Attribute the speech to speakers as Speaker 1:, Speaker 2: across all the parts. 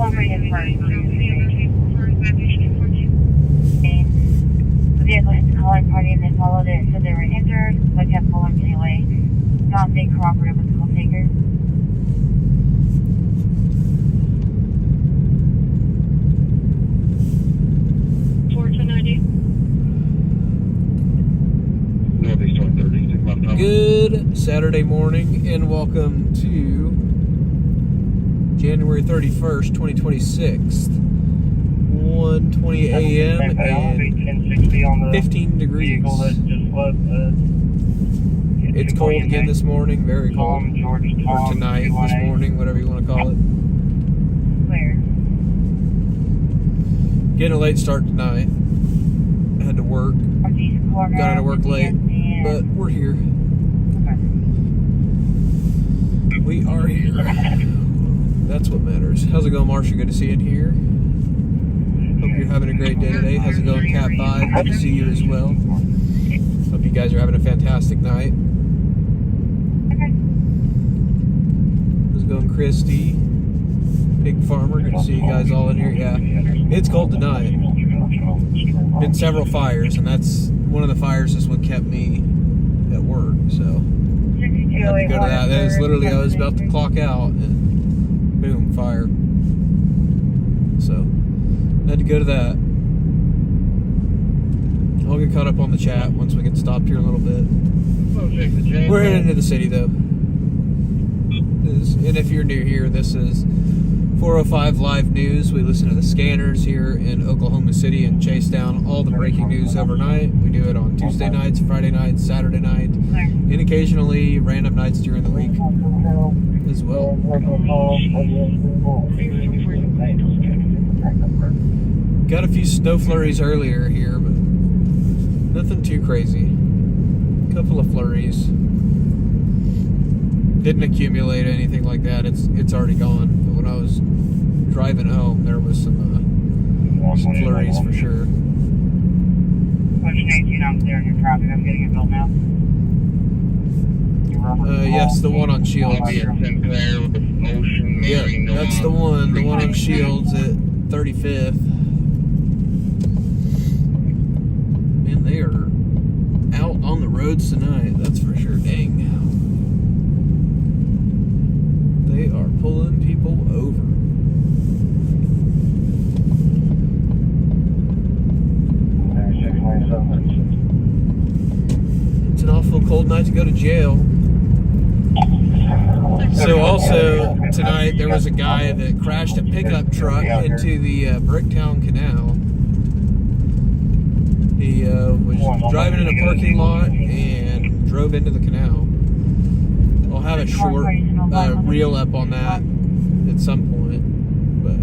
Speaker 1: already in front of you. The vehicle hit the calling party and they followed it, so they were injured, but kept pulling anyway. Not being cooperative with the call taker.
Speaker 2: Good Saturday morning and welcome to January 31st, 2026. 1:20 a.m. and 15 degrees. It's cold again this morning, very cold. Or tonight, this morning, whatever you want to call it.
Speaker 1: Where?
Speaker 2: Getting a late start tonight. Had to work. Got out of work late, but we're here. We are here. That's what matters. How's it going, Marsha? Good to see you in here. Hope you're having a great day today. How's it going, Cat 5? Good to see you as well. Hope you guys are having a fantastic night. How's it going, Christy? Pig Farmer, good to see you guys all in here. Yeah, it's cold tonight. Been several fires, and that's one of the fires is what kept me at work, so I had to go to that. That is literally, I was about to clock out and boom, fire. So I had to go to that. I'll get caught up on the chat once we get stopped here a little bit. We're heading into the city though. And if you're new here, this is 405 Live News. We listen to the scanners here in Oklahoma City and chase down all the breaking news overnight. We do it on Tuesday nights, Friday nights, Saturday night, and occasionally random nights during the week as well. Got a few snow flurries earlier here, but nothing too crazy. A couple of flurries. Didn't accumulate anything like that. It's already gone. But when I was driving home, there was some flurries for sure.
Speaker 1: Pushing 18 out there in your traffic. I'm getting it built now.
Speaker 2: Yes, the one on Shields. Yeah, that's the one. The one on Shields at 35th. Man, they are out on the roads tonight. That's for sure. Dang. They are pulling people over. It's an awful cold night to go to jail. So also tonight there was a guy that crashed a pickup truck into the Bricktown Canal. He was driving in a parking lot and drove into the canal. I'll have a short reel up on that at some point, but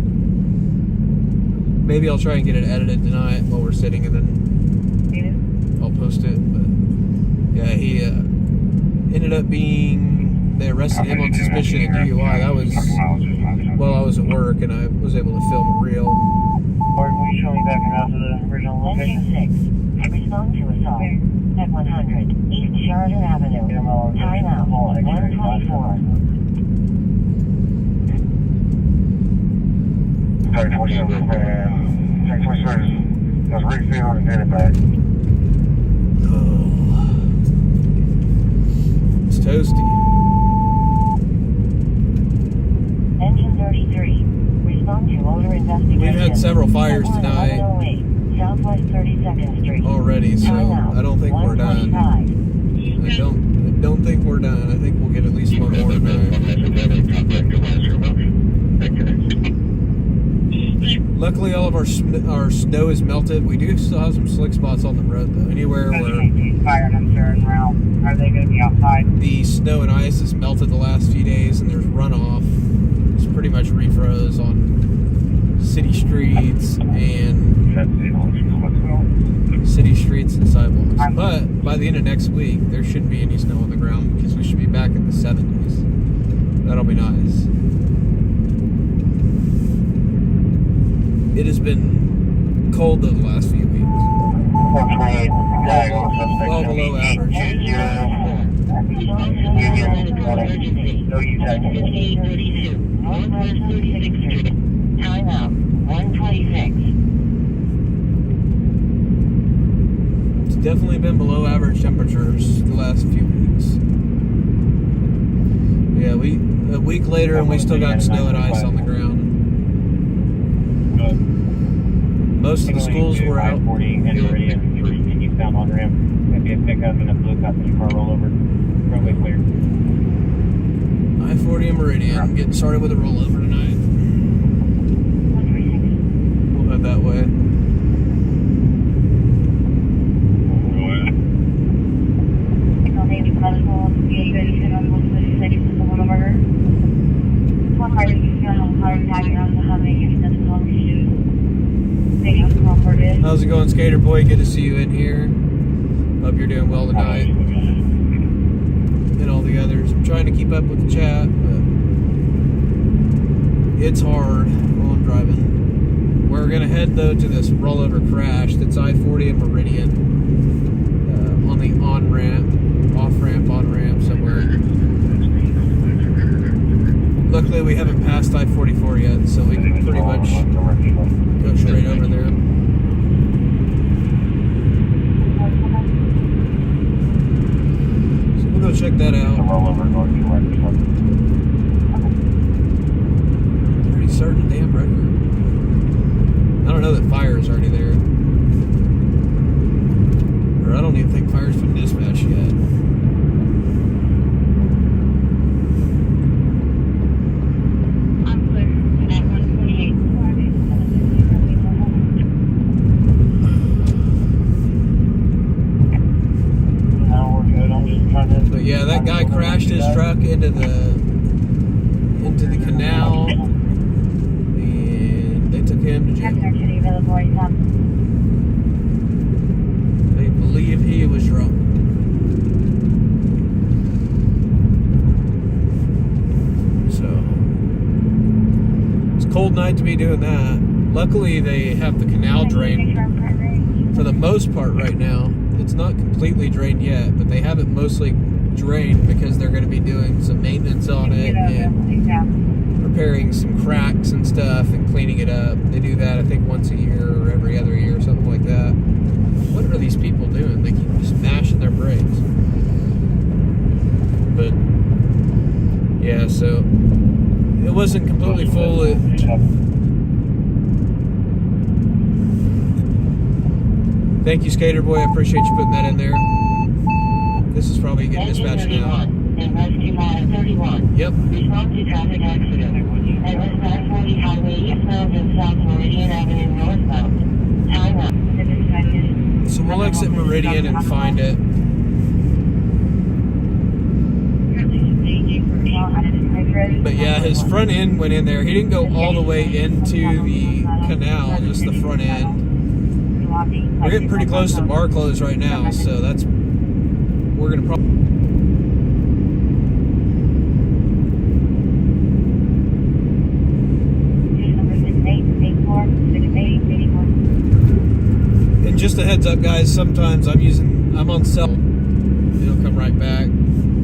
Speaker 2: maybe I'll try and get it edited tonight while we're sitting, and then I'll post it. But yeah, he ended up they arrested him on suspicion of DUI. That was while I was at work, and I was able to film a reel.
Speaker 1: Or will you show me back around to the original location? 6. Respond to assault at 100 East Sheridan Avenue. Time out 124.
Speaker 3: 1027, 1026. That's resale and get it back.
Speaker 2: Oh, it's toasty.
Speaker 1: Engine 33. Respond to owner investigation.
Speaker 2: We've had several fires tonight
Speaker 1: Southwest 32nd Street.
Speaker 2: already, so I don't think we're done. I don't think we're done. I think we'll get at least one more tonight. Luckily, all of our snow is melted. We do still have some slick spots on the road, though. Anywhere where
Speaker 1: Are they going to be outside?
Speaker 2: The snow and ice has melted the last few days, and there's runoff. It's pretty much refroze on city streets and sidewalks. But by the end of next week, there shouldn't be any snow on the ground because we should be back in the 70s. That'll be nice. It has been cold though the last few weeks. Well below average.
Speaker 1: Time
Speaker 2: definitely been below average temperatures the last few weeks. Yeah, a week later and we still got snow and ice on the ground. Most of the schools were out.
Speaker 3: 40 and Meridian 3 eastbound on ramp. Maybe a pickup and a blue cup and a car rollover. Roadway clear.
Speaker 2: I-40 and Meridian getting started with a rollover tonight. We'll head that way. How's it going, Skater Boy? Good to see you in here. Hope you're doing well tonight. And all the others. I'm trying to keep up with the chat, but it's hard while I'm driving. We're going to head, though, to this rollover crash that's I-40 and Meridian on the on-ramp, off-ramp, on-ramp somewhere. Luckily, we haven't passed I-44 yet, so we can pretty much go straight over there. So we'll go check that out. Pretty certain damn record. I don't know that fire is already there. Or I don't even think fire's been dispatched yet. But yeah, that guy crashed his truck into the canal, and they took him to jail. They believe he was drunk. So it's a cold night to be doing that. Luckily, they have the canal drained for the most part right now. It's not completely drained yet, but they have it mostly drained because they're going to be doing some maintenance on it and repairing some cracks and stuff and cleaning it up. They do that, I think, once a year or every other year, something like that. What are these people doing? They keep just mashing their brakes. But yeah, so it wasn't completely full. Thank you, Skater Boy. I appreciate you putting that in there. This is probably getting dispatched now.
Speaker 1: And rescue line 31.
Speaker 2: Yep.
Speaker 1: Respond to traffic accident. At West I-40 Highway eastbound and South Meridian Avenue northbound. Time up.
Speaker 2: So we'll exit Meridian and find it. But yeah, his front end went in there. He didn't go all the way into the canal, just the front end. We're getting pretty close to bar close right now, so we're gonna probably. And just a heads up, guys, sometimes I'm on cell. It'll come right back.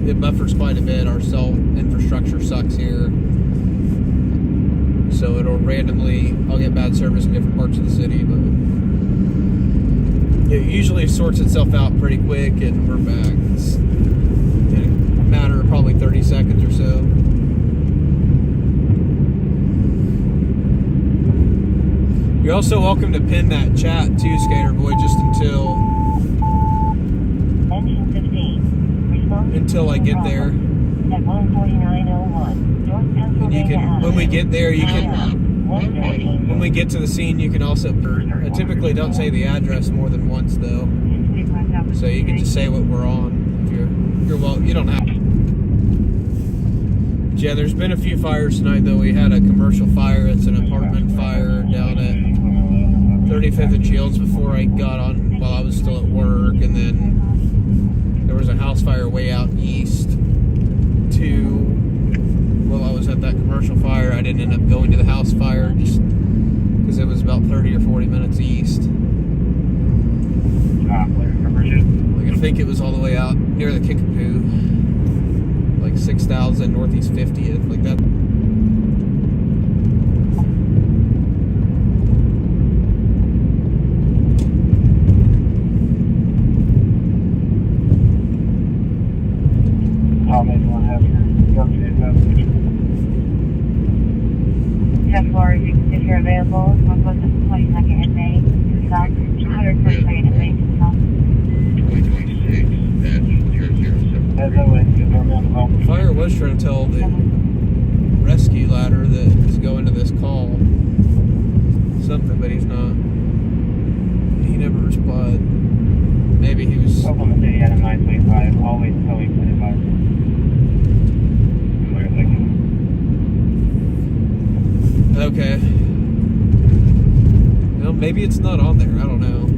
Speaker 2: It buffers quite a bit. Our cell infrastructure sucks here. So I'll get bad service in different parts of the city, but it usually sorts itself out pretty quick and we're back. It's in a matter of probably 30 seconds or so. You're also welcome to pin that chat too, Skater Boy, just until I get there.
Speaker 1: At 149.01 North Pennsylvania.
Speaker 2: And you can, when we get there, you can. When we get to the scene, you can also. I typically don't say the address more than once, though. So you can just say what we're on. If you're well, you don't have to. But yeah, there's been a few fires tonight, though. We had a commercial fire. It's an apartment fire down at 35th and Shields before I got on while I was still at work, and then there was a house fire way out east. While I was at that commercial fire, I didn't end up going to the house fire just because it was about 30 or 40 minutes east. Like, I think it was all the way out near the Kickapoo, like 6,000 Northeast 50th, like that.
Speaker 1: or if you're available, on the 22nd in May, to South, 122nd in May, to South.
Speaker 3: 2026 at 007.
Speaker 2: Fire was trying to tell the rescue ladder that he's going to this call something, but he's not. He never replied. Maybe he was.
Speaker 3: Oklahoma City out of 925. Always towing 25.
Speaker 2: Okay. Well, maybe it's not on there. I don't know.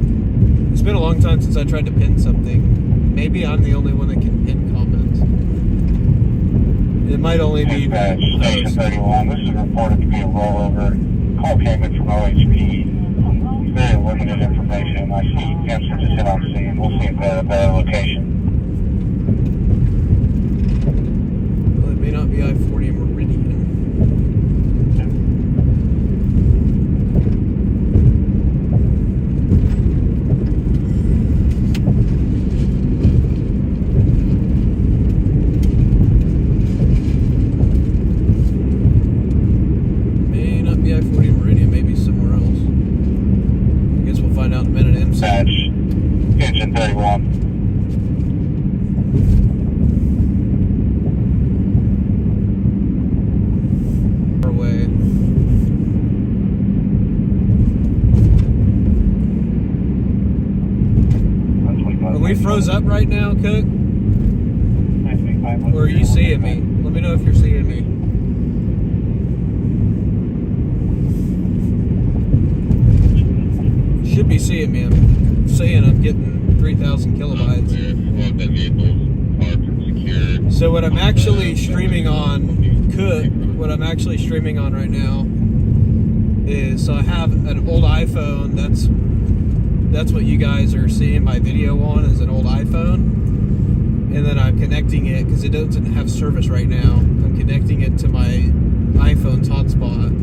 Speaker 2: It's been a long time since I tried to pin something. Maybe I'm the only one that can pin comments. It might only be.
Speaker 4: Dispatch, Station 31. This is reported to be a rollover. Call came in from OHP. Very limited information. I see Kempster just hit on scene. We'll see if they're at a better location.
Speaker 2: Well, it may not be I-40 Meridian. May not be I-40 Meridian. Maybe somewhere else. I guess we'll find out in a minute. MC.
Speaker 4: Dispatch, Engine 31.
Speaker 2: Away. Are we froze up right now, Cook?
Speaker 3: 925.
Speaker 2: Or are you seeing me? Let me know if you're seeing me. You should be seeing me. I'm saying I'm getting 3,000 kilobytes. So what I'm actually streaming on, Cook, what I'm actually streaming on right now is, so I have an old iPhone. That's what you guys are seeing my video on, is an old iPhone. And then I'm connecting it, because it doesn't have service right now, I'm connecting it to my iPhone's hotspot.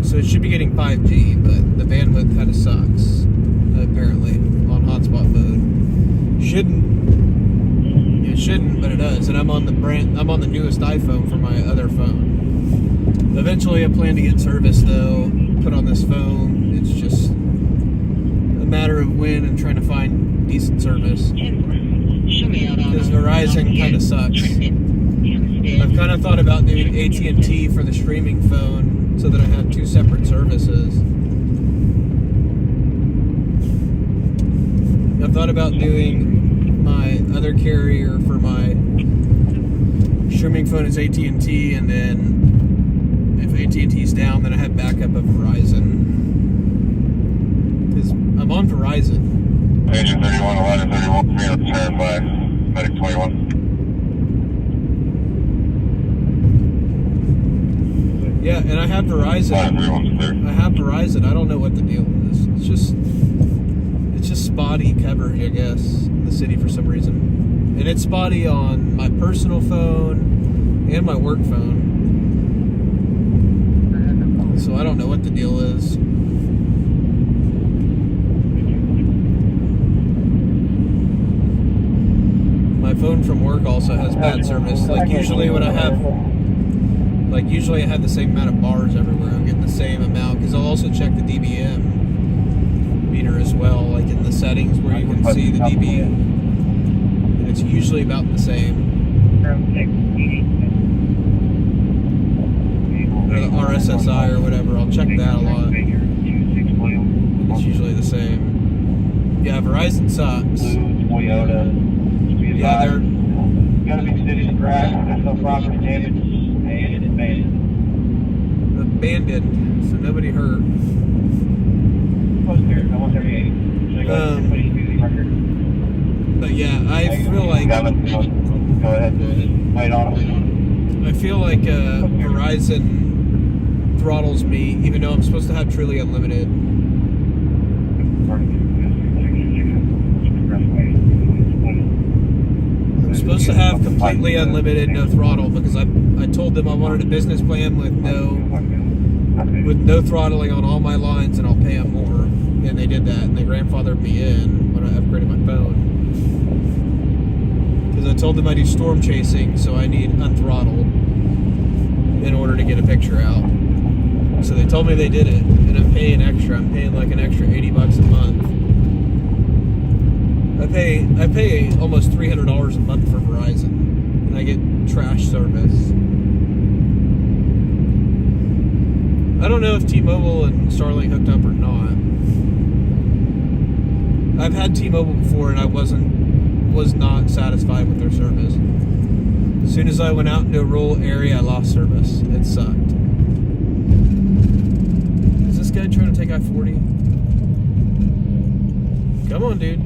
Speaker 2: So it should be getting 5G, but the bandwidth kind of sucks, apparently, on hotspot mode. It shouldn't, but it does. And I'm on the newest iPhone for my other phone. Eventually I plan to get service though, put on this phone. It's just a matter of when and trying to find decent service. Because Verizon kind of sucks. I've kind of thought about doing AT&T for the streaming phone so that I have two separate services. I've thought about doing my other carrier for my streaming phone is AT&T, and then if AT&T's down, then I have backup of Verizon. Because I'm on Verizon.
Speaker 4: Engine 31, ladder 31, 3 up to 5, medic 21.
Speaker 2: Yeah, and I have Verizon.
Speaker 4: Ladder 31's clear.
Speaker 2: I have Verizon. I don't know what the deal is. It's just spotty coverage, I guess, in the city for some reason. And it's spotty on my personal phone and my work phone. So I don't know what the deal is. My phone from work also has bad service. Usually I have the same amount of bars everywhere. I'm getting the same amount, because I'll also check the dBm meter as well, like in the settings where you can see the dB, and it's usually about the same. Or the RSSI or whatever, I'll check that a lot. It's usually the same. Yeah, Verizon sucks.
Speaker 3: Toyota.
Speaker 2: Yeah, they're
Speaker 3: Gotta be city crash. There's no property damage. And abandoned.
Speaker 2: abandoned, so nobody hurt.
Speaker 3: Close there. I want 38. Should I go to everybody's music record?
Speaker 2: But yeah, I feel like
Speaker 4: Go ahead.
Speaker 3: Wait on it.
Speaker 2: I feel like Verizon throttles me, even though I'm supposed to have truly unlimited. I'm supposed to have completely unlimited, no throttle, because I told them I wanted a business plan with no throttling on all my lines, and I'll pay them more. And they did that, and they grandfathered me in when I upgraded my phone. Because I told them I do storm chasing, so I need unthrottled. in order to get a picture out. So they told me they did it, and I'm paying extra. I'm paying like an extra $80 a month. I pay almost $300 a month for Verizon, and I get trash service. I don't know if T-Mobile and Starlink hooked up or not. I've had T-Mobile before, and I was not satisfied with their service. As soon as I went out into a rural area, I lost service. It sucked. Is this guy trying to take I-40? Come on, dude.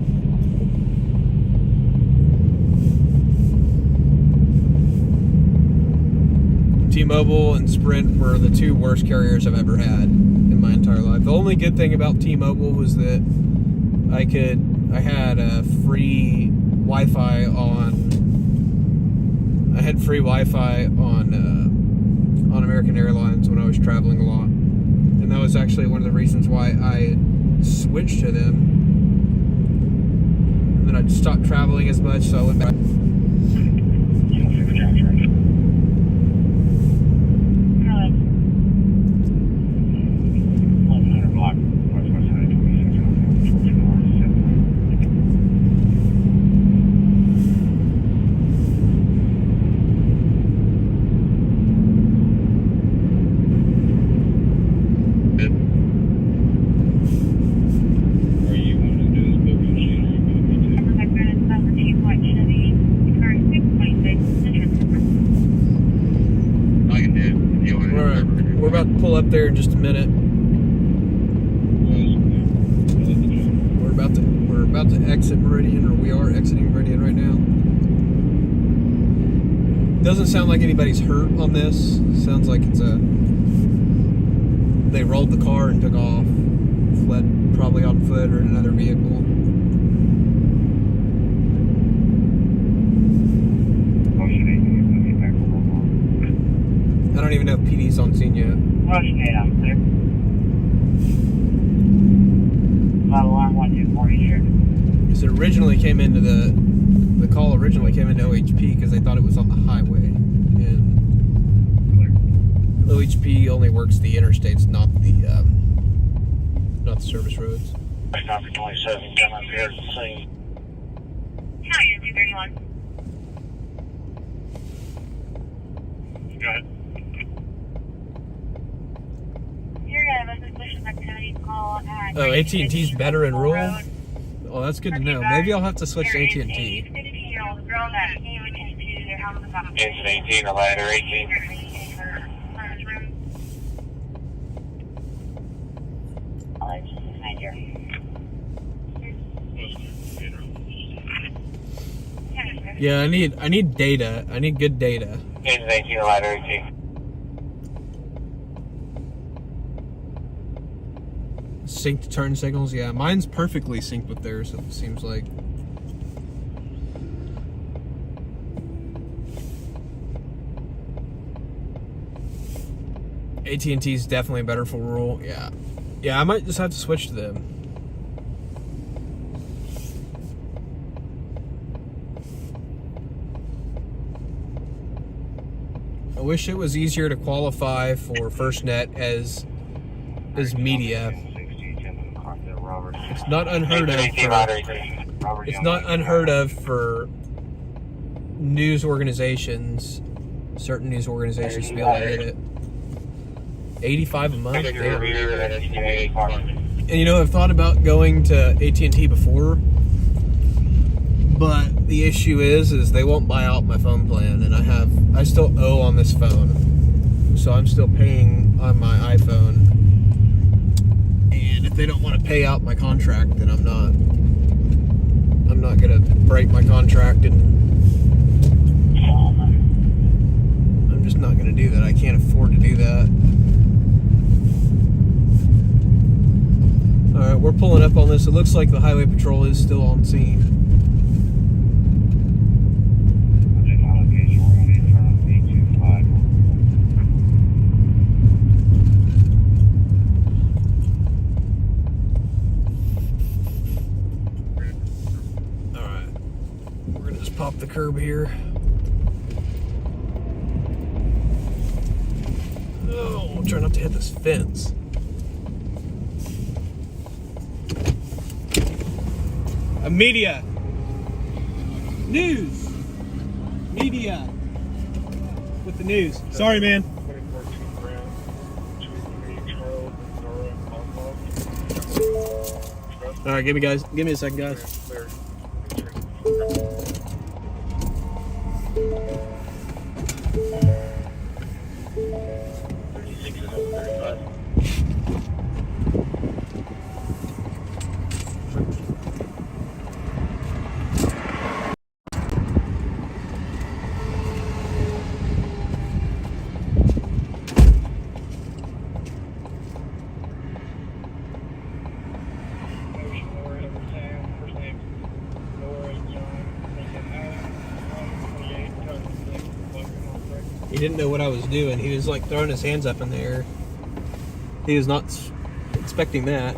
Speaker 2: T-Mobile and Sprint were the two worst carriers I've ever had in my entire life. The only good thing about T-Mobile was that I had a free Wi-Fi on. I had free Wi-Fi on American Airlines when I was traveling a lot, and that was actually one of the reasons why I switched to them. And then I stopped traveling as much, so I went back. We're about to pull up there in just a minute. We're about to exit Meridian, or we are exiting Meridian right now. Doesn't sound like anybody's hurt on this. Sounds like they rolled the car and took off, fled probably on foot or in another vehicle. I don't even know if PD's on scene yet.
Speaker 1: Russian 8 out there. Flight alarm 124 here.
Speaker 2: So it originally came into the call originally came into OHP because they thought it was on the highway, and OHP only works the interstates, not the service roads.
Speaker 4: Traffic 27 come up here to the scene.
Speaker 1: Hi, 231.
Speaker 4: Go ahead.
Speaker 2: Oh, AT&T's better in rural? Oh, that's good to know. Maybe I'll have to switch to AT&T.
Speaker 4: Engine 18 or ladder 18.
Speaker 2: Yeah, I need data. I need good data.
Speaker 4: Engine 18 or ladder 18.
Speaker 2: Synced turn signals, yeah. Mine's perfectly synced with theirs, it seems like. AT&T's definitely better for rural, yeah. Yeah, I might just have to switch to them. I wish it was easier to qualify for FirstNet as media. It's not unheard of. It's not unheard of for news organizations, certain news organizations, to be able to hit it. 85 a month. Damn. And you know, I've thought about going to AT&T before, but the issue is they won't buy out my phone plan, and I still owe on this phone, so I'm still paying on my iPhone. And if they don't want to pay out my contract, then I'm not gonna break my contract, and I'm just not gonna do that. I can't afford to do that. All right, we're pulling up on this. It looks like the highway patrol is still on scene. Pop the curb here. I'll try not to hit this fence. Media. News. Media. With the news. Sorry, man. All right, give me a second, guys. He didn't know what I was doing. He was like throwing his hands up in the air. He was not expecting that.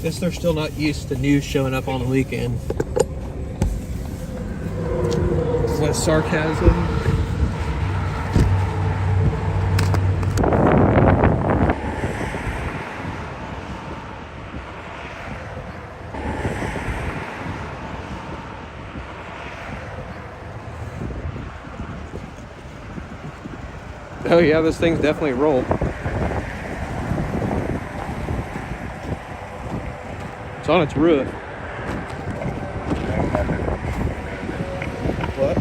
Speaker 2: Guess they're still not used to news showing up on the weekend. Less sarcasm. Oh yeah, those things definitely roll. It's on its roof. What?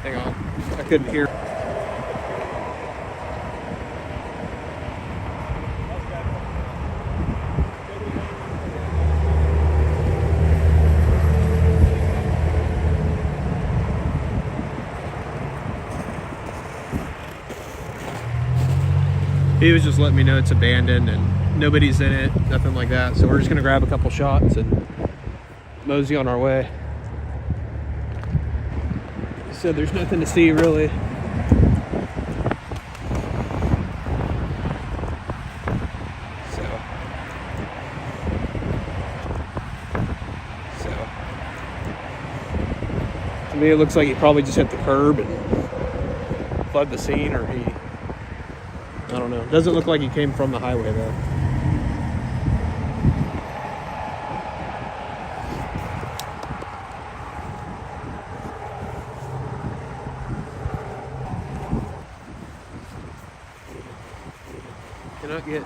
Speaker 2: Hang on. I couldn't hear. He was just letting me know it's abandoned and nobody's in it, nothing like that. So we're just gonna grab a couple shots and mosey on our way. He said there's nothing to see really. So to me it looks like he probably just hit the curb and flooded the scene, or I don't know. It doesn't look like he came from the highway though. Cannot get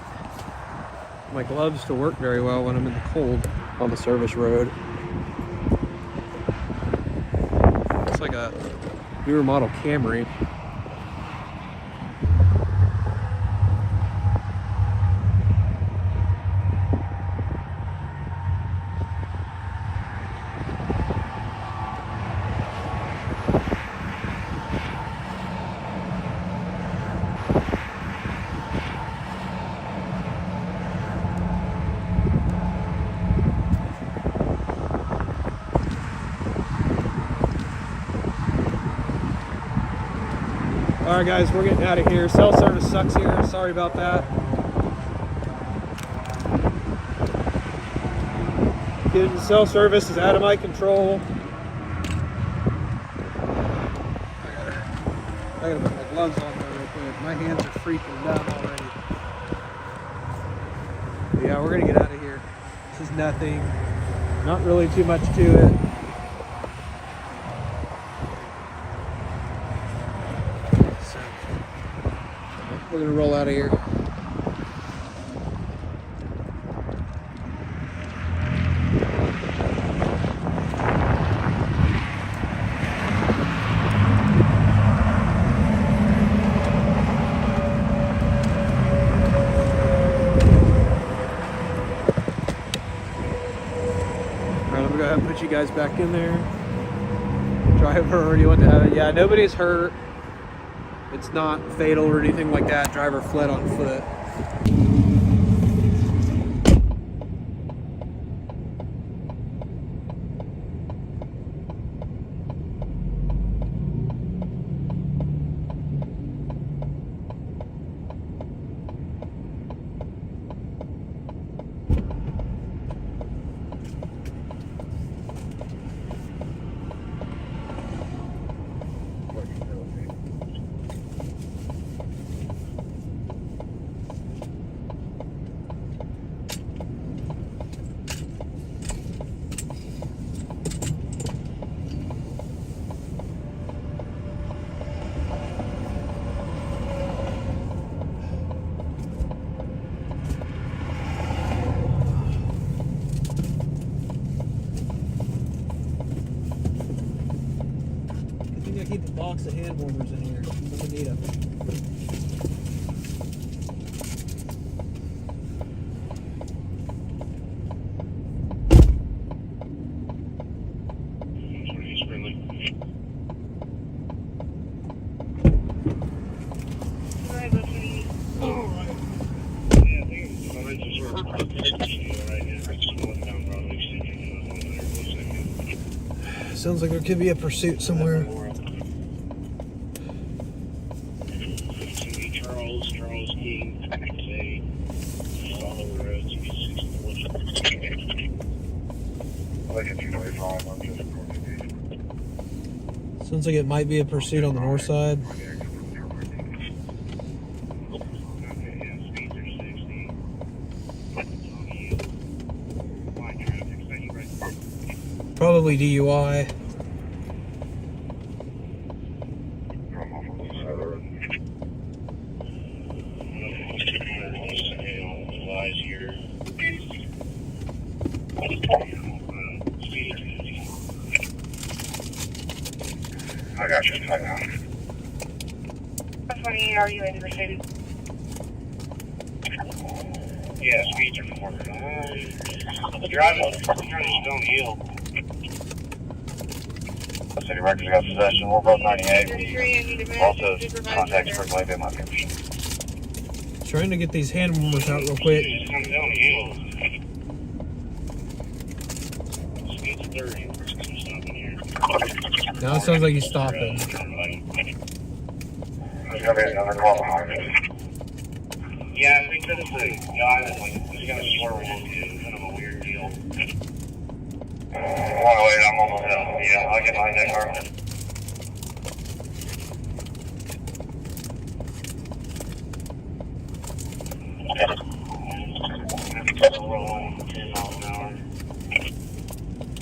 Speaker 2: my gloves to work very well when I'm in the cold on the service road. It's like a newer model Camry. Alright guys, we're getting out of here. Cell service sucks here. Sorry about that. Getting cell service is out of my control. I gotta put my gloves on there real quick. My hands are freaking numb already. But yeah, we're gonna get out of here. This is nothing. Not really too much to it. We're gonna roll out of here. Alright, let me go ahead and put you guys back in there. Driver already went to heaven. Yeah, nobody's hurt. It's not fatal or anything like that. Driver fled on foot. box of hand warmers in here. I'm gonna need them. Sounds like there could be a pursuit somewhere.
Speaker 4: Charles King, say, all over the roads, you get 61. I like a 225, I'm just
Speaker 2: Sounds like it might be a pursuit on the north side. Probably DUI.
Speaker 4: I got you. I know.
Speaker 1: 28, are you in pursuit?
Speaker 3: Yeah, speeds are 4. Driving don't yield.
Speaker 4: City records got possession. We're both 98.
Speaker 1: 33, I need a minute.
Speaker 4: Also, contact Spring Lake in my picture.
Speaker 2: Trying to get these hand warmers out real quick.
Speaker 3: Don't yield. Speeds 30. We're just gonna stop in here.
Speaker 2: Now it sounds like he's stopping.
Speaker 4: There's gonna be another call behind me.
Speaker 3: Yeah, I think that's a guy that like was gonna swerve into kind of a weird deal.
Speaker 4: 108, I'm almost out. Yeah, I'll get behind that car.
Speaker 3: Rolling 10 miles an hour.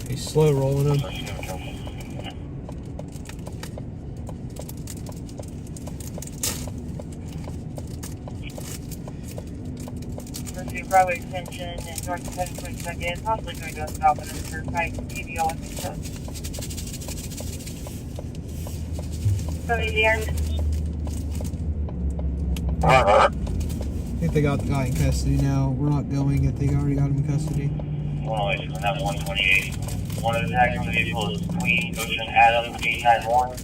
Speaker 2: He's slow rolling them.
Speaker 1: Pursuit Broadway extension and north of 10.2nd, possibly going to a stop at a turnpike. TV all in the 70 there.
Speaker 2: I think they got the guy in custody now. We're not going if they already got him in custody.
Speaker 4: 108, and that's 128. One of the tags on the vehicle is Queen Ocean Adam 891.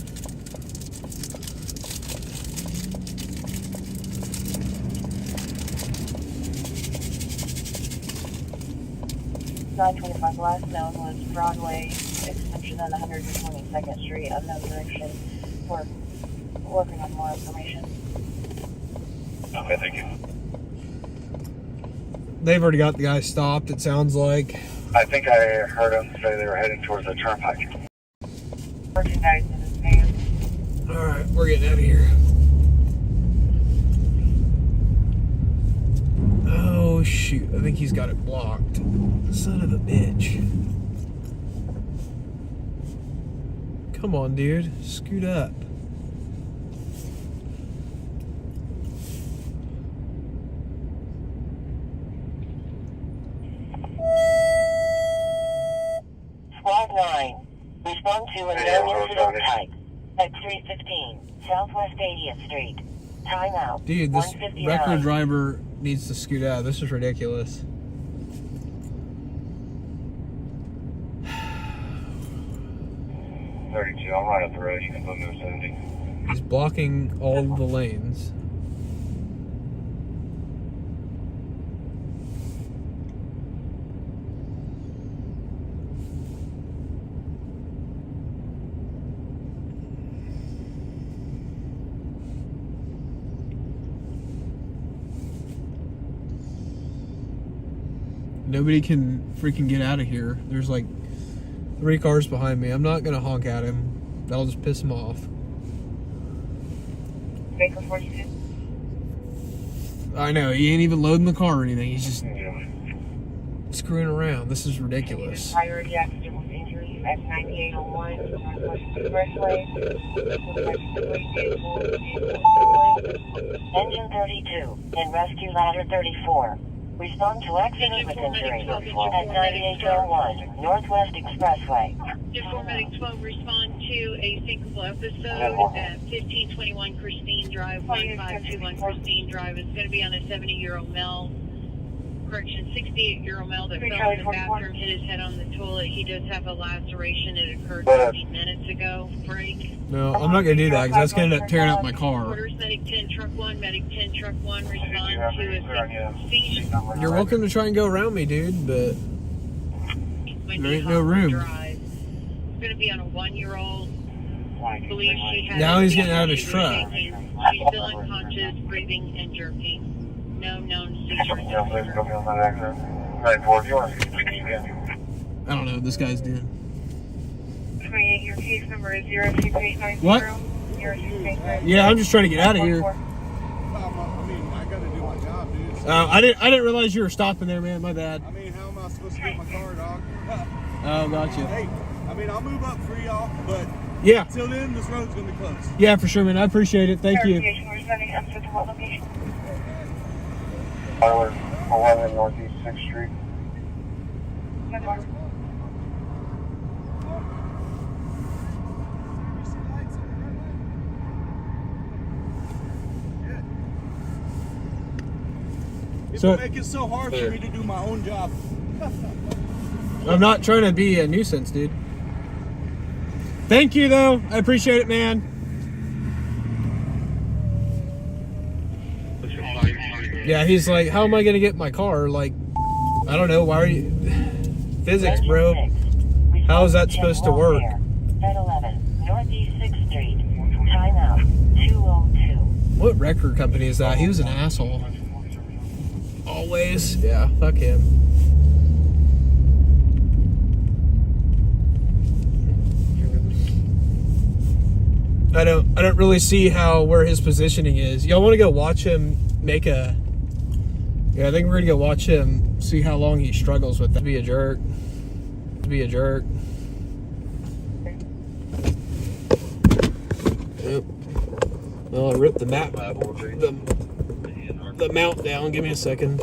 Speaker 1: $925 last known was Broadway extension on 122nd Street, unknown direction. We're working on more information.
Speaker 4: Okay, thank you.
Speaker 2: They've already got the guy stopped, it sounds like.
Speaker 4: I think I heard them say they were heading towards the turnpike.
Speaker 1: Merchandise in his van.
Speaker 2: Alright, we're getting out of here. Oh shoot, I think he's got it blocked. Son of a bitch. Come on, dude. Scoot up.
Speaker 1: Squad 9, respond to a known incident type at 315 Southwest 80th Street. Time out.
Speaker 2: Dude, this
Speaker 1: 159.
Speaker 2: record driver needs to scoot out. This is ridiculous.
Speaker 4: I'm right up the road. You can put me to 70.
Speaker 2: He's blocking all the lanes. Nobody can freaking get out of here. There's like 3 cars behind me. I'm not gonna honk at him. That'll just piss him off.
Speaker 1: Baker 42.
Speaker 2: I know, he ain't even loading the car or anything. He's just screwing around. This is ridiculous.
Speaker 1: Priority accident with injury at 9801 Northwest Expressway. Engine 32 and rescue ladder 34. Respond to accident with injury at 9801 Northwest Expressway.
Speaker 5: 412, respond to a syncopal episode at 1521 Christine Drive, 1521 Christine Drive. It's going to be on a 70-year-old male, correction, 68-year-old male that fell in the bathroom, hit his head on the toilet. He does have a laceration. It occurred 15 minutes ago. Break.
Speaker 2: No, I'm not going to do that because that's going to end up tearing up my car.
Speaker 5: Orders, Medic 10, Truck 1, Medic 10, Truck 1, respond to a seizure.
Speaker 2: You're welcome to try and go around me, dude, but there ain't no room.
Speaker 5: Drive. It's going to be on a 1-year-old. Believe she had
Speaker 2: Now he's getting out of his truck.
Speaker 5: She's still unconscious, breathing, and jerking. No known seizure.
Speaker 2: I don't know what this guy's doing.
Speaker 5: 28, your case number is 02890.
Speaker 2: What?
Speaker 5: 02890.
Speaker 2: Yeah, I'm just trying to get out of here.
Speaker 6: I mean, I gotta do my job, dude. So,
Speaker 2: I didn't realize you were stopping there, man. My bad.
Speaker 6: I mean, how am I supposed to get my car, dog?
Speaker 2: Oh, gotcha.
Speaker 6: Hey, I mean, I'll move up for y'all, but
Speaker 2: Yeah,
Speaker 6: till then, this road's gonna be closed.
Speaker 2: yeah, for sure, man. I appreciate it. Thank you.
Speaker 5: We're sending up to what location?
Speaker 4: 11 Northeast 6th Street.
Speaker 6: People make it so hard for me to do my own job.
Speaker 2: I'm not trying to be a nuisance, dude. Thank you, though. I appreciate it, man. Yeah, he's like, how am I going to get my car? Like, I don't know. Why are you... Physics, bro. How is that supposed to work?
Speaker 1: At 11 Northeast 6th Street. Timeout 202.
Speaker 2: What record company is that? He was an asshole. Always. Yeah, fuck him. I don't really see where his positioning is. Y'all want to go watch him make a... Yeah, I think we're gonna go watch him, see how long he struggles with that. Be a jerk. Be a jerk. Yep. Well, I ripped the map, the mount down. Give me a second.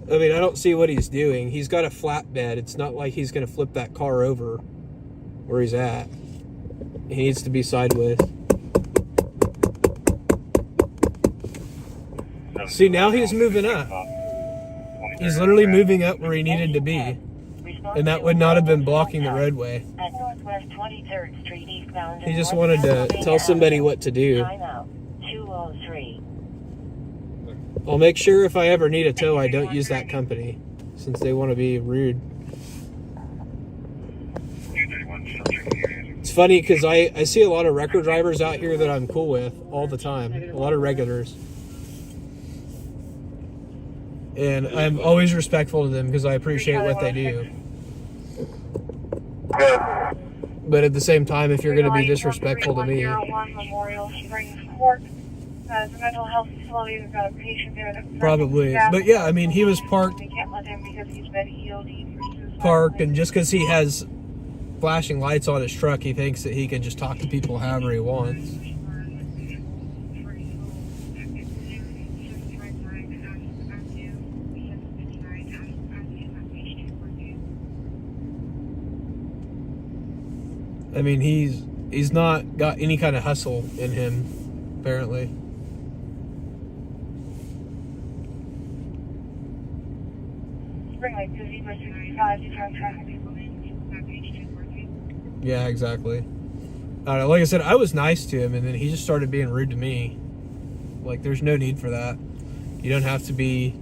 Speaker 2: I mean, I don't see what he's doing. He's got a flatbed. It's not like he's going to flip that car over where he's at. He needs to be sideways. See, now he's moving up. He's literally moving up where he needed to be. And that would not have been blocking the roadway.
Speaker 1: At Northwest 23rd Street eastbound.
Speaker 2: He just wanted to tell somebody what to do.
Speaker 1: Timeout 203.
Speaker 2: I'll make sure if I ever need a tow, I don't use that company, since they want to be rude. It's funny because I see a lot of record drivers out here that I'm cool with all the time. A lot of regulars. And I'm always respectful to them because I appreciate what they do. But at the same time, if you're going to be disrespectful to me...
Speaker 5: Memorial Springs Court. It's a mental health facility. We've got a patient there that
Speaker 2: Probably. But yeah, I mean, he was parked,
Speaker 5: We can't let him because he's been EOD for suicide.
Speaker 2: parked, and just because he has flashing lights on his truck, he thinks that he can just talk to people however he wants. I mean, he's not got any kind of hustle in him, apparently. Yeah, exactly. I don't know, like I said, I was nice to him, and then he just started being rude to me. Like, there's no need for that. You don't have to be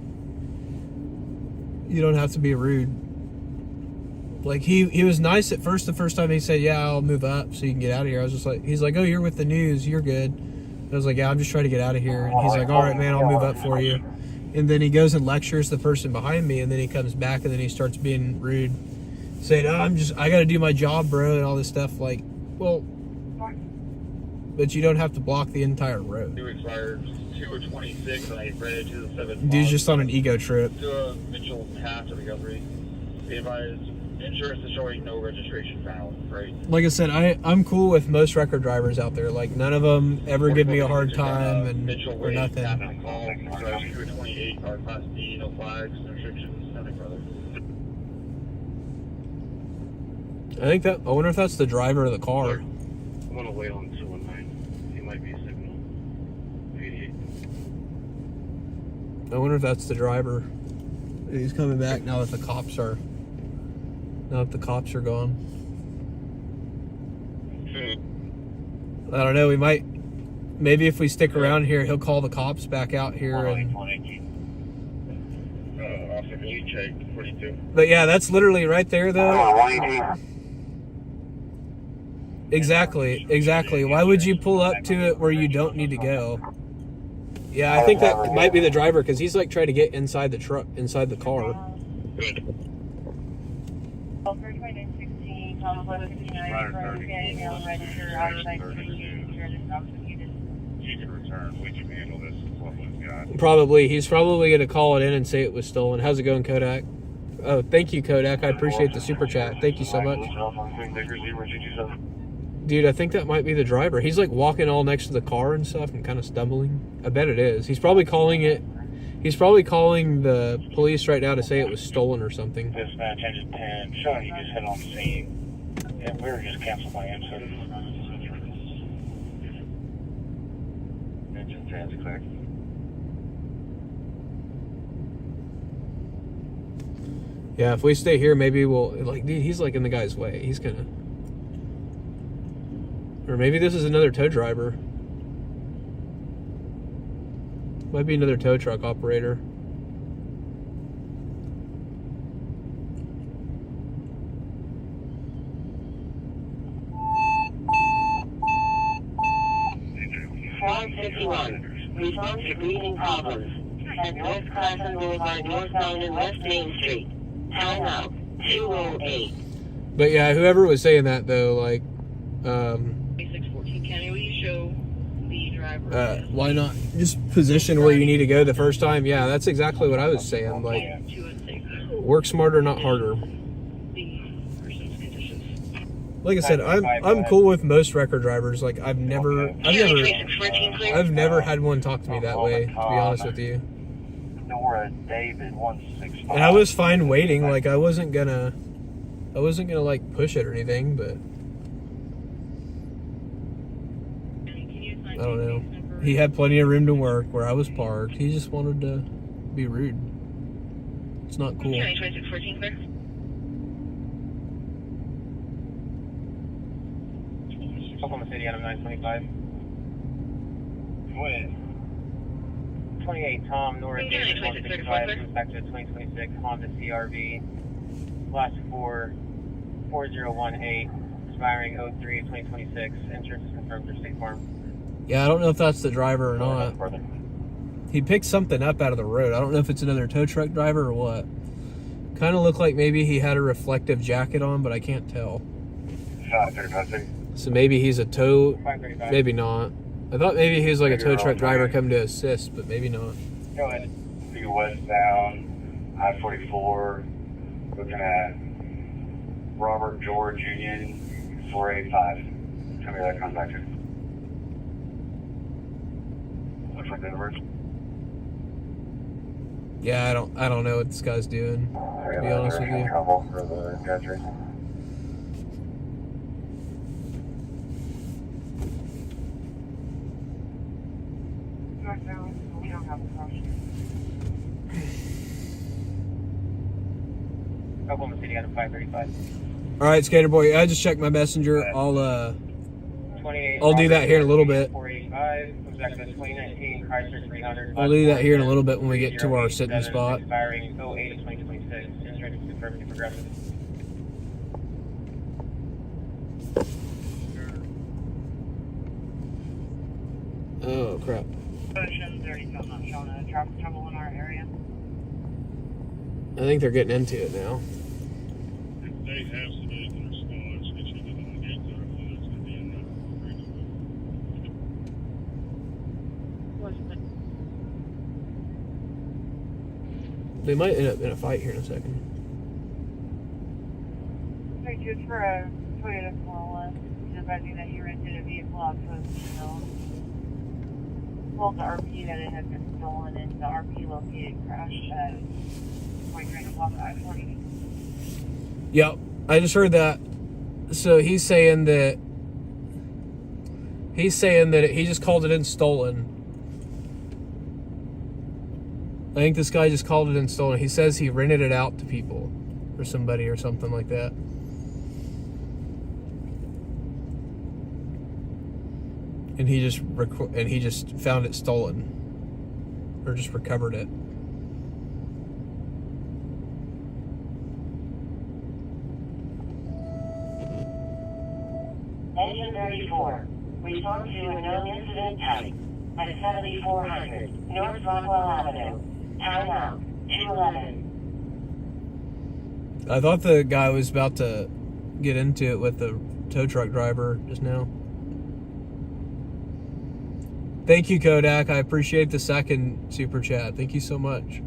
Speaker 2: rude. Like, he was nice at first. The first time he said, yeah, I'll move up so you can get out of here. I was just like, he's like, oh, you're with the news, you're good. I was like, yeah, I'm just trying to get out of here. And he's like, all right, man, I'll move up for you. And then he goes and lectures the person behind me, and then he comes back, and then he starts being rude, saying, oh, I gotta do my job, bro, and all this stuff. Like, well, but you don't have to block the entire road.
Speaker 7: New expired 2/26, and I read to the 7th.
Speaker 2: Dude's just on an ego trip.
Speaker 7: To Mitchell Path to recovery. Be advised, Insurance is showing no registration found, right?
Speaker 2: Like I said, I'm cool with most record drivers out there. Like, none of them ever give me a hard time and or nothing.
Speaker 7: Call, drive 228, our class D, no flags, no restrictions, nothing further.
Speaker 2: I wonder if that's the driver of the car.
Speaker 4: I'm gonna wait on 219. He might be a signal. 88.
Speaker 2: I wonder if that's the driver. He's coming back now that the cops are gone. I don't know, maybe if we stick around here, he'll call the cops back out here.
Speaker 7: Officer, can you check 42?
Speaker 2: But yeah, that's literally right there though. Exactly. Why would you pull up to it where you don't need to go? Yeah, I think that might be the driver because he's like trying to get inside the truck, inside the car.
Speaker 7: Good.
Speaker 4: You can return. We can handle this. What we've got.
Speaker 2: Probably. He's probably going to call it in and say it was stolen. How's it going, Kodak? Oh, thank you, Kodak. I appreciate the super chat. Thank you so much. Dude, I think that might be the driver. He's like walking all next to the car and stuff and kind of stumbling. I bet it is. He's probably calling the police right now to say it was stolen or something.
Speaker 4: Dispatch engine 10, showing you just hit on the scene. And we were just canceled by answer. Engine 10's clear.
Speaker 2: Yeah, if we stay here, maybe we'll, like, dude, he's like in the guy's way. He's gonna, or maybe this is another tow driver. Might be another tow truck operator.
Speaker 1: Response to breathing problems. At North Classen Boulevard, northbound and West Main Street. Time out. 208.
Speaker 2: But yeah, whoever was saying that though, like,
Speaker 5: 2614 County, will you show the driver?
Speaker 2: why not just position where you need to go the first time? Yeah, that's exactly what I was saying. Like, work smarter, not harder. Like I said, I'm cool with most record drivers. Like, I've never had one talk to me that way, to be honest with you. And I was fine waiting. Like, I wasn't gonna like push it or anything, but I don't know. He had plenty of room to work where I was parked. He just wanted to be rude. It's not cool.
Speaker 3: Oklahoma City out of 925.
Speaker 4: Wait.
Speaker 3: 28 Tom, Nora David 165, comes back to a 2026 Honda CRV. Last 4018, expiring 03 of 2026. Insurance is confirmed through State Farm.
Speaker 2: Yeah, I don't know if that's the driver or not. He picked something up out of the road. I don't know if it's another tow truck driver or what. Kind of looked like maybe he had a reflective jacket on, but I can't tell. So maybe he's a tow, maybe not. I thought maybe he was like a tow truck driver coming to assist, but maybe not.
Speaker 3: Go ahead.
Speaker 4: Be westbound, I-44, looking at Robert George Union 485. Tell me that comes back to. Looks like Denver.
Speaker 2: Yeah, I don't know what this guy's doing, to be honest with you.
Speaker 4: Trouble for the guys racing.
Speaker 1: We don't have a crossing.
Speaker 3: Oklahoma City out of 535.
Speaker 2: All right, Skater Boy, I just checked my messenger. I'll do that here in a little bit.
Speaker 3: 485, comes back to 2019 Chrysler 300.
Speaker 2: I'll do that here in a little bit when we get to our sitting spot.
Speaker 3: Expiring 08 of 2026. Insurance is confirmed to Progressive.
Speaker 2: Oh, crap.
Speaker 1: There's still not showing a traffic trouble in our area.
Speaker 2: I think they're getting into it now.
Speaker 7: They have submitted the response, which is on the gate there, so it's going to be in
Speaker 2: They might end up in a fight here in a second.
Speaker 1: 1022 is for a Toyota Corolla. He's advising that he rented a vehicle off of, told the RP that it had been stolen, and the RP located crashed at 29 o'clock I-40.
Speaker 2: Yep, I just heard that. So he's saying that he just called it in stolen. I think this guy just called it in stolen. He says he rented it out to people or somebody or something like that. And he just found it stolen, or just recovered it.
Speaker 1: Engine 34. Respond to a known incident type at 7400 North Rockwell Avenue. Time out. 211.
Speaker 2: I thought the guy was about to get into it with the tow truck driver just now. Thank you, Kodak. I appreciate the second super chat. Thank you so much.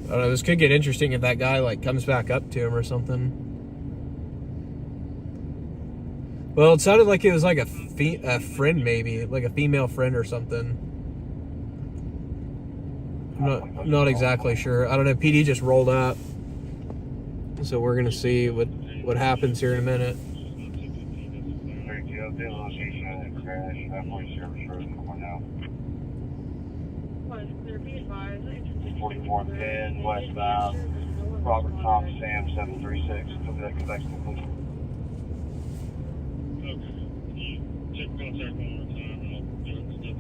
Speaker 2: I don't know, this could get interesting if that guy comes back up to him or something. Well, it sounded like it was like a friend, maybe like a female friend or something. I'm not exactly sure. I don't know. PD just rolled up, so we're gonna see what happens here in a minute.
Speaker 4: 4410 westbound, Robert Tom Sam 736. Copy that connection complete.
Speaker 7: Okay. Check contact one more time and I'll do it step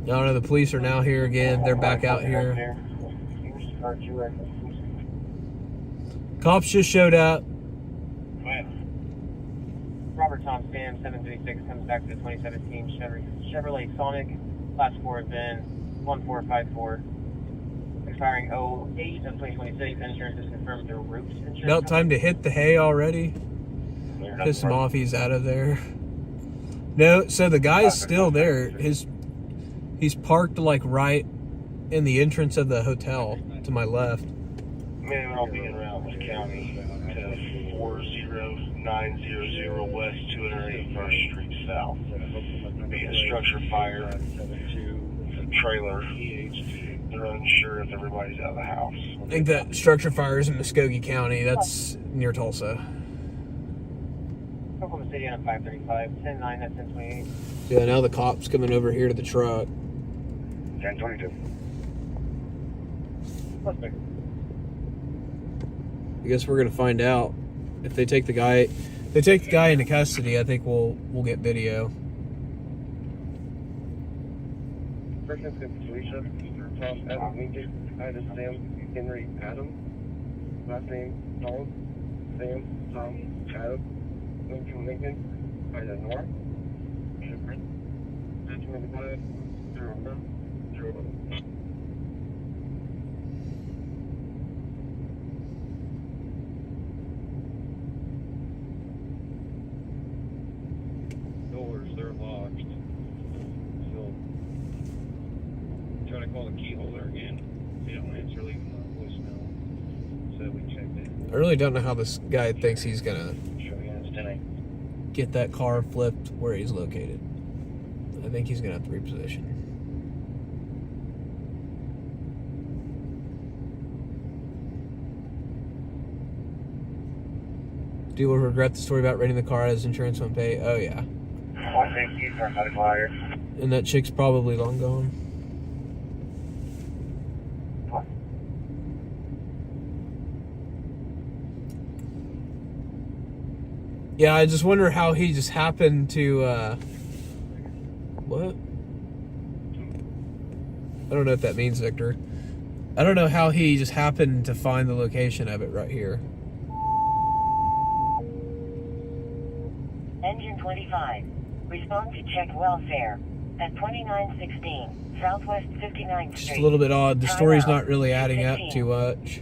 Speaker 2: I don't know. The police are now here again. They're back out here. Cops just showed up.
Speaker 3: Robert Tom Sam 736 comes back to the 2017 Chevrolet Sonic. Last 4 has been 1454. Expiring 08 of 2026. Insurance is confirmed through Roots Insurance.
Speaker 2: About time to hit the hay already. Piss him off. He's out of there. No, so the guy's still there. He's parked right in the entrance of the hotel to my left.
Speaker 4: Man, I'll be in Rounders County to 40900 West 281st Street South. Be a structure fire, trailer. They're unsure if everybody's out of the house.
Speaker 2: I think that structure fire is in Muskogee County. That's near Tulsa.
Speaker 3: Oklahoma City on 535, 10-9, that's 1028.
Speaker 2: Yeah, now the cop's coming over here to the truck.
Speaker 4: 1022.
Speaker 2: I guess we're gonna find out if they take the guy. If they take the guy into custody, I think we'll get video.
Speaker 4: First name's Felicia, Tom Adam Lincoln, Ida Sam Henry Adam. Last name Tom Sam Tom Adam Lincoln Ida Nora.
Speaker 8: Doors, they're locked. So, try to call the key holder again. They don't answer, leaving a voicemail. So we checked it.
Speaker 2: I really don't know how this guy thinks he's gonna get that car flipped where he's located. I think he's gonna have to reposition. Do you regret the story about renting the car as insurance won't pay? Oh yeah. And that chick's probably long gone. Yeah, I just wonder how he just happened to, what? I don't know what that means, Victor. I don't know how he just happened to find the location of it right here.
Speaker 1: Engine 25. Respond to check welfare at 2916 Southwest 59th Street.
Speaker 2: Just a little bit odd. The story's not really adding up too much.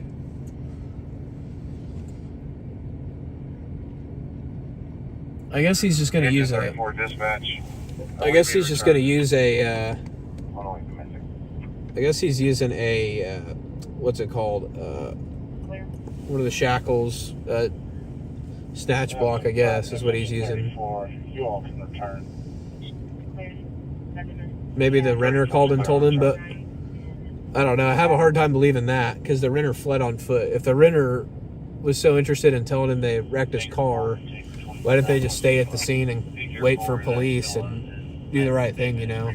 Speaker 2: I guess he's just going to use a... I guess he's just going to use a... I guess he's using a... what's it called? One of the shackles, snatch block, I guess, is what he's using.
Speaker 7: You all can return.
Speaker 2: Maybe the renter called and told him, but I don't know. I have a hard time believing that because the renter fled on foot. If the renter was so interested in telling him they wrecked his car, why didn't they just stay at the scene and wait for police and do the right thing, you know?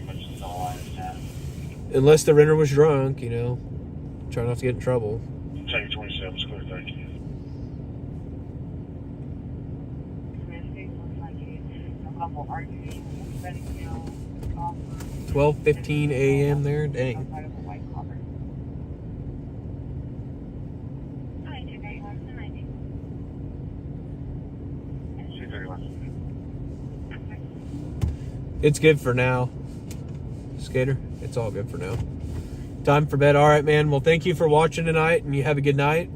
Speaker 2: Unless the renter was drunk, you know, try not to get in trouble.
Speaker 7: Take 27, it's clear, thank you.
Speaker 2: 12:15 a.m. there, dang. It's good for now, Skater. It's all good for now. Time for bed. All right, man. Well, thank you for watching tonight, and you have a good night.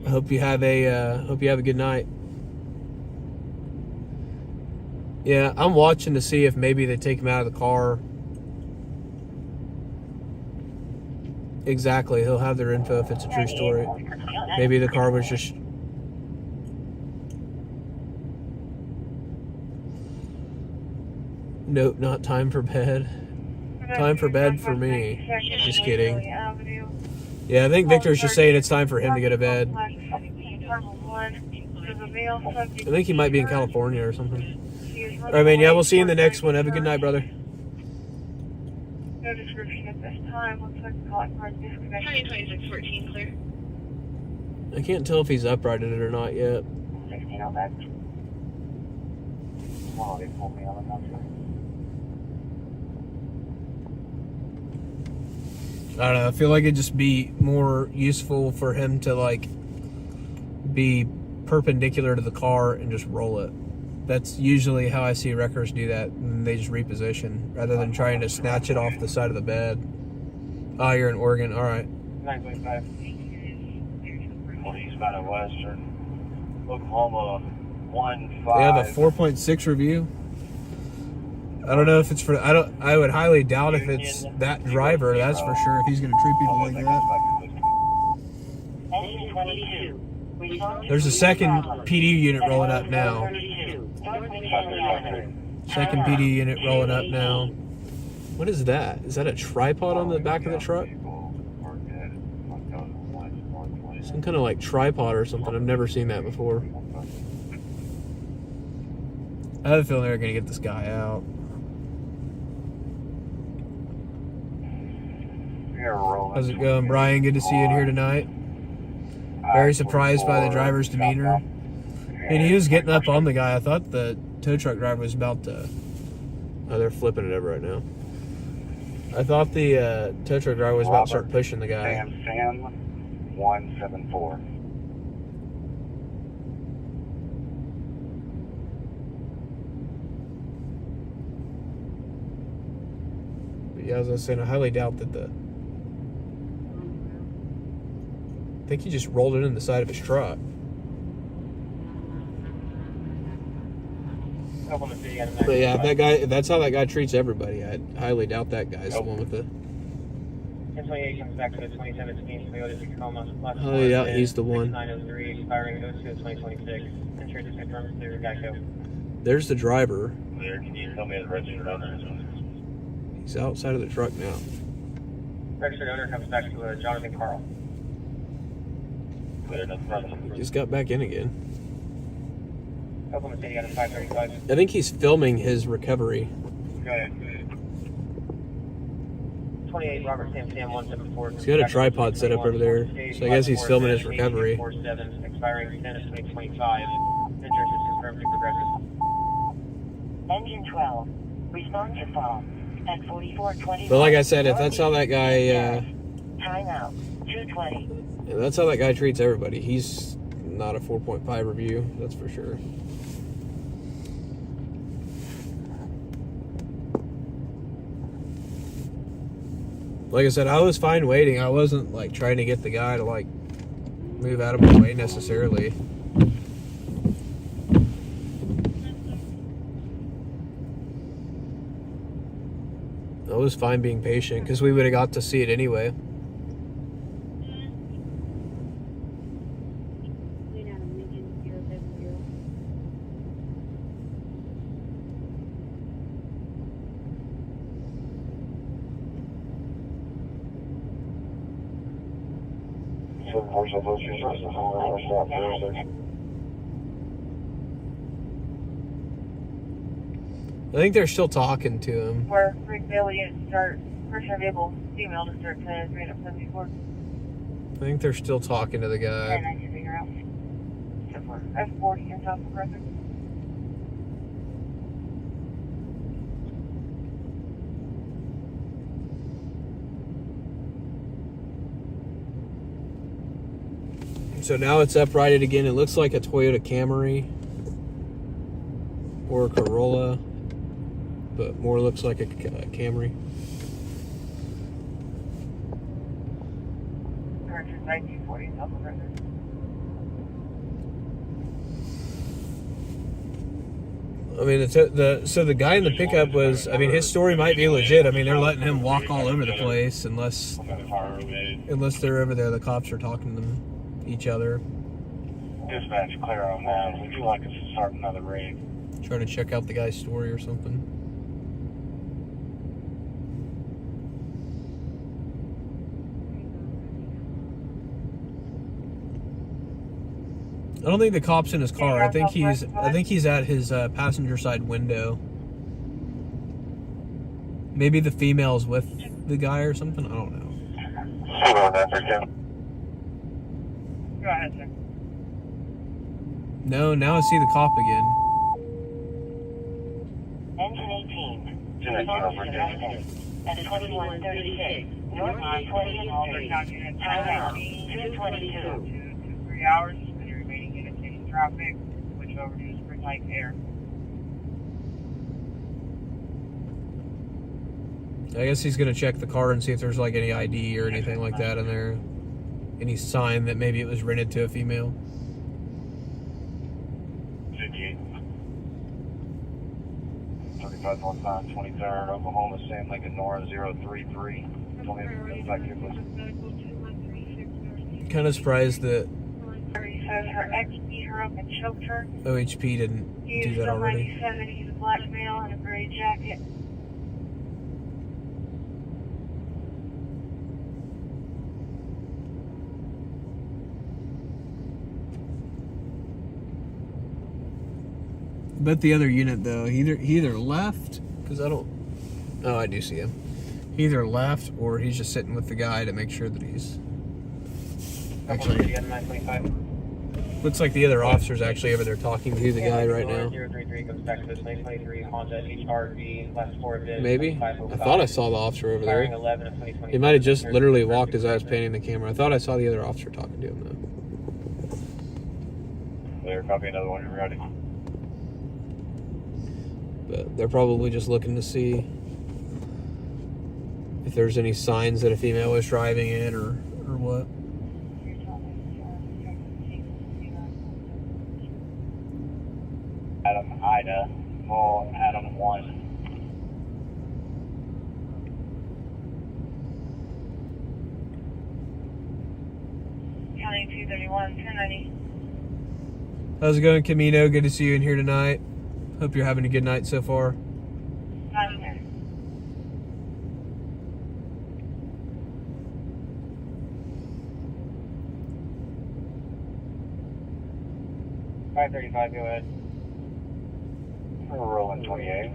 Speaker 2: I hope you have a good night. Yeah, I'm watching to see if maybe they take him out of the car. Exactly. He'll have their info if it's a true story. Maybe the car was just... Nope, not time for bed. Time for bed for me. Just kidding. Yeah, I think Victor's just saying it's time for him to go to bed. I think he might be in California or something. All right, man. Yeah, we'll see you in the next one. Have a good night, brother.
Speaker 5: No description at this time. Looks like the calling card disconnected. 2614 clear.
Speaker 2: I can't tell if he's uprighted it or not yet.
Speaker 1: 16 on that. Oh, they pulled me on the outside.
Speaker 2: I don't know. I feel like it'd just be more useful for him to like be perpendicular to the car and just roll it. That's usually how I see wreckers do that. And they just reposition rather than trying to snatch it off the side of the bed. Oh, you're in Oregon. All right.
Speaker 3: 925.
Speaker 7: Eastbound and Western. Oklahoma 15.
Speaker 2: They have a 4.6 review. I don't know if it's for... I would highly doubt if it's that driver, that's for sure, if he's going to treat people like that.
Speaker 1: Engine 22.
Speaker 2: There's a second PD unit rolling up now. Second PD unit rolling up now. What is that? Is that a tripod on the back of the truck? Some kind of like tripod or something. I've never seen that before. I have a feeling they're going to get this guy out. How's it going, Brian? Good to see you in here tonight. Very surprised by the driver's demeanor. And he was getting up on the guy. I thought the tow truck driver was about to... Oh, they're flipping it over right now. I thought the tow truck driver was about to start pushing the guy.
Speaker 7: Sam 174.
Speaker 2: But yeah, as I was saying, I highly doubt that the... I think he just rolled it in the side of his truck. But yeah, if that's how that guy treats everybody, I highly doubt that guy's the one with the...
Speaker 3: 1028 comes back to the 2017 Toyota Tacoma.
Speaker 2: Oh yeah, he's the one.
Speaker 3: 903, expiring 02/2026. Insurance is confirmed through Geico.
Speaker 2: There's the driver.
Speaker 7: Can you tell me the registered owner?
Speaker 2: He's outside of the truck now.
Speaker 3: Registered owner comes back to Jonathan Carl.
Speaker 2: He just got back in again.
Speaker 3: Oklahoma City out of 535.
Speaker 2: I think he's filming his recovery.
Speaker 3: Okay. 28 Robert Sam 174.
Speaker 2: He's got a tripod set up over there, so I guess he's filming his recovery.
Speaker 3: 47, expiring 10/2025. Insurance is confirmed through Progressive.
Speaker 1: Engine 12. Respond to fall at 4420.
Speaker 2: But like I said, if that's how that guy...
Speaker 1: Timeout. 220.
Speaker 2: If that's how that guy treats everybody, he's not a 4.5 review, that's for sure. Like I said, I was fine waiting. I wasn't like trying to get the guy to like move out of my way necessarily. I was fine being patient because we would have got to see it anyway. I think they're still talking to him.
Speaker 1: Where resale units start, person available female to start 10-374.
Speaker 2: I think they're still talking to the guy.
Speaker 1: And I can figure out. So for F40 in South Progressive.
Speaker 2: So now it's uprighted again. It looks like a Toyota Camry or a Corolla, but more looks like a Camry.
Speaker 1: Correction 1940 in South Progressive.
Speaker 2: I mean, so the guy in the pickup was, I mean, his story might be legit. I mean, they're letting him walk all over the place unless they're over there. The cops are talking to them. Each other.
Speaker 4: Dispatch, clear on that. Would you like us to start another rig?
Speaker 2: Trying to check out the guy's story or something. I don't think the cop's in his car. I think he's at his passenger side window. Maybe the female's with the guy or something. I don't know.
Speaker 4: Hold on, that's okay.
Speaker 1: Go ahead, sir.
Speaker 2: No, now I see the cop again.
Speaker 1: Engine 18. At 2136. North 20th Street. Time out. 222. 3 hours. The remaining units in traffic. Switch over to spring light air.
Speaker 2: I guess he's gonna check the car and see if there's like any ID or anything like that in there. Any sign that maybe it was rented to a female.
Speaker 4: 58. 35 North 23rd, Oklahoma, Sand Lake and Nora 033. Told me back here, please.
Speaker 2: Kind of surprised that
Speaker 1: He says her ex beat her up and choked her.
Speaker 2: OHP didn't
Speaker 1: He
Speaker 2: do
Speaker 1: is
Speaker 2: that already.
Speaker 1: 97. He's a black male in a gray jacket.
Speaker 2: Bet the other unit though, he either left, because I don't. Oh, I do see him. He either left or he's just sitting with the guy to make sure that he's. Actually, looks like the other officer's actually over there talking to the guy right now.
Speaker 3: 033 comes back to the 2023 Honda HRV class 4 VIN.
Speaker 2: Maybe. I thought I saw the officer over there.
Speaker 3: 11 of 2020.
Speaker 2: He might have just literally walked as I was panning the camera. I thought I saw the other officer talking to him though.
Speaker 4: Clear, copy another one, you're ready.
Speaker 2: But they're probably just looking to see if there's any signs that a female was driving it or what.
Speaker 4: Adam, Ida, Paul, Adam 1.
Speaker 1: County 231, 1090.
Speaker 2: How's it going, Camino? Good to see you in here tonight. Hope you're having a good night so far.
Speaker 1: I'm there.
Speaker 3: $535, go ahead.
Speaker 4: We're rolling 28.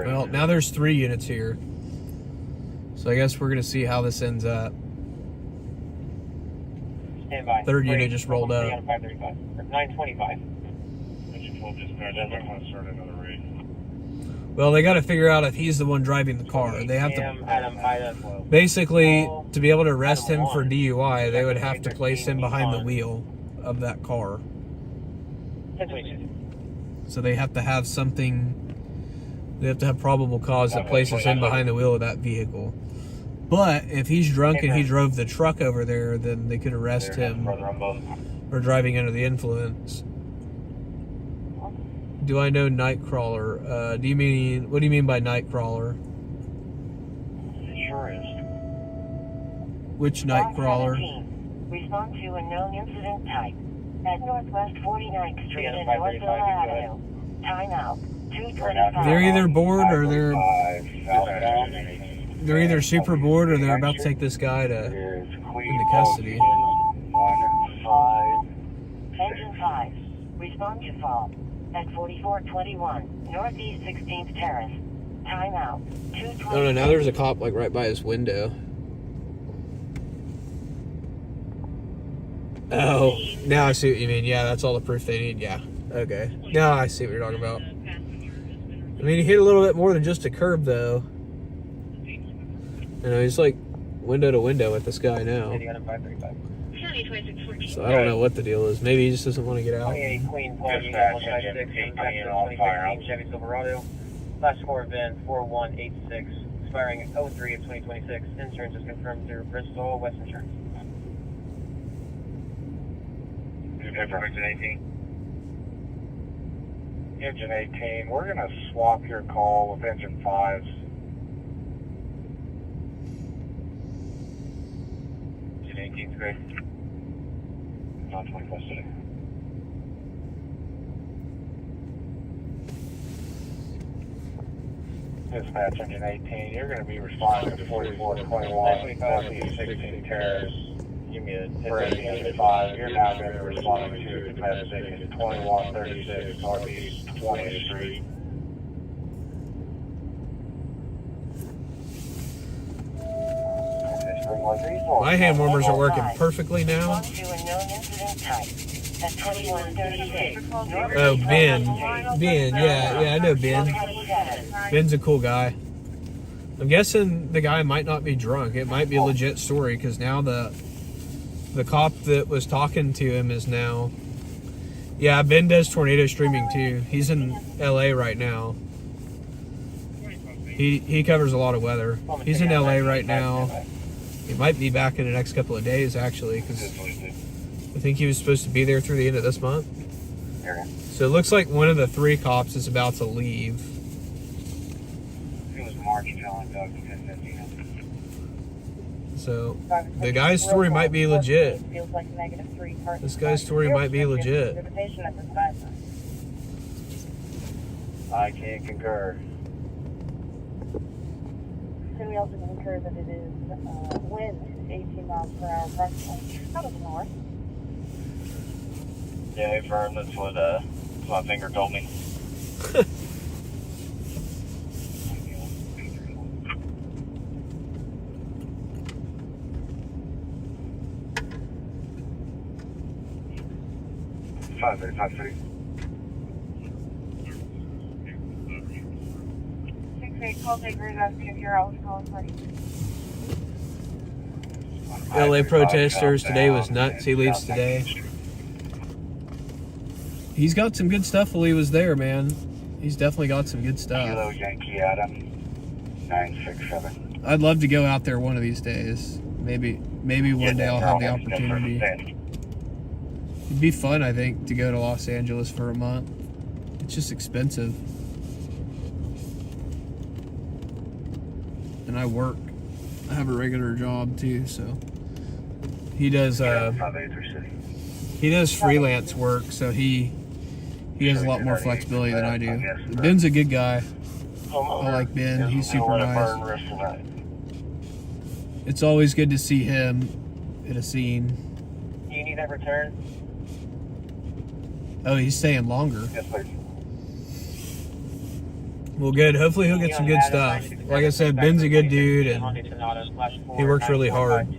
Speaker 2: Well, now there's 3 units here. So I guess we're going to see how this ends up.
Speaker 3: Stand by.
Speaker 2: 3rd unit just rolled up.
Speaker 3: 535. 925.
Speaker 2: Well, they got to figure out if he's the one driving the car. They have to
Speaker 3: Adam, Ida.
Speaker 2: basically, to be able to arrest him for DUI, they would have to place him behind the wheel of that car.
Speaker 3: 1022.
Speaker 2: So they have to have something. They have to have probable cause that places him behind the wheel of that vehicle. But if he's drunk and he drove the truck over there, then they could arrest him for driving under the influence. Do I know Nightcrawler? What do you mean by Nightcrawler?
Speaker 4: Sure is.
Speaker 2: Which Nightcrawler?
Speaker 1: Respond to a known incident type at Northwest 49th Street and Northville Avenue. Time out. 225.
Speaker 2: They're either bored or they're either super bored or they're about to take this guy into custody.
Speaker 1: Engine 5. Respond to fall. At 4421 Northeast 16th Terrace. Timeout. 220.
Speaker 2: I don't know, now there's a cop like right by his window. Oh, now I see what you mean. Yeah, that's all the proof they need. Yeah. Okay. Now I see what you're talking about. I mean, he hit a little bit more than just a curb, though. You know, he's like window to window with this guy now. So I don't know what the deal is. Maybe he just doesn't want to get out.
Speaker 3: 28 Queen Paul, 156, back to 2017 Chevy Silverado. Last four have been 4186, expiring 03 of 2026. Insurance is confirmed through Bristol West Insurance.
Speaker 8: Engine 18. Engine 18, we're going to swap your call with engine 5. Engine 18 is great. Not 21st today. Dispatch engine 18, you're going to be responding to 4421 Northeast 16 Terrace.
Speaker 3: Give me a
Speaker 8: For engine 5, you're now going to be responding to domestic 2136 Northeast 20th Street.
Speaker 2: My hand warmers are working perfectly now.
Speaker 1: Respond to a known incident type. At 2136
Speaker 2: Oh, Ben. Ben, yeah, I know Ben. Ben's a cool guy. I'm guessing the guy might not be drunk. It might be a legit story because now the cop that was talking to him is now... Yeah, Ben does tornado streaming too. He's in LA right now. He covers a lot of weather. He's in LA right now. He might be back in the next couple of days actually because I think he was supposed to be there through the end of this month. So it looks like one of the three cops is about to leave.
Speaker 8: It was March, John, Doug, 10:50.
Speaker 2: So the guy's story might be legit.
Speaker 1: Feels like -3 parts.
Speaker 2: This guy's story might be legit.
Speaker 8: I can concur.
Speaker 1: Can we also concur that it is wind 18 miles per hour approximately out of the north?
Speaker 8: Yeah, Vern, that's what my finger told me. Five three.
Speaker 1: 6-8 call takers asking if you're out calling party.
Speaker 2: LA protesters, today was nuts. He leaves today. He's got some good stuff while he was there, man. He's definitely got some good stuff.
Speaker 8: Kilo Yankee Adam 967.
Speaker 2: I'd love to go out there one of these days. Maybe one day I'll have the opportunity. It'd be fun, I think, to go to Los Angeles for a month. It's just expensive. And I work. I have a regular job too, so he does freelance work, so he has a lot more flexibility than I do. Ben's a good guy. I like Ben. He's super nice. It's always good to see him at a scene.
Speaker 3: Do you need that return?
Speaker 2: Oh, he's staying longer.
Speaker 8: Yes, please.
Speaker 2: Well, good. Hopefully he'll get some good stuff. Like I said, Ben's a good dude, and he works really hard.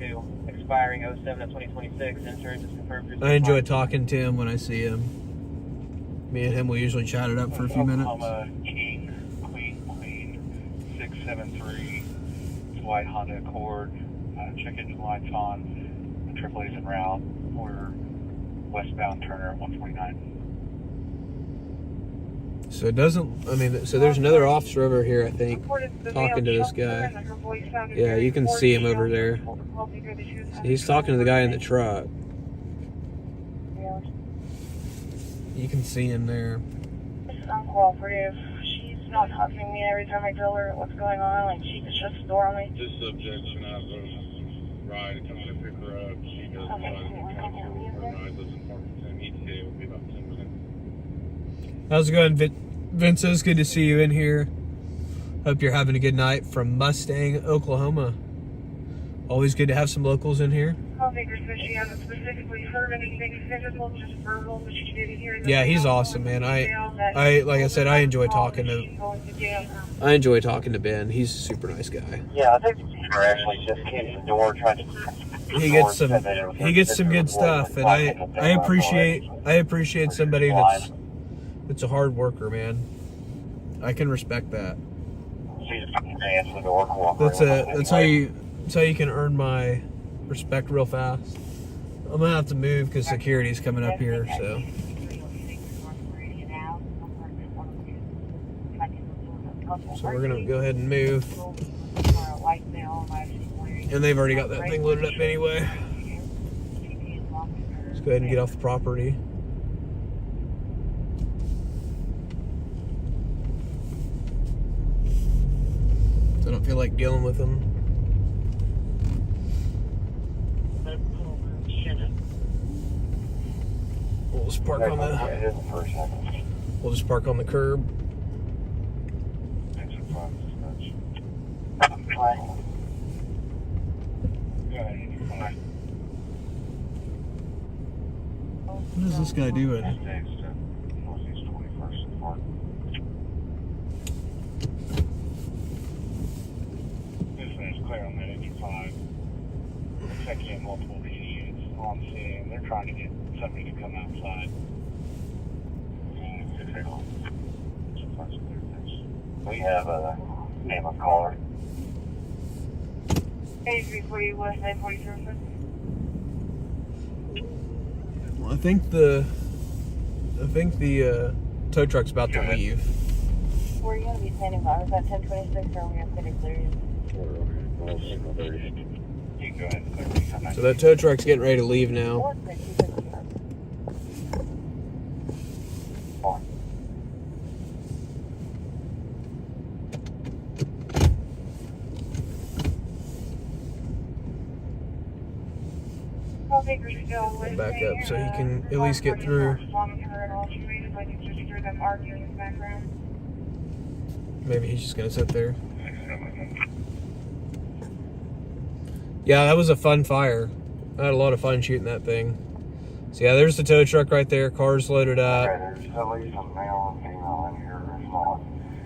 Speaker 3: Expiring 07 of 2026. Insurance is confirmed.
Speaker 2: I enjoy talking to him when I see him. Me and him will usually chat it up for a few minutes.
Speaker 8: King, Queen, 673, white Honda Accord. Check engine lights on. The AAA's en route. We're westbound Turner 129.
Speaker 2: So it doesn't, I mean, so there's another officer over here, I think, talking to this guy. Yeah, you can see him over there. He's talking to the guy in the truck. You can see him there.
Speaker 1: This is uncooperative. She's not talking to me every time I tell her what's going on. Like, she just shuts the door on me.
Speaker 7: This subject should have a ride coming to pick her up. She does ride in Council. Her ride lives in Parkinson. ETA will be about 10 minutes.
Speaker 2: How's it going, Vince? It's good to see you in here. Hope you're having a good night from Mustang, Oklahoma. Always good to have some locals in here.
Speaker 1: Call Baker says she hasn't specifically heard anything physical, just verbal, but she did hear the
Speaker 2: Yeah, he's awesome, man. I like I said, I enjoy talking to Ben. He's a super nice guy.
Speaker 8: Yeah, I think we're actually just came to the door trying to.
Speaker 2: He gets some good stuff, and I appreciate somebody that's a hard worker, man. I can respect that. That's how you can earn my respect real fast. I'm gonna have to move because security's coming up here, so. So we're gonna go ahead and move. And they've already got that thing loaded up anyway. Let's go ahead and get off the property. So I don't feel like dealing with them. We'll just park on the curb. What is this guy doing?
Speaker 7: This one's clear on that 85. Looks like you have multiple units on scene. They're trying to get somebody to come outside.
Speaker 8: We have a name of caller.
Speaker 1: 8340 West 940
Speaker 2: Well, I think the tow truck's about to leave.
Speaker 1: Where are you going to be standing by? Was that 1026 or are we going to clear you?
Speaker 7: You can go ahead and clear.
Speaker 2: So that tow truck's getting ready to leave now. Back up so he can at least get through. Maybe he's just gonna sit there. Yeah, that was a fun fire. I had a lot of fun shooting that thing. So yeah, there's the tow truck right there. Car's loaded up.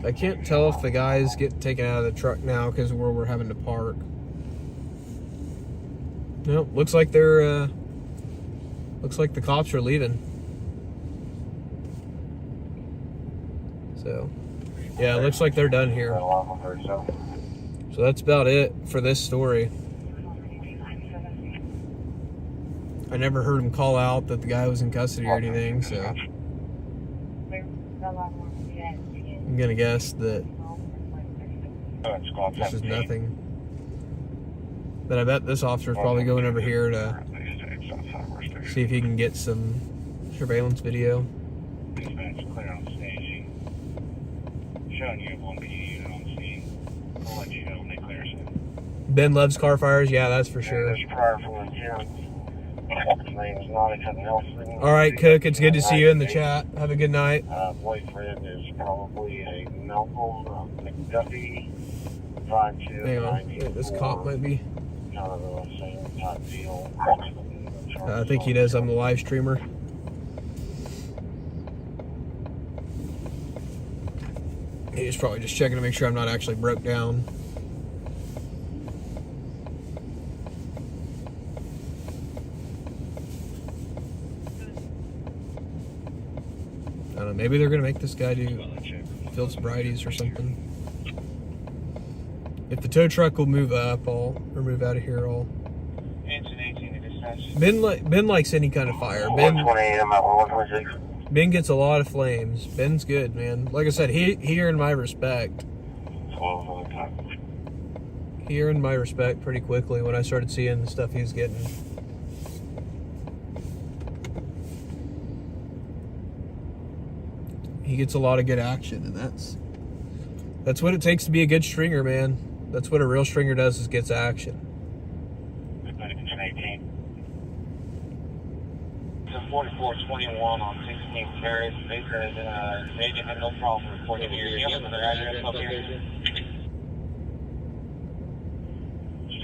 Speaker 2: I can't tell if the guys get taken out of the truck now because of where we're having to park. Nope, looks like they're looks like the cops are leaving. So yeah, it looks like they're done here. So that's about it for this story. I never heard him call out that the guy was in custody or anything, so I'm gonna guess that this is nothing. But I bet this officer's probably going over here to see if he can get some surveillance video.
Speaker 7: Showing you one unit on scene. I'll let you know when they clear soon.
Speaker 2: Ben loves car fires, yeah, that's for sure. All right, Cook, it's good to see you in the chat. Have a good night.
Speaker 8: Boyfriend is probably a Malcolm McDuffie. 5'2",
Speaker 2: Hang on, this cop might be.
Speaker 8: Kind of the same type deal.
Speaker 2: I think he knows I'm the live streamer. He's probably just checking to make sure I'm not actually broke down. I don't know, maybe they're gonna make this guy do field sobrieties or something. If the tow truck will move up, or move out of here, Ben likes any kind of fire. Ben gets a lot of flames. Ben's good, man. Like I said, he earned my respect. He earned my respect pretty quickly when I started seeing the stuff he was getting. He gets a lot of good action, and that's what it takes to be a good stringer, man. That's what a real stringer does, is gets action.
Speaker 8: 4421 on 16th Terrace. They said they had no problem reporting here. You have another address up here?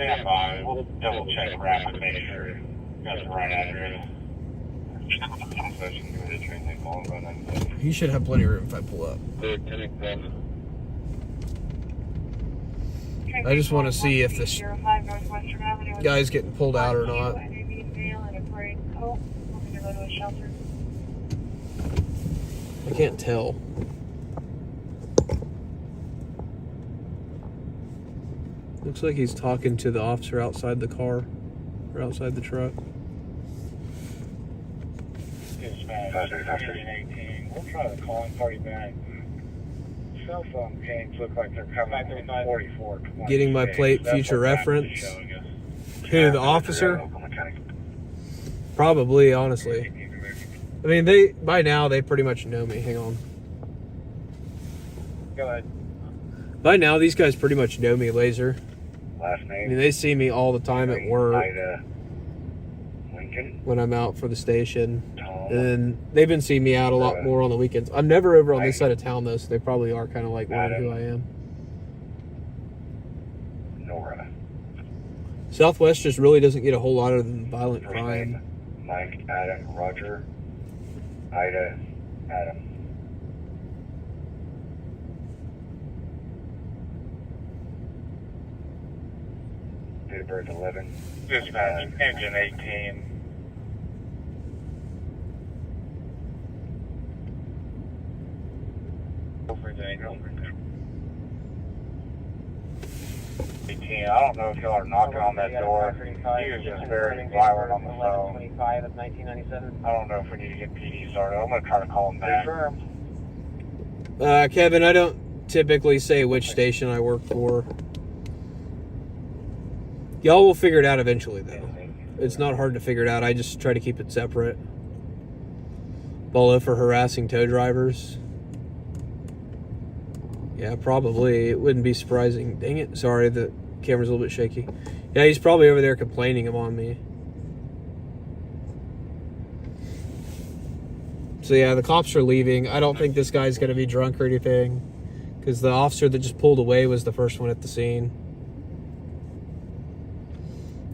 Speaker 8: stand by. We'll double check rapid to make sure you got the right address.
Speaker 2: He should have plenty of room if I pull up. I just want to see if this guy's getting pulled out or not. I can't tell. Looks like he's talking to the officer outside the car, or outside the truck.
Speaker 7: We'll try to call and party back. Cell phone pings look like they're coming from 44.
Speaker 2: Getting my plate, future reference. Who, the officer? Probably, honestly. I mean, by now they pretty much know me. Hang on.
Speaker 3: Go ahead.
Speaker 2: By now these guys pretty much know me, Laser.
Speaker 8: Last
Speaker 2: I
Speaker 8: name?
Speaker 2: mean, they see me all the time at work
Speaker 8: Ida Lincoln.
Speaker 2: when I'm out for the station.
Speaker 8: Tom.
Speaker 2: And they've been seeing me out a lot more on the weekends. I'm never over on this side of town, though, so they probably are kind of like wondering who I am.
Speaker 8: Nora.
Speaker 2: Southwest just really doesn't get a whole lot of violent
Speaker 8: First
Speaker 2: crime.
Speaker 8: name, Mike, Adam, Roger, Ida, Adam. Date of birth 11.
Speaker 7: Dispatch, engine 18. I don't know if y'all are knocking on that door. He was just very violent on the phone.
Speaker 3: 25 of 1997.
Speaker 7: I don't know if we need to get PD started. I'm going to try to call him back.
Speaker 3: Confirmed.
Speaker 2: Kevin, I don't typically say which station I work for. Y'all will figure it out eventually, though. It's not hard to figure it out. I just try to keep it separate. Bolo for harassing tow drivers. Yeah, probably. It wouldn't be surprising. Dang it. Sorry, the camera's a little bit shaky. Yeah, he's probably over there complaining on me. So yeah, the cops are leaving. I don't think this guy's going to be drunk or anything, because the officer that just pulled away was the first one at the scene.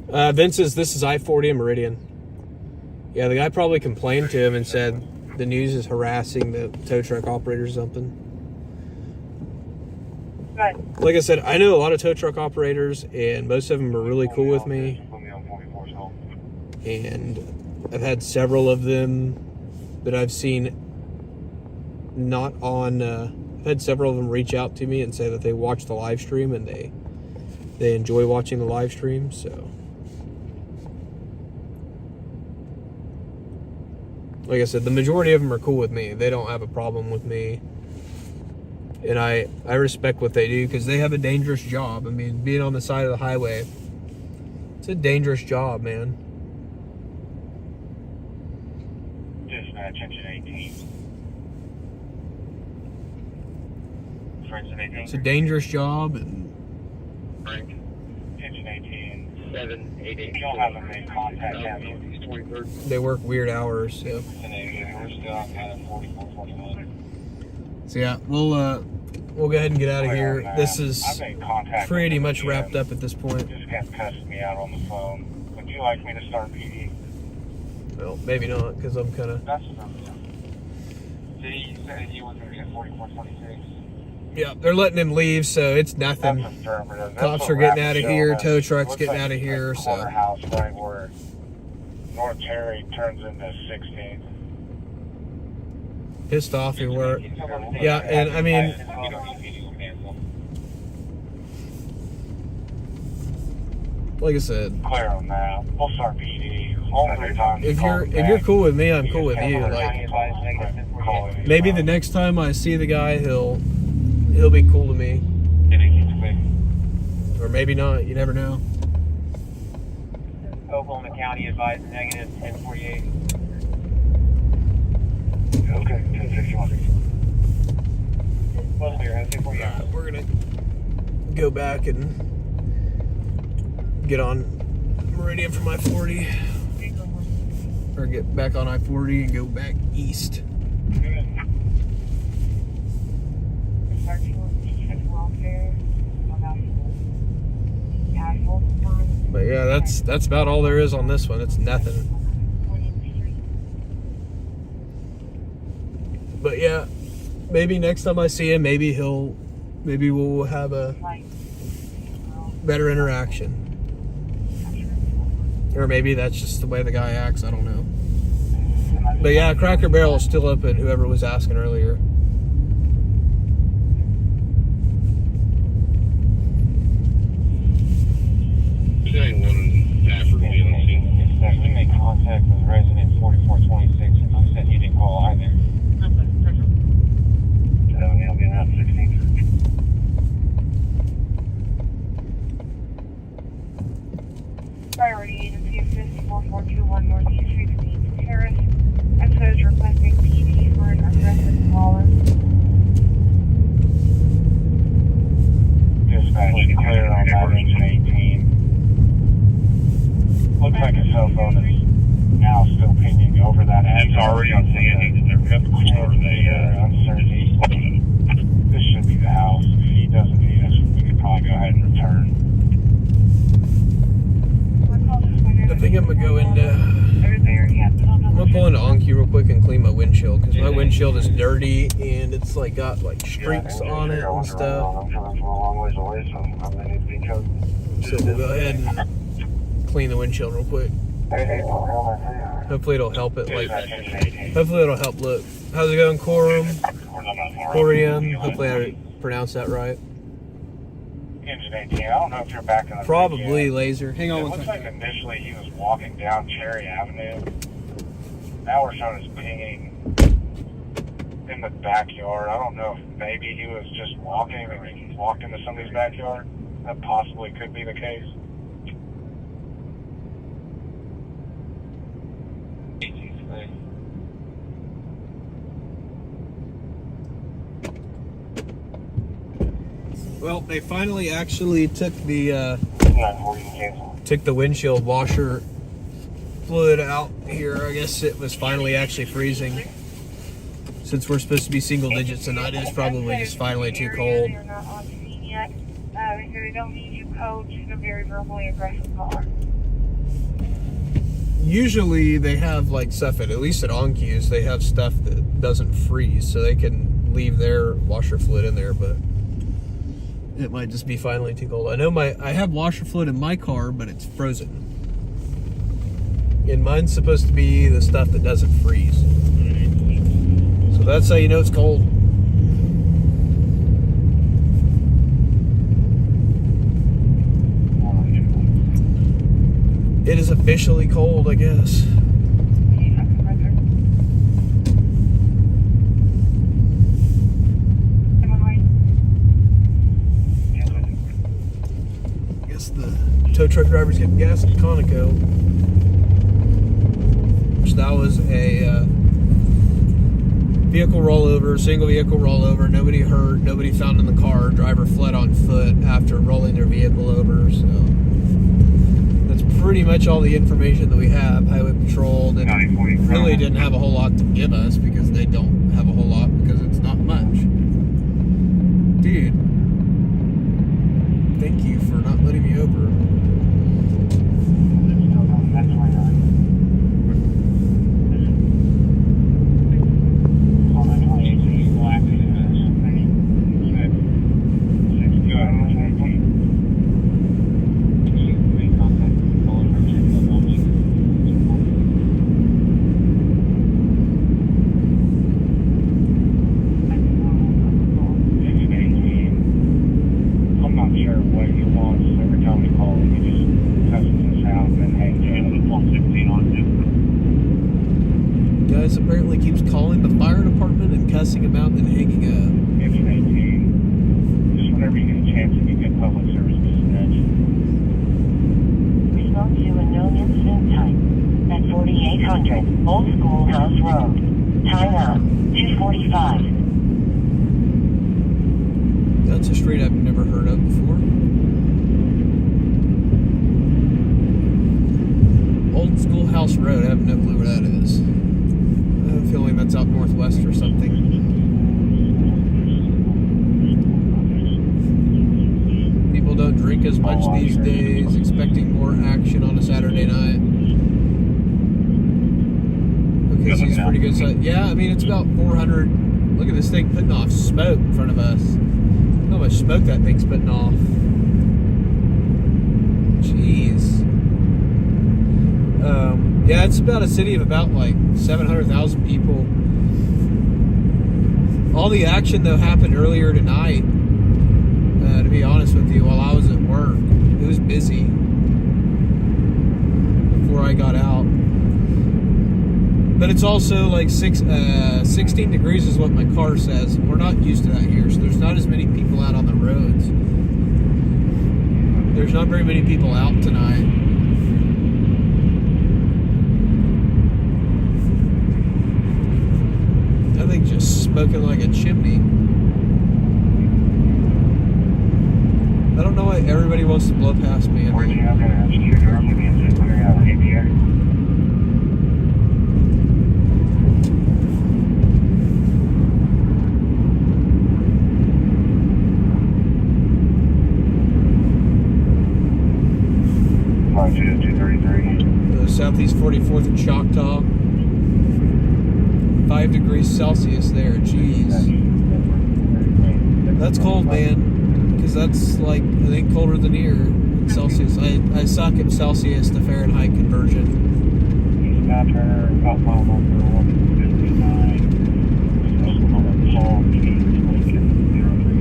Speaker 2: Vince says this is I-40 and Meridian. Yeah, the guy probably complained to him and said the news is harassing the tow truck operator or something. Like I said, I know a lot of tow truck operators, and most of them are really cool with me. And I've had several of them that I've seen not on. I've had several of them reach out to me and say that they watch the live stream and they enjoy watching the live stream. So, like I said, the majority of them are cool with me. They don't have a problem with me. And I respect what they do, because they have a dangerous job. I mean, being on the side of the highway, it's a dangerous job, man.
Speaker 7: Dispatch, engine 18. Friends in 18.
Speaker 2: It's a dangerous job, and
Speaker 7: Frank. Engine 18.
Speaker 3: 788.
Speaker 7: You don't have a main contact, have you?
Speaker 2: they work weird hours. So,
Speaker 7: We're still on kind of 4421.
Speaker 2: so yeah, we'll go ahead and get out of here. This is pretty much wrapped up at this point.
Speaker 7: Just kept cussing me out on the phone. Would you like me to start PD?
Speaker 2: Well, maybe not, because I'm kind of.
Speaker 7: That's enough. Did he say he was going to get 4426?
Speaker 2: Yeah, they're letting him leave, so it's nothing.
Speaker 7: That's affirmative. That's
Speaker 2: Cops
Speaker 7: what
Speaker 2: are getting
Speaker 7: Rapid
Speaker 2: out of
Speaker 7: showed
Speaker 2: here.
Speaker 7: us.
Speaker 2: Tow trucks
Speaker 7: Looks
Speaker 2: getting
Speaker 7: like
Speaker 2: out of
Speaker 7: it's
Speaker 2: here.
Speaker 7: like
Speaker 2: So,
Speaker 7: corner house right where North Terry turns into 16th.
Speaker 2: pissed off at work. Yeah, and I mean, like I said,
Speaker 7: Clear on that. We'll start PD. Only time
Speaker 2: if you're cool with me, I'm cool with you. Like, maybe the next time I see the guy, he'll be cool to me, or maybe not. You never know.
Speaker 3: Oklahoma County advised negative 1048.
Speaker 8: Okay, 1061.
Speaker 3: Close clear, 1048.
Speaker 2: We're gonna go back and get on Meridian from I-40, or get back on I-40 and go back east. But yeah, that's about all there is on this one. It's nothing. But yeah, maybe next time I see him, maybe we'll have a better interaction. Or maybe that's just the way the guy acts, I don't know. But yeah, Cracker Barrel is still open, whoever was asking earlier.
Speaker 8: We made contact with resident 4426 and he said he didn't call either.
Speaker 7: I'll be out 16.
Speaker 1: Priority Agency Assist 4421 Northeast 16th Terrace. Episode requesting PD for an aggressive caller.
Speaker 7: Dispatch clear on that engine 18. Looks like his cell phone is now still pinging over that address. It's already on Sandy. They're over the uncertainty. This should be the house. If he doesn't need us, we could probably go ahead and return.
Speaker 2: I think I'm gonna go into. I'm gonna pull into Anki real quick and clean my windshield because my windshield is dirty and it's like got like streaks on it and stuff. So we'll go ahead and clean the windshield real quick. Hopefully it'll help it. Hopefully it'll help look. How's it going, Corium? Hopefully I pronounced that right.
Speaker 7: Engine 18. I don't know if you're back in the
Speaker 2: Probably laser. Hang on
Speaker 7: It
Speaker 2: one
Speaker 7: looks
Speaker 2: second.
Speaker 7: like initially he was walking down Cherry Avenue. Now we're showing his pinging in the backyard. I don't know if maybe he was just walking and he walked into somebody's backyard. That possibly could be the case.
Speaker 2: Well, they finally actually took the windshield washer fluid out here. I guess it was finally actually freezing. Since we're supposed to be single digits tonight, it's probably just finally too cold.
Speaker 1: You're not on scene yet. They don't need you coach in a very verbally aggressive caller.
Speaker 2: Usually they have like stuff at least at Anki's, they have stuff that doesn't freeze, so they can leave their washer fluid in there, but it might just be finally too cold. I know I have washer fluid in my car, but it's frozen. And mine's supposed to be the stuff that doesn't freeze. So that's how you know it's cold. It is officially cold, I guess. I guess the tow truck driver's getting gas at Conoco. Which that was a vehicle rollover, single vehicle rollover. Nobody hurt, nobody found in the car. Driver fled on foot after rolling their vehicle over, so that's pretty much all the information that we have. Highway Patrol really didn't have a whole lot to give us because they don't have a whole lot because it's not much. Dude, thank you for not letting me over. Guys apparently keeps calling the fire department and cussing him out and then hanging up.
Speaker 7: Engine 18. Just whenever you get a chance, if you get public service dispatch.
Speaker 1: Respond to a known incident type at 4800 Old Schoolhouse Road. Time out 2:45.
Speaker 2: That's a street I've never heard of before. Old Schoolhouse Road, I have no clue where that is. I have a feeling that's out northwest or something. People don't drink as much these days. Expecting more action on a Saturday night. Okay, so he's pretty good size. Yeah, I mean, it's about 400. Look at this thing putting off smoke in front of us. Look how much smoke that thing's putting off. Jeez. Yeah, it's about a city of about like 700,000 people. All the action, though, happened earlier tonight, to be honest with you, while I was at work. It was busy before I got out. But it's also like 16 degrees is what my car says. We're not used to that here, so there's not as many people out on the roads. There's not very many people out tonight. That thing's just smoking like a chimney. I don't know why everybody wants to blow past me.
Speaker 7: Where do you have that? You're only being sent clearing out of APA.
Speaker 2: Southeast 44th and Choctaw. 5 degrees Celsius there. Jeez. That's cold, man. Because that's like, I think, colder than here in Celsius. I suck at Celsius to Fahrenheit conversion.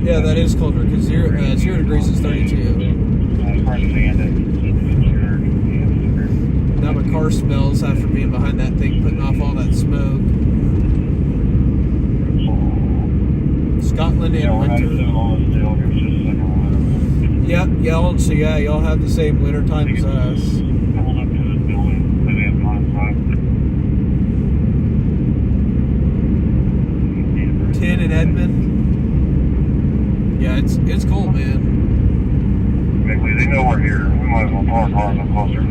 Speaker 2: Yeah, that is colder because 0 degrees is 32. Now my car smells after being behind that thing, putting off all that smoke. Scotland in winter. Yep, y'all have the same winter time as us. 10 in Edmond. Yeah, it's cold, man.
Speaker 7: They know we're here. We might as well park cars up closer.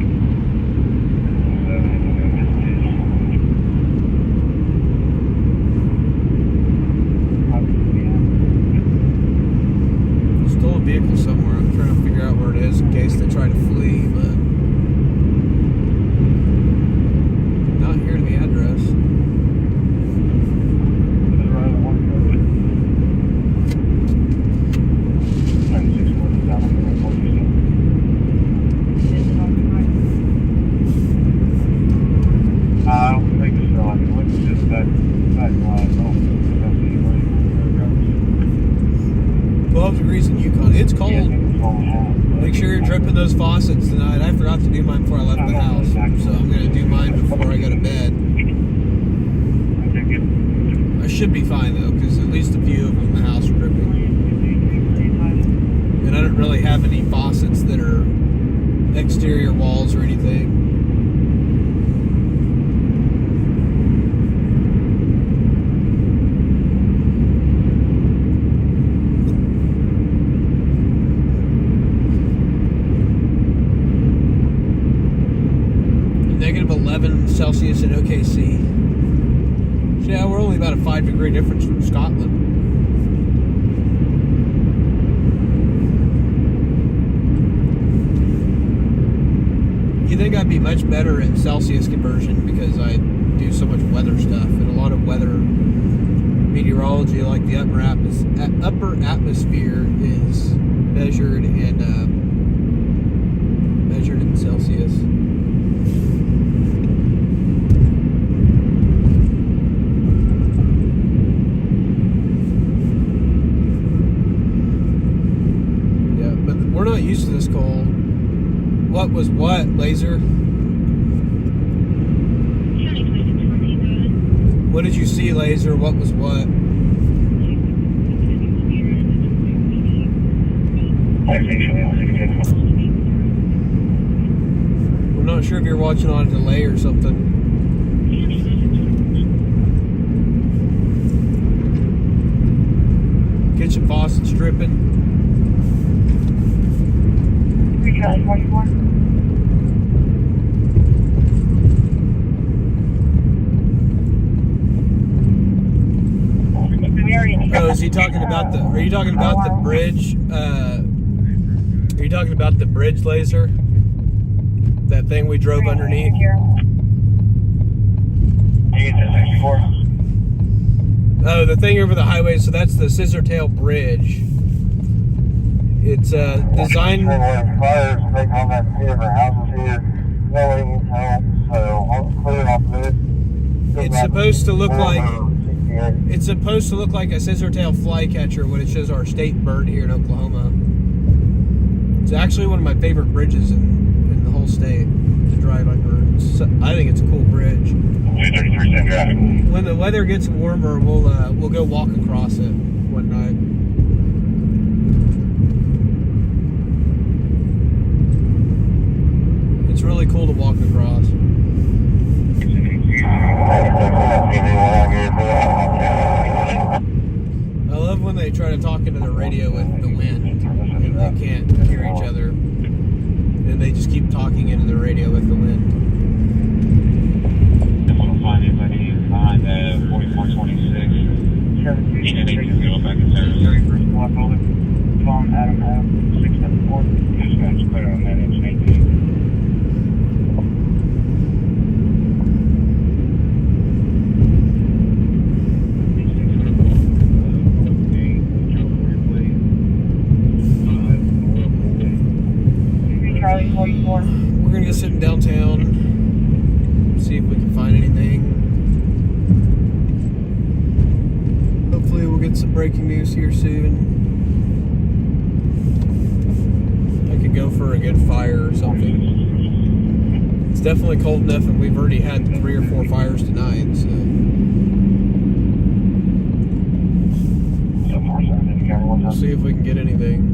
Speaker 2: Stole a vehicle somewhere. I'm trying to figure out where it is in case they try to flee, but not here to the address.
Speaker 7: I don't think so. I mean, it's just that line.
Speaker 2: 12 degrees in Yukon. It's cold. Make sure you're dripping those faucets tonight. I forgot to do mine before I left the house, so I'm going to do mine before I go to bed. I should be fine, though, because at least a few of them in the house are dripping. And I don't really have any faucets that are exterior walls or anything. Celsius in OKC. So yeah, we're only about a 5 degree difference from Scotland. You think I'd be much better at Celsius conversion because I do so much weather stuff and a lot of weather meteorology, like the upper atmosphere is measured in Celsius. We're not used to this cold. What was what, Laser? What did you see, Laser? What was what? I'm not sure if you're watching on a delay or something. Kitchen faucet's dripping. Oh, is he talking about the? Are you talking about the bridge? Are you talking about the bridge laser? That thing we drove underneath? Oh, the thing over the highway, so that's the Scissor Tail Bridge. It's designed...
Speaker 8: Fires take on that city for houses here. No evening home, so I'll clear off of it.
Speaker 2: It's supposed to look like... It's supposed to look like a scissor tail flycatcher when it shows our state bird here in Oklahoma. It's actually one of my favorite bridges in the whole state to drive under. I think it's a cool bridge.
Speaker 7: 233 same traffic.
Speaker 2: When the weather gets warmer, we'll go walk across it one night. It's really cool to walk across. I love when they try to talk into the radio with the wind and they can't hear each other. And they just keep talking into the radio with the wind.
Speaker 8: I'm going to find anybody behind 4426. 17 go back in service. 31st block holder. Phone Adam 674.
Speaker 7: Dispatch clear on that engine 18.
Speaker 5: Charlie 44.
Speaker 2: We're gonna go sit in downtown, see if we can find anything. Hopefully we'll get some breaking news here soon. I could go for a good fire or something. It's definitely cold enough and we've already had 3 or 4 fires tonight, so. We'll see if we can get anything.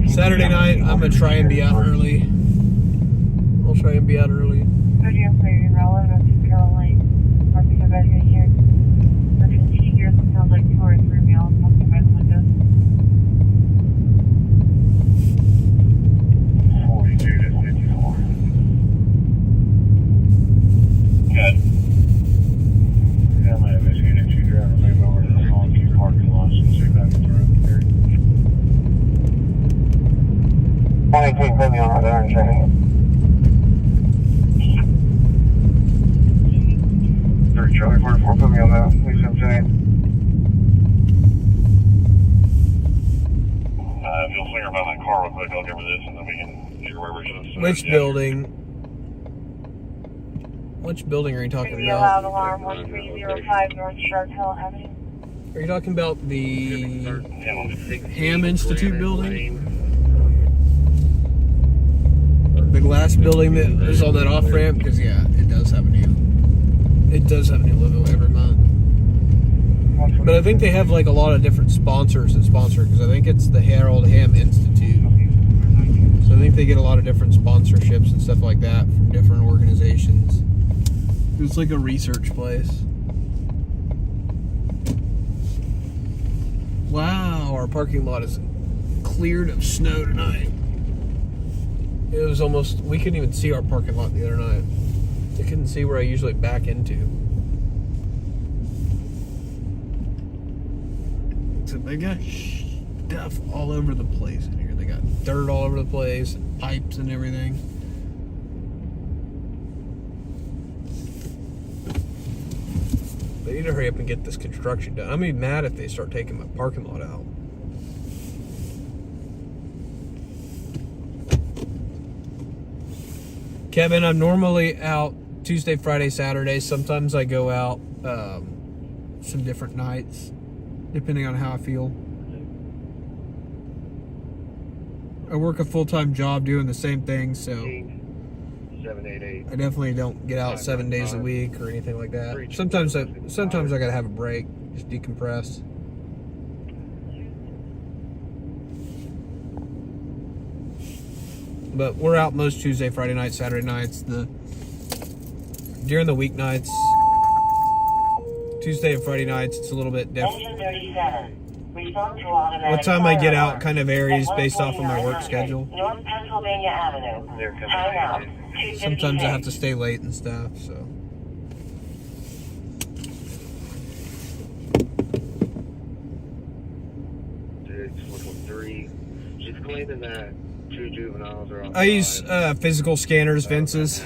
Speaker 2: Saturday night, I'm going to try and be out early. I'll try and be out early.
Speaker 5: Video for your relevant Caroline. Marking the bed here. Merchant T here. Sounds like 2 or 3 meals. Marking by the window.
Speaker 7: 42 to 54. Good. Yeah, my Unit 2 driver move over to the Holland parking lot and see if I can throw it there.
Speaker 8: 22, put me on right there and check it.
Speaker 7: 30 Charlie 44, put me on that. Please, I'm saying. If you'll figure about that car real quick, I'll give her this and then we can figure where we're going to.
Speaker 2: Which building? Which building are you talking
Speaker 5: Be allowed
Speaker 2: about?
Speaker 5: alarm 1305 North Sharp Hill Avenue.
Speaker 2: Are you talking about the Ham Institute building? The glass building that is on that off ramp? Because yeah, it does have a new logo every month. But I think they have like a lot of different sponsors that sponsor, because I think it's the Harold Ham Institute. So I think they get a lot of different sponsorships and stuff like that from different organizations. It's like a research place. Wow, our parking lot is cleared of snow tonight. It was almost, we couldn't even see our parking lot the other night. I couldn't see where I usually back into. So they got stuff all over the place in here. They got dirt all over the place, and pipes and everything. They need to hurry up and get this construction done. I'm gonna be mad if they start taking my parking lot out. Kevin, I'm normally out Tuesday, Friday, Saturday. Sometimes I go out some different nights, depending on how I feel. I work a full-time job doing the same thing, so
Speaker 4: 788.
Speaker 2: I definitely don't get out 7 days a week or anything like that. Sometimes I gotta have a break, just decompress. But we're out most Tuesday, Friday nights, Saturday nights. During the weeknights, Tuesday and Friday nights, it's a little bit different.
Speaker 1: Engine 37. Respond to automatic
Speaker 2: What time I get
Speaker 1: fire
Speaker 2: out
Speaker 1: alarm.
Speaker 2: kind of varies
Speaker 1: At
Speaker 2: based off of my work
Speaker 1: 14900
Speaker 2: schedule.
Speaker 1: North Pennsylvania Avenue. Time out.
Speaker 2: Sometimes I have to stay late and stuff, so.
Speaker 4: 123. She's claiming that 2 juveniles are outside.
Speaker 2: I use physical scanners, Vince's.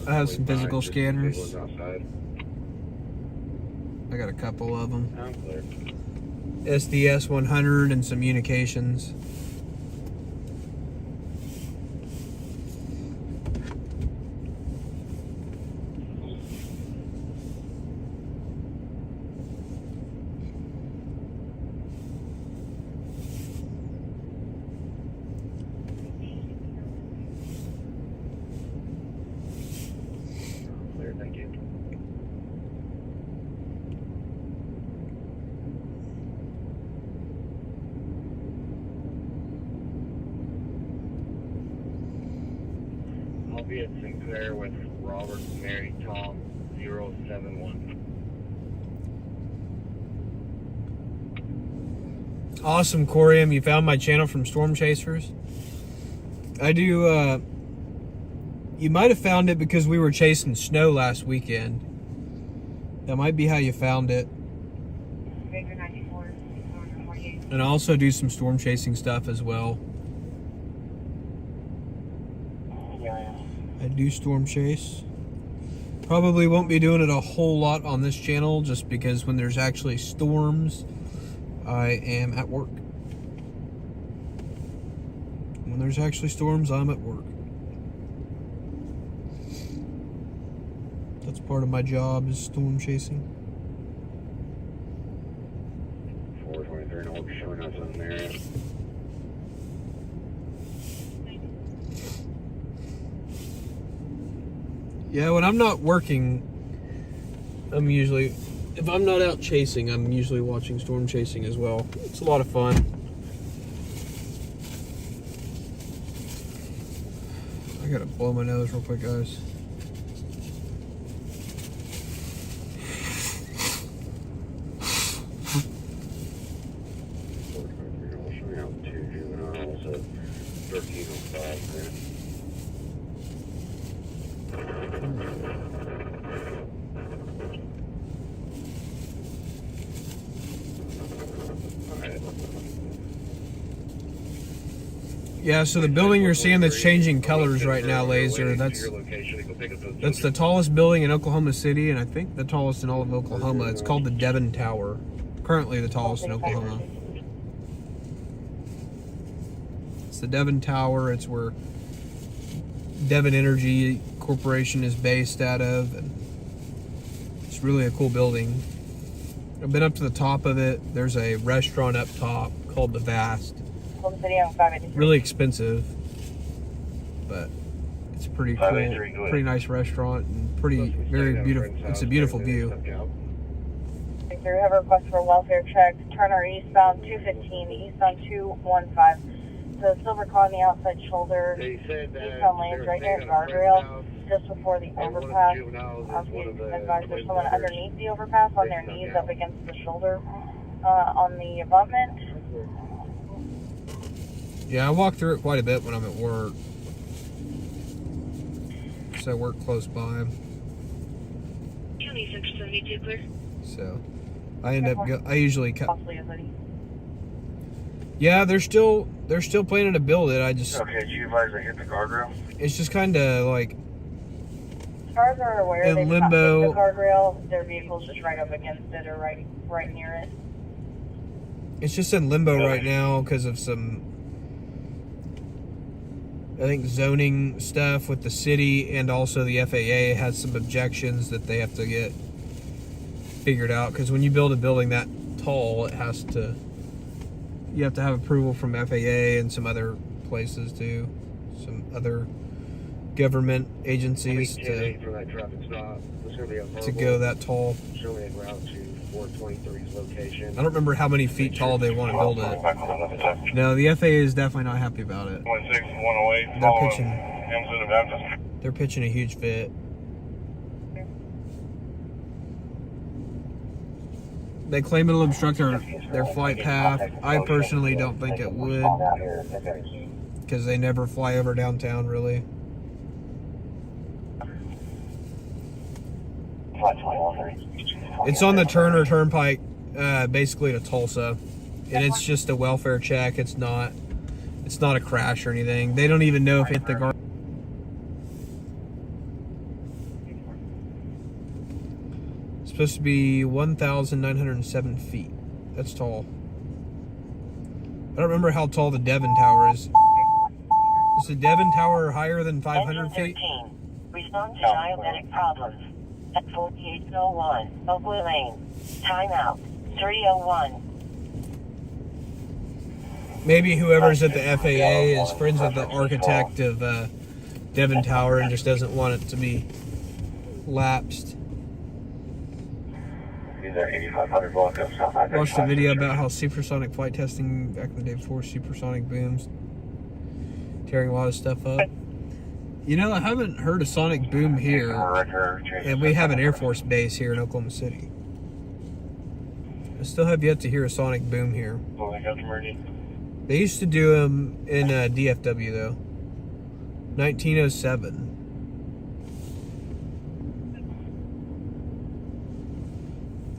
Speaker 2: I have some physical
Speaker 4: Just
Speaker 2: scanners.
Speaker 4: was outside.
Speaker 2: I got a couple of them.
Speaker 4: I'm clear.
Speaker 2: SDS 100 and some unications.
Speaker 4: Clear, thank you. I'll be at Sinclair with Robert, Mary, Tom, 071.
Speaker 2: Awesome, Corium. You found my channel from Storm Chasers. I do, you might have found it because we were chasing snow last weekend. That might be how you found it. And I also do some storm chasing stuff as well. I do storm chase. Probably won't be doing it a whole lot on this channel just because when there's actually storms, I am at work. When there's actually storms, I'm at work. That's part of my job, is storm chasing.
Speaker 4: 423, and we'll be showing us in there.
Speaker 2: Yeah, when I'm not working, I'm usually, if I'm not out chasing, I'm usually watching storm chasing as well. It's a lot of fun. I gotta blow my nose real quick, guys.
Speaker 4: We'll show you out 2 juveniles at 1305 there.
Speaker 2: Yeah, so the building you're seeing that's changing colors right now, Laser, that's the tallest building in Oklahoma City, and I think the tallest in all of Oklahoma. It's called the Devon Tower. Currently the tallest in Oklahoma. It's the Devon Tower. It's where Devon Energy Corporation is based out of, and it's really a cool building. I've been up to the top of it. There's a restaurant up top called The Vast. Really expensive, but it's pretty cool, pretty nice restaurant, and very beautiful. It's a beautiful view.
Speaker 1: We have a request for welfare check. Turner eastbound 215, eastbound 215. So Silver car on the outside shoulder. Eastbound lanes right near guardrail, just before the overpass. Advise there's someone underneath the overpass on their knees up against the shoulder on the abutment.
Speaker 2: Yeah, I walk through it quite a bit when I'm at work, because I work close by.
Speaker 5: County Section 72 clear.
Speaker 2: So I end up I usually cut. Yeah, they're still planning to build it. I just
Speaker 7: Okay, do you advise I hit the guardrail?
Speaker 2: it's just kind of like
Speaker 1: As far as we're aware,
Speaker 2: in
Speaker 1: they've
Speaker 2: limbo.
Speaker 1: not hit the guardrail. Their vehicle's just right up against it or right near it.
Speaker 2: It's just in limbo right now because of some, I think, zoning stuff with the city, and also the FAA has some objections that they have to get figured out. Because when you build a building that tall, you have to have approval from FAA and some other places too, some other government agencies to go that tall.
Speaker 4: Showing route to 423's location.
Speaker 2: I don't remember how many feet tall they want to build it. No, the FAA is definitely not happy about it.
Speaker 7: 108,
Speaker 2: They're pitching a huge fit. They claim it'll obstruct their flight path. I personally don't think it would, because they never fly over downtown, really. It's on the Turner Turnpike, basically to Tulsa. and it's just a welfare check. It's not a crash or anything. They don't even know if it hit the guard. It's supposed to be 1,907 feet. That's tall. I don't remember how tall the Devon Tower is. Is the Devon Tower higher than 500 feet?
Speaker 1: 13. Respond to diabetic problems. At 4801 Oakwood Lane. Timeout. 301.
Speaker 2: Maybe whoever's at the FAA is friends with the architect of Devon Tower and just doesn't want it to be lapsed. Watched a video about how supersonic flight testing back in the day before supersonic booms, tearing a lot of stuff up. You know, I haven't heard a sonic boom here, and we have an Air Force base here in Oklahoma City. I still have yet to hear a sonic boom here. They used to do them in DFW, though. 1907.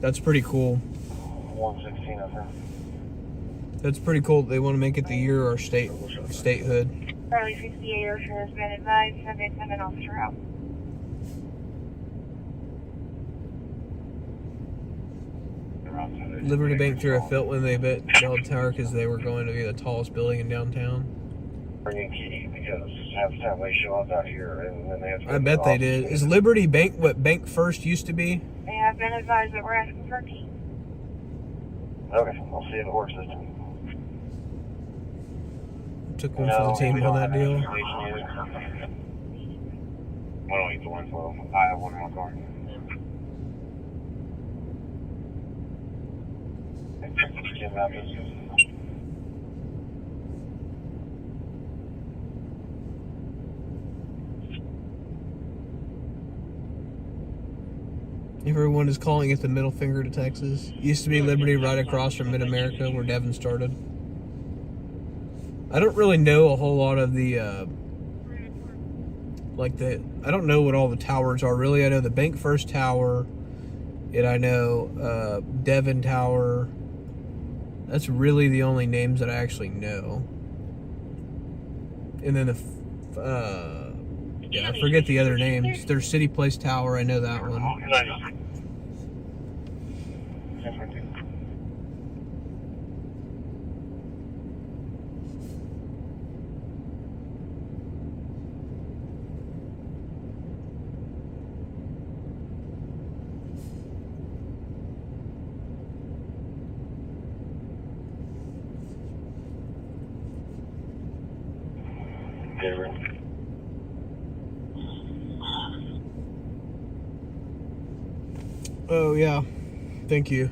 Speaker 2: That's pretty cool.
Speaker 8: 116, I think.
Speaker 2: That's pretty cool. They want to make it the year of our statehood.
Speaker 5: Charlie 68 Ocean has been advised. 787 officer out.
Speaker 2: Liberty Bank threw a fit when they bet Bell Tower because they were going to be the tallest building in downtown.
Speaker 8: Bringing key because half the time they show up out here and then they have to.
Speaker 2: I bet they did. Is Liberty Bank what Bank First used to be?
Speaker 5: They have been advised that we're asking for a key.
Speaker 8: Okay, I'll see if it works this time.
Speaker 2: Took one for the team on that deal.
Speaker 8: I don't need the 112. I have one in my car. Jim Matthews.
Speaker 2: Everyone is calling it the middle finger to Texas. Used to be Liberty right across from Mid-America where Devon started. I don't really know a whole lot of the, I don't know what all the towers are really. I know the Bank First Tower, and I know Devon Tower. That's really the only names that I actually know. And then I forget the other names. There's City Place Tower, I know that one. Oh yeah, thank you.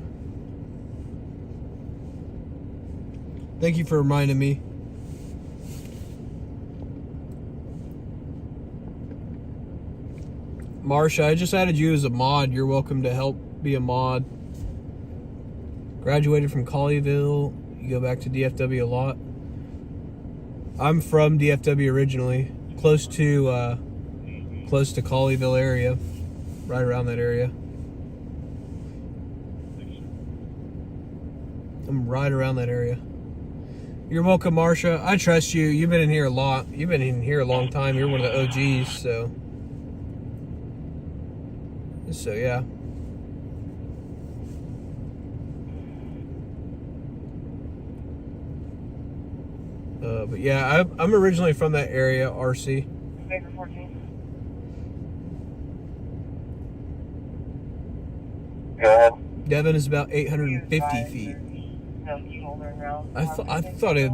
Speaker 2: Thank you for reminding me. Marsha, I just added you as a mod. You're welcome to help be a mod. Graduated from Colleyville. You go back to DFW a lot. I'm from DFW originally, close to Colleyville area, right around that area. I'm right around that area. You're welcome, Marsha. I trust you. You've been in here a lot. You've been in here a long time. You're one of the OGs, so yeah. But yeah, I'm originally from that area, RC.
Speaker 5: Baker 14.
Speaker 8: Go ahead.
Speaker 2: Devon is about 850 feet.
Speaker 5: No shoulder now.
Speaker 2: I thought it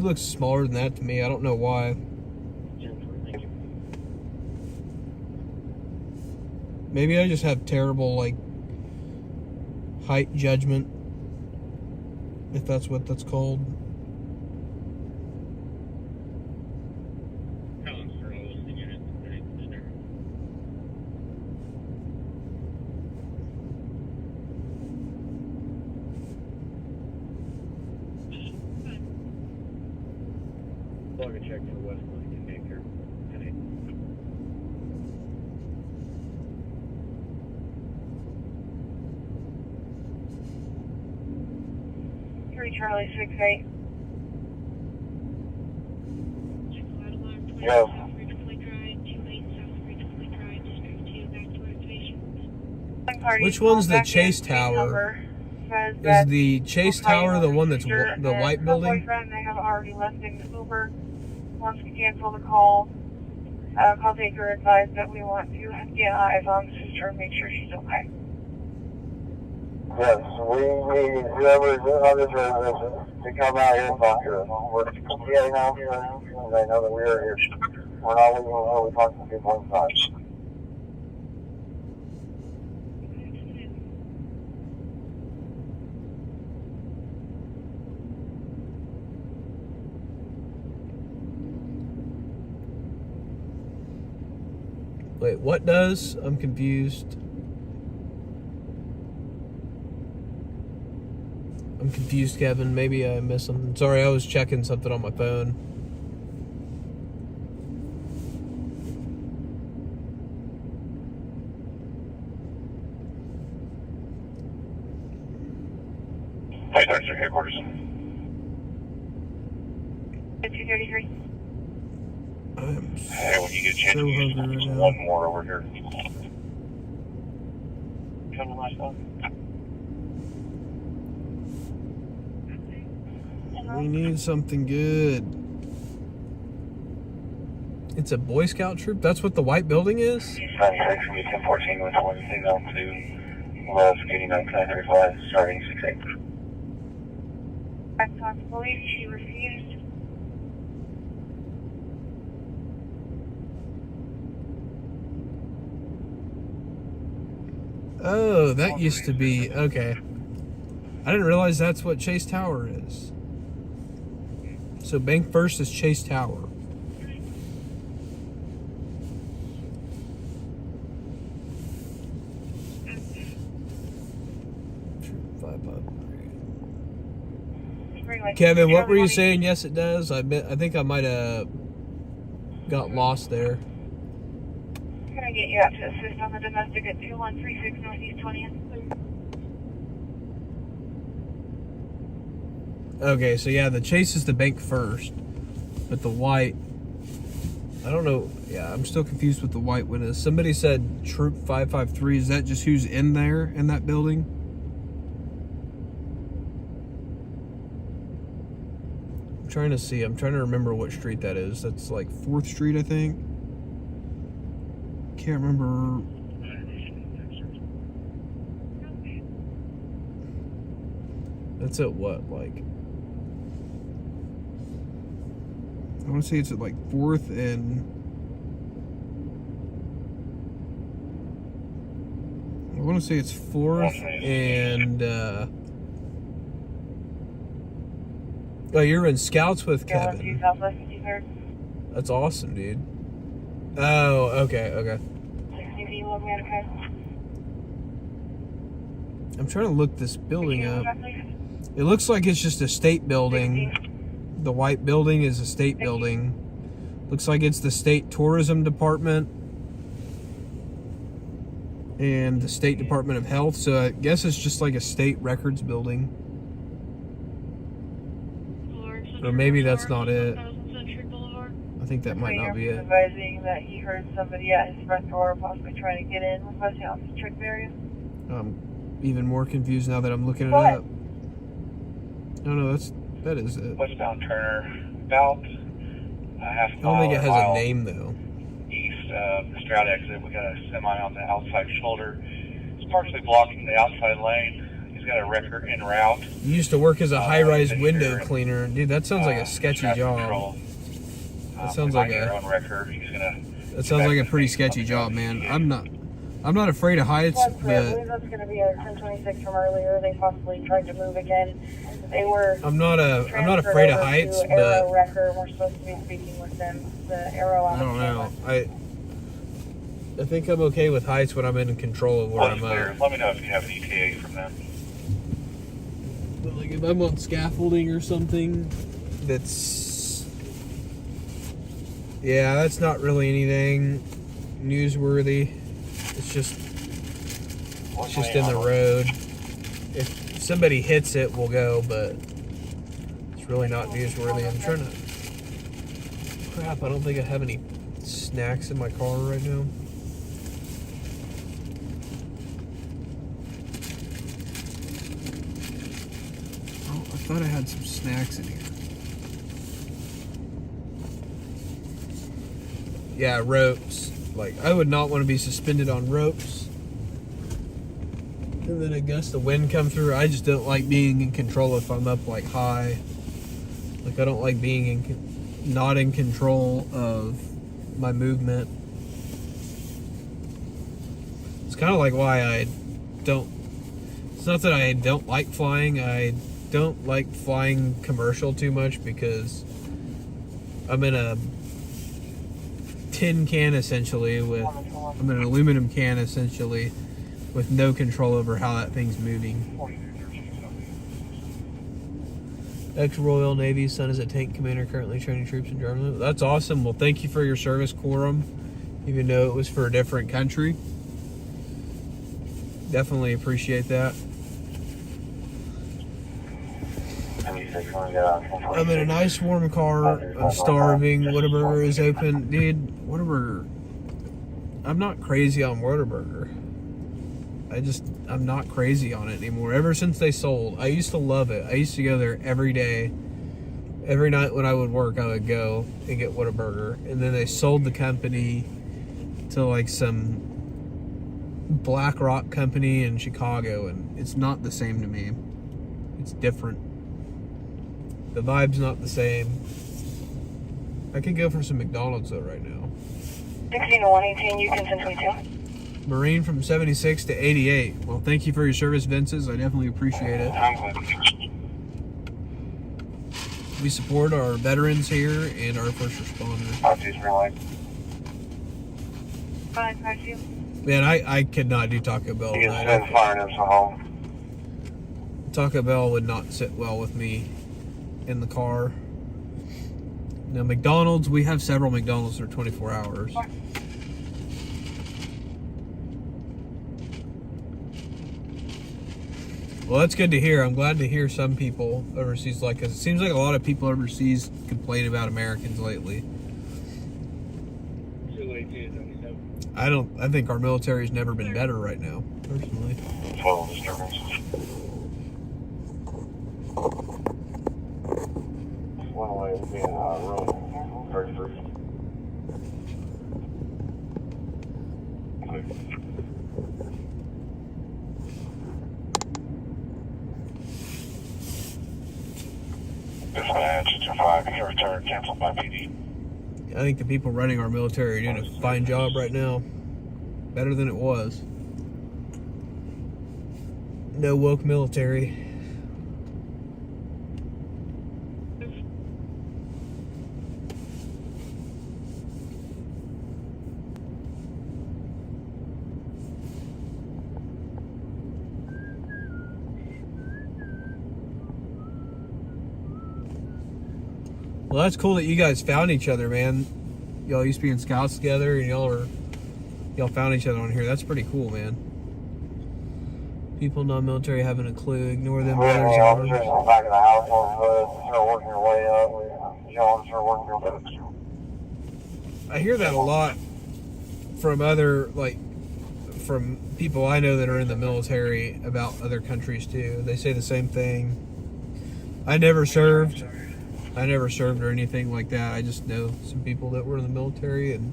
Speaker 2: looks smaller than that to me. I don't know why. Maybe I just have terrible height judgment, if that's what that's called.
Speaker 4: Plug a check to the west line in Baker.
Speaker 5: 323
Speaker 1: Charlie 68.
Speaker 8: Yo.
Speaker 2: Which one's the Chase Tower? Is the Chase Tower the one that's the white building?
Speaker 1: They have already left in Uber. Once we cancel the call, call taker advised that we want to get eyes on sister and make sure she's okay.
Speaker 8: Yes, we need whoever is on this residence to come out here and talk to us. We're getting out here and they know that we are here. We're not leaving until we talk to people inside.
Speaker 2: Wait, what does? I'm confused. I'm confused, Kevin. Maybe I missed something. Sorry, I was checking something on my phone.
Speaker 7: Hey, there's your headquarters.
Speaker 1: 233.
Speaker 2: I'm
Speaker 7: Hey, when you get a chance,
Speaker 2: so hungry right
Speaker 7: there's
Speaker 2: now.
Speaker 7: one more over here.
Speaker 3: Come to my phone.
Speaker 2: We need something good. It's a Boy Scout troop? That's what the white building is?
Speaker 8: 96 from 1014 with one signal to Love getting on 935 starting 68.
Speaker 1: I believe she refused.
Speaker 2: Oh, that used to be... Okay. I didn't realize that's what Chase Tower is. So Bank First is Chase Tower. Kevin, what were you saying? Yes, it does. I think I might have got lost there.
Speaker 1: Can I get you out to assist on the domestic at 2136 Northeast 20th?
Speaker 2: Okay, so yeah, the Chase is the Bank First, but the white, I don't know. Yeah, I'm still confused with the white one is. Somebody said Troop 553. Is that just who's in there in that building? I'm trying to see. I'm trying to remember what street that is. That's like 4th Street, I think. Can't remember. That's at what, like? I want to say it's at like 4th and... I want to say it's 4th and... Oh, you're in Scouts with Kevin. That's awesome, dude. Oh, okay. I'm trying to look this building up. It looks like it's just a state building. The white building is a state building. Looks like it's the state tourism department and the state department of health. So I guess it's just like a state records building. Or maybe that's not it. I think that might not be it.
Speaker 1: Advising that he heard somebody at his front door possibly trying to get in with us out the trick area.
Speaker 2: I'm even more confused now that I'm looking it up. No, that is it.
Speaker 7: Westbound Turner, about a half
Speaker 2: I don't think it has a name though.
Speaker 7: East of the Stroud exit, we got a semi on the outside shoulder. It's partially blocking the outside lane. He's got a wrecker en route.
Speaker 2: You used to work as a high-rise window cleaner. Dude, that sounds like a sketchy job. That sounds like
Speaker 7: your own wrecker. He's gonna.
Speaker 2: That sounds like a pretty sketchy job, man. I'm not afraid of heights,
Speaker 1: I
Speaker 2: but
Speaker 1: believe that's going to be a 1026 from earlier. They possibly tried to move again. They were.
Speaker 2: I'm not afraid of heights, but
Speaker 1: Arrow Wrecker. We're supposed to be speaking with them. The Arrow.
Speaker 2: I don't know. I think I'm okay with heights when I'm in control of where I'm at.
Speaker 7: Let me know if you have an ETA from them.
Speaker 2: But like if I'm on scaffolding or something, that's not really anything newsworthy. It's just in the road. If somebody hits it, we'll go, but It's really not newsworthy. I'm trying to... Crap, I don't think I have any snacks in my car right now. Oh, I thought I had some snacks in here. Yeah, ropes. Like, I would not want to be suspended on ropes. And then a gust of wind come through. I just don't like being in control if I'm up like high. Like, I don't like being not in control of my movement. It's kind of like why I don't... It's not that I don't like flying. I don't like flying commercial too much because I'm in a tin can essentially with... I'm in an aluminum can essentially with no control over how that thing's moving. Ex-Royal Navy, son is a tank commander currently training troops in Germany. That's awesome. Well, thank you for your service, Quorum, even though it was for a different country. Definitely appreciate that. I'm in a nice warm car. I'm starving. Whataburger is open. Dude, Whataburger. I'm not crazy on Whataburger. I'm not crazy on it anymore. Ever since they sold, I used to love it. I used to go there every day. Every night when I would work, I would go and get Whataburger. And then they sold the company to like some Black Rock company in Chicago. And it's not the same to me. It's different. The vibe's not the same. I could go for some McDonald's though right now.
Speaker 1: 16 to 118, you can send 22.
Speaker 2: Marine from 76 to 88. Well, thank you for your service, Vinces. I definitely appreciate it. We support our veterans here and our first responders.
Speaker 1: 552.
Speaker 2: Man, I could not do Taco Bell.
Speaker 8: You can send firing him some home.
Speaker 2: Taco Bell would not sit well with me in the car. Now, McDonald's, we have several McDonald's that are 24 hours. Well, that's good to hear. I'm glad to hear some people overseas like us. It seems like a lot of people overseas complain about Americans lately. I think our military's never been better right now, personally.
Speaker 8: Total disturbance. One way is being really very free.
Speaker 7: Dispatch, 5, your return canceled by PD.
Speaker 2: I think the people running our military are doing a fine job right now. Better than it was. No woke military. Well, that's cool that you guys found each other, man. Y'all used to be in scouts together, and y'all found each other on here. That's pretty cool, man. People non-military having a clue. Ignore them.
Speaker 8: We're in the officers in the back of the house on the hood. Start working your way up. Y'all start working your way up.
Speaker 2: I hear that a lot from from people I know that are in the military about other countries too. They say the same thing. I never served or anything like that. I just know some people that were in the military and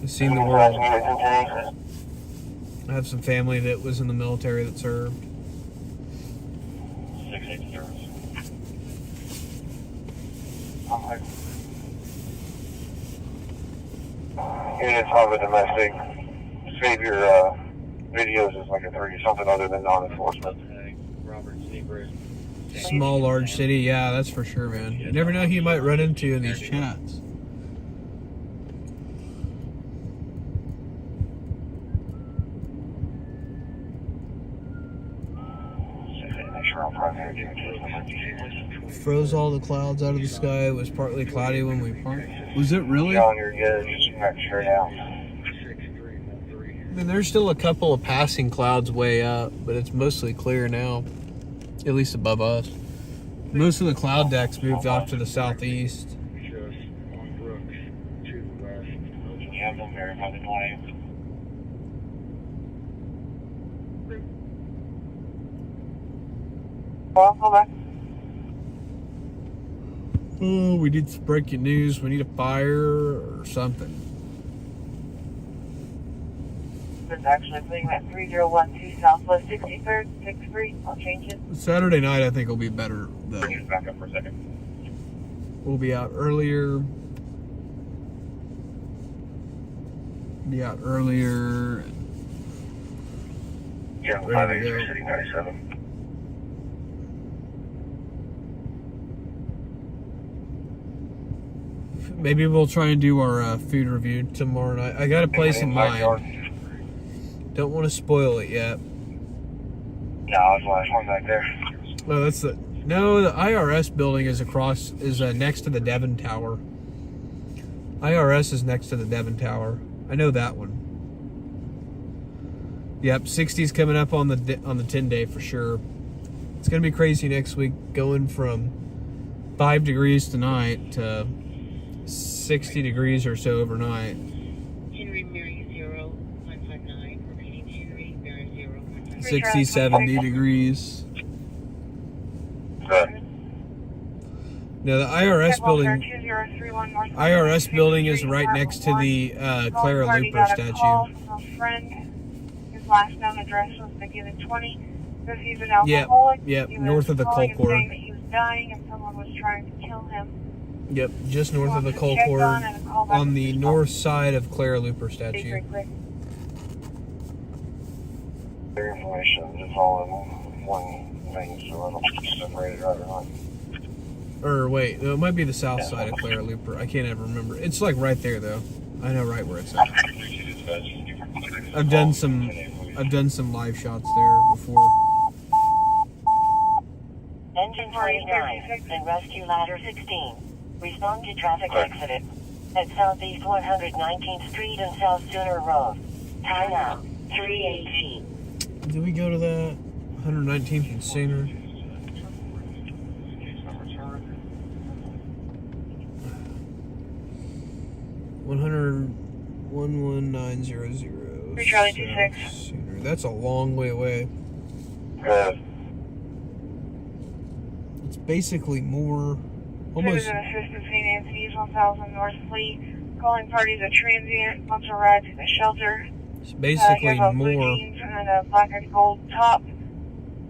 Speaker 2: have seen the world. I have some family that was in the military that served.
Speaker 8: 680 service. Units of a domestic. Save your videos as like a 3 something other than non-enforcement.
Speaker 2: Small, large city, yeah, that's for sure, man. You never know who you might run into in these chats. Froze all the clouds out of the sky. It was partly cloudy when we parked. Was it really?
Speaker 8: John, you're good. Just back straight out.
Speaker 2: I mean, there's still a couple of passing clouds way up, but it's mostly clear now. At least above us. Most of the cloud decks moved off to the southeast.
Speaker 4: Just on Brooks to the west.
Speaker 7: Yeah, they'll verify the claim.
Speaker 1: Go back.
Speaker 2: Oh, we need some breaking news. We need a fire or something.
Speaker 1: It's actually putting at 3012 Southwest 63rd, 63. I'll change it.
Speaker 2: Saturday night, I think, will be better, though.
Speaker 7: Bring it back up for a second.
Speaker 2: We'll be out earlier.
Speaker 7: Yeah,
Speaker 2: Ready to go.
Speaker 7: City 97.
Speaker 2: Maybe we'll try and do our food review tomorrow night. I got a place in mind. Don't want to spoil it yet.
Speaker 7: No, it's the last one back there.
Speaker 2: No, the IRS building is next to the Devon Tower. IRS is next to the Devon Tower. I know that one. Yep, 60's coming up on the 10-day for sure. It's gonna be crazy next week, going from 5 degrees tonight to 60 degrees or so overnight.
Speaker 5: Henry Mary 0159, remaining Henry Mary 0159.
Speaker 2: 60, 70 degrees.
Speaker 7: Good.
Speaker 2: Now the IRS building is right next to the Clara Looper statue.
Speaker 1: His last known address was beginning 20. Because he's an alcoholic.
Speaker 2: Yep,
Speaker 1: He was
Speaker 2: north of the
Speaker 1: calling and
Speaker 2: Colcord.
Speaker 1: saying that he was dying and someone was trying to kill him.
Speaker 2: Yep, just north of the Colcord, on the north side of Clara Looper statue.
Speaker 7: Their information is all in one thing, so I don't separate it right or not.
Speaker 2: Or wait, no, it might be the south side of Clara Looper. I can't ever remember. It's like right there though. I know right where it's at. I've done some live shots there before.
Speaker 1: Engine 29 and rescue ladder 16. Respond to traffic accident at Southeast 119th Street and South Sooner Road. Time out 3:18.
Speaker 2: Did we go to that 119th and Sooner? $11900.
Speaker 1: 3 Charlie 26.
Speaker 2: Sooner. That's a long way away.
Speaker 7: Good.
Speaker 2: It's basically more, almost.
Speaker 1: Citizen assistance St. Anthony's 1000 North Fleet. Calling parties a transient. Wants a ride to the shelter.
Speaker 2: It's basically
Speaker 1: you have a blue
Speaker 2: more.
Speaker 1: jeans and a black and gold top.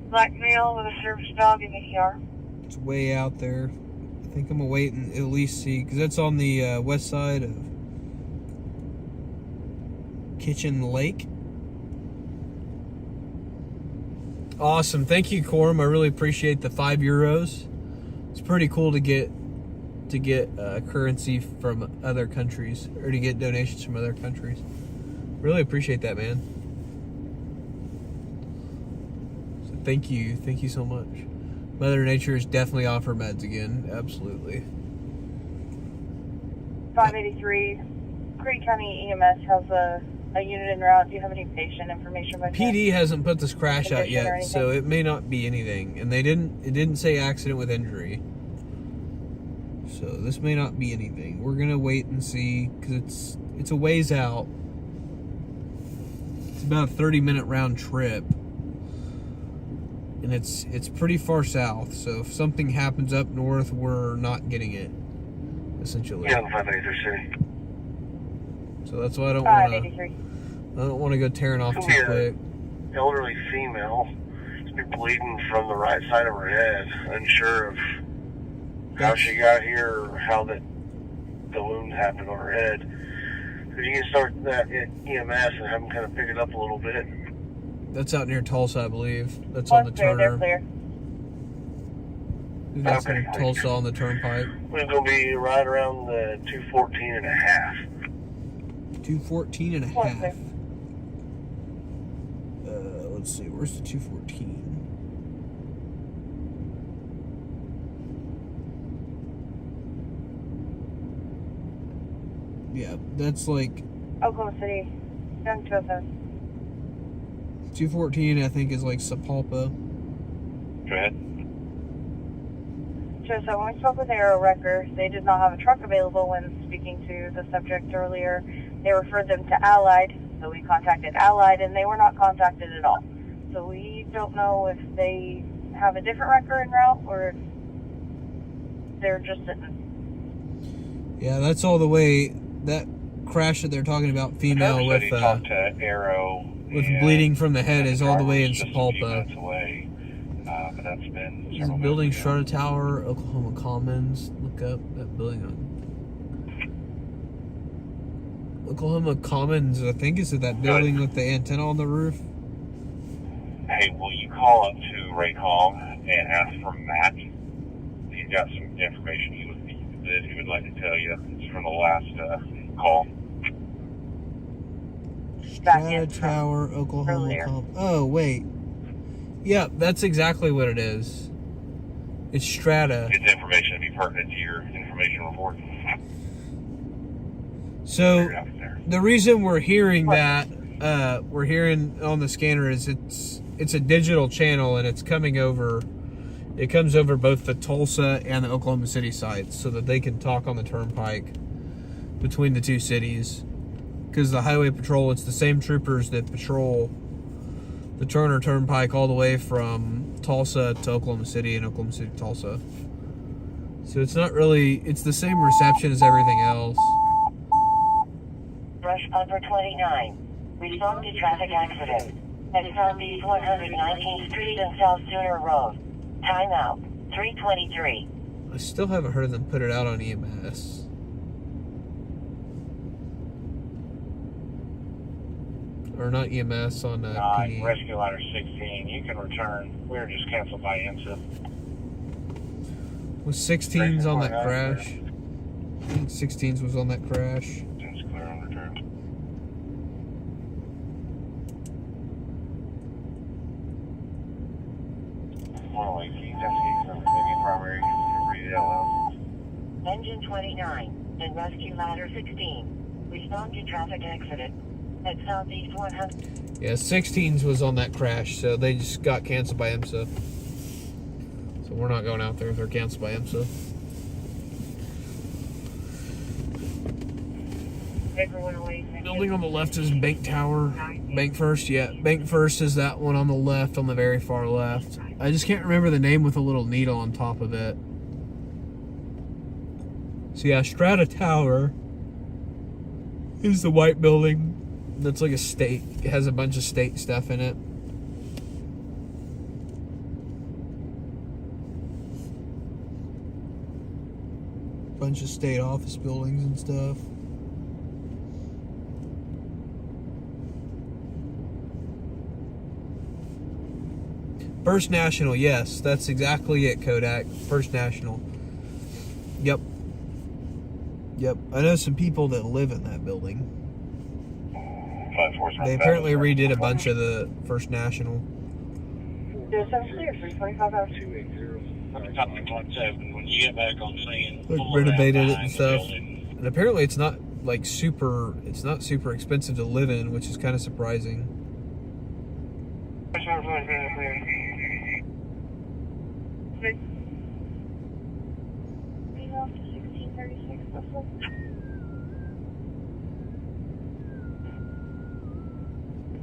Speaker 1: Black male with a service dog in the ER.
Speaker 2: It's way out there. I think I'm gonna wait and at least see, because that's on the west side of Kitchen Lake. Awesome, thank you, Corum. I really appreciate the €5. It's pretty cool to get currency from other countries, or to get donations from other countries. Really appreciate that, man. So thank you so much. Mother Nature is definitely off her meds again. Absolutely.
Speaker 1: 583. Creek County EMS has a unit en route. Do you have any patient information by chance?
Speaker 2: PD hasn't put this crash out
Speaker 1: Condition or
Speaker 2: yet,
Speaker 1: anything?
Speaker 2: so it may not be anything. And it didn't say accident with injury. So this may not be anything. We're gonna wait and see, because it's a ways out. It's about a 30-minute round trip. And it's pretty far south, so if something happens up north, we're not getting it, essentially.
Speaker 7: Yeah, 583 City.
Speaker 2: So that's why I don't
Speaker 1: 583.
Speaker 2: want to go tearing off too
Speaker 7: Yeah.
Speaker 2: quick.
Speaker 7: Elderly female. She's been bleeding from the right side of her head. Unsure of how she got here or how the wound happened on her head. Because you can start that at EMS and have them kind of pick it up a little bit.
Speaker 2: That's out near Tulsa, I believe. That's on the
Speaker 1: They're
Speaker 2: Turner.
Speaker 1: clear.
Speaker 2: That's
Speaker 7: Okay.
Speaker 2: in Tulsa on the Turnpike.
Speaker 7: We're going to be right around the 214 and a half.
Speaker 2: 214 and a
Speaker 1: Clear.
Speaker 2: half. Let's see, where's the 214? Yeah, that's like
Speaker 1: Oklahoma City. Young Joseph.
Speaker 2: 214, I think, is like Sapulpa.
Speaker 7: Go ahead.
Speaker 9: 207, when we spoke with Aero Wrecker, they did not have a truck available when speaking to the subject earlier. They referred them to Allied, so we contacted Allied, and they were not contacted at all. So we don't know if they have a different wrecker en route or if they're just sitting.
Speaker 2: Yeah, that's all the way. That crash that they're talking about, female with bleeding from the head, is all the way in Sapulpa.
Speaker 7: But that's been
Speaker 2: There's a building, Strata Tower, Oklahoma Commons. Look up that building on Oklahoma Commons. I think is it that building with the antenna on the roof.
Speaker 7: Hey, will you call up to Raycom and ask for Matt? He's got some information he would like to tell you. It's from the last call.
Speaker 2: Strata Tower, Oklahoma Commons. Oh, wait. Yeah, that's exactly what it is. It's Strata.
Speaker 7: It's information to be pertinent to your information report.
Speaker 2: So, the reason we're hearing that, we're hearing on the scanner is it's a digital channel and it's coming over, it comes over both the Tulsa and the Oklahoma City sites so that they can talk on the turnpike between the two cities. Because the highway patrol, it's the same troopers that patrol the Turner Turnpike all the way from Tulsa to Oklahoma City and Oklahoma City to Tulsa. So it's not really, it's the same reception as everything else.
Speaker 1: Rush Upper 29. Respond to traffic accident at Southeast 119th Street and South Sooner Road. Timeout 3:23.
Speaker 2: I still haven't heard them put it out on EMS. Or not EMS, on PD.
Speaker 7: Rescue Ladder 16, you can return. We were just canceled by IMSA.
Speaker 2: Was 16s on that crash? I think 16s was on that crash.
Speaker 7: It's clear on return. More like maybe primary. Read it out loud.
Speaker 1: Engine 29 and Rescue Ladder 16. Respond to traffic accident at Southeast 100.
Speaker 2: Yeah, 16s was on that crash, so they just got canceled by IMSA. So we're not going out there if they're canceled by IMSA.
Speaker 1: Everyone away.
Speaker 2: Building on the left is Bank Tower. Bank First, yeah. Bank First is that one on the left, on the very far left. I just can't remember the name with a little needle on top of it. So yeah, Strata Tower is the white building. That's like a state. It has a bunch of state stuff in it. Bunch of state office buildings and stuff. First National, yes, that's exactly it, Kodak. First National. Yep. Yep. I know some people that live in that building. They apparently redid a bunch of the First National.
Speaker 9: There's some clear, 325 hours.
Speaker 7: 287. When you get back on scene,
Speaker 2: Like renovated it and stuff. And apparently it's not like super expensive to live in, which is kind of surprising.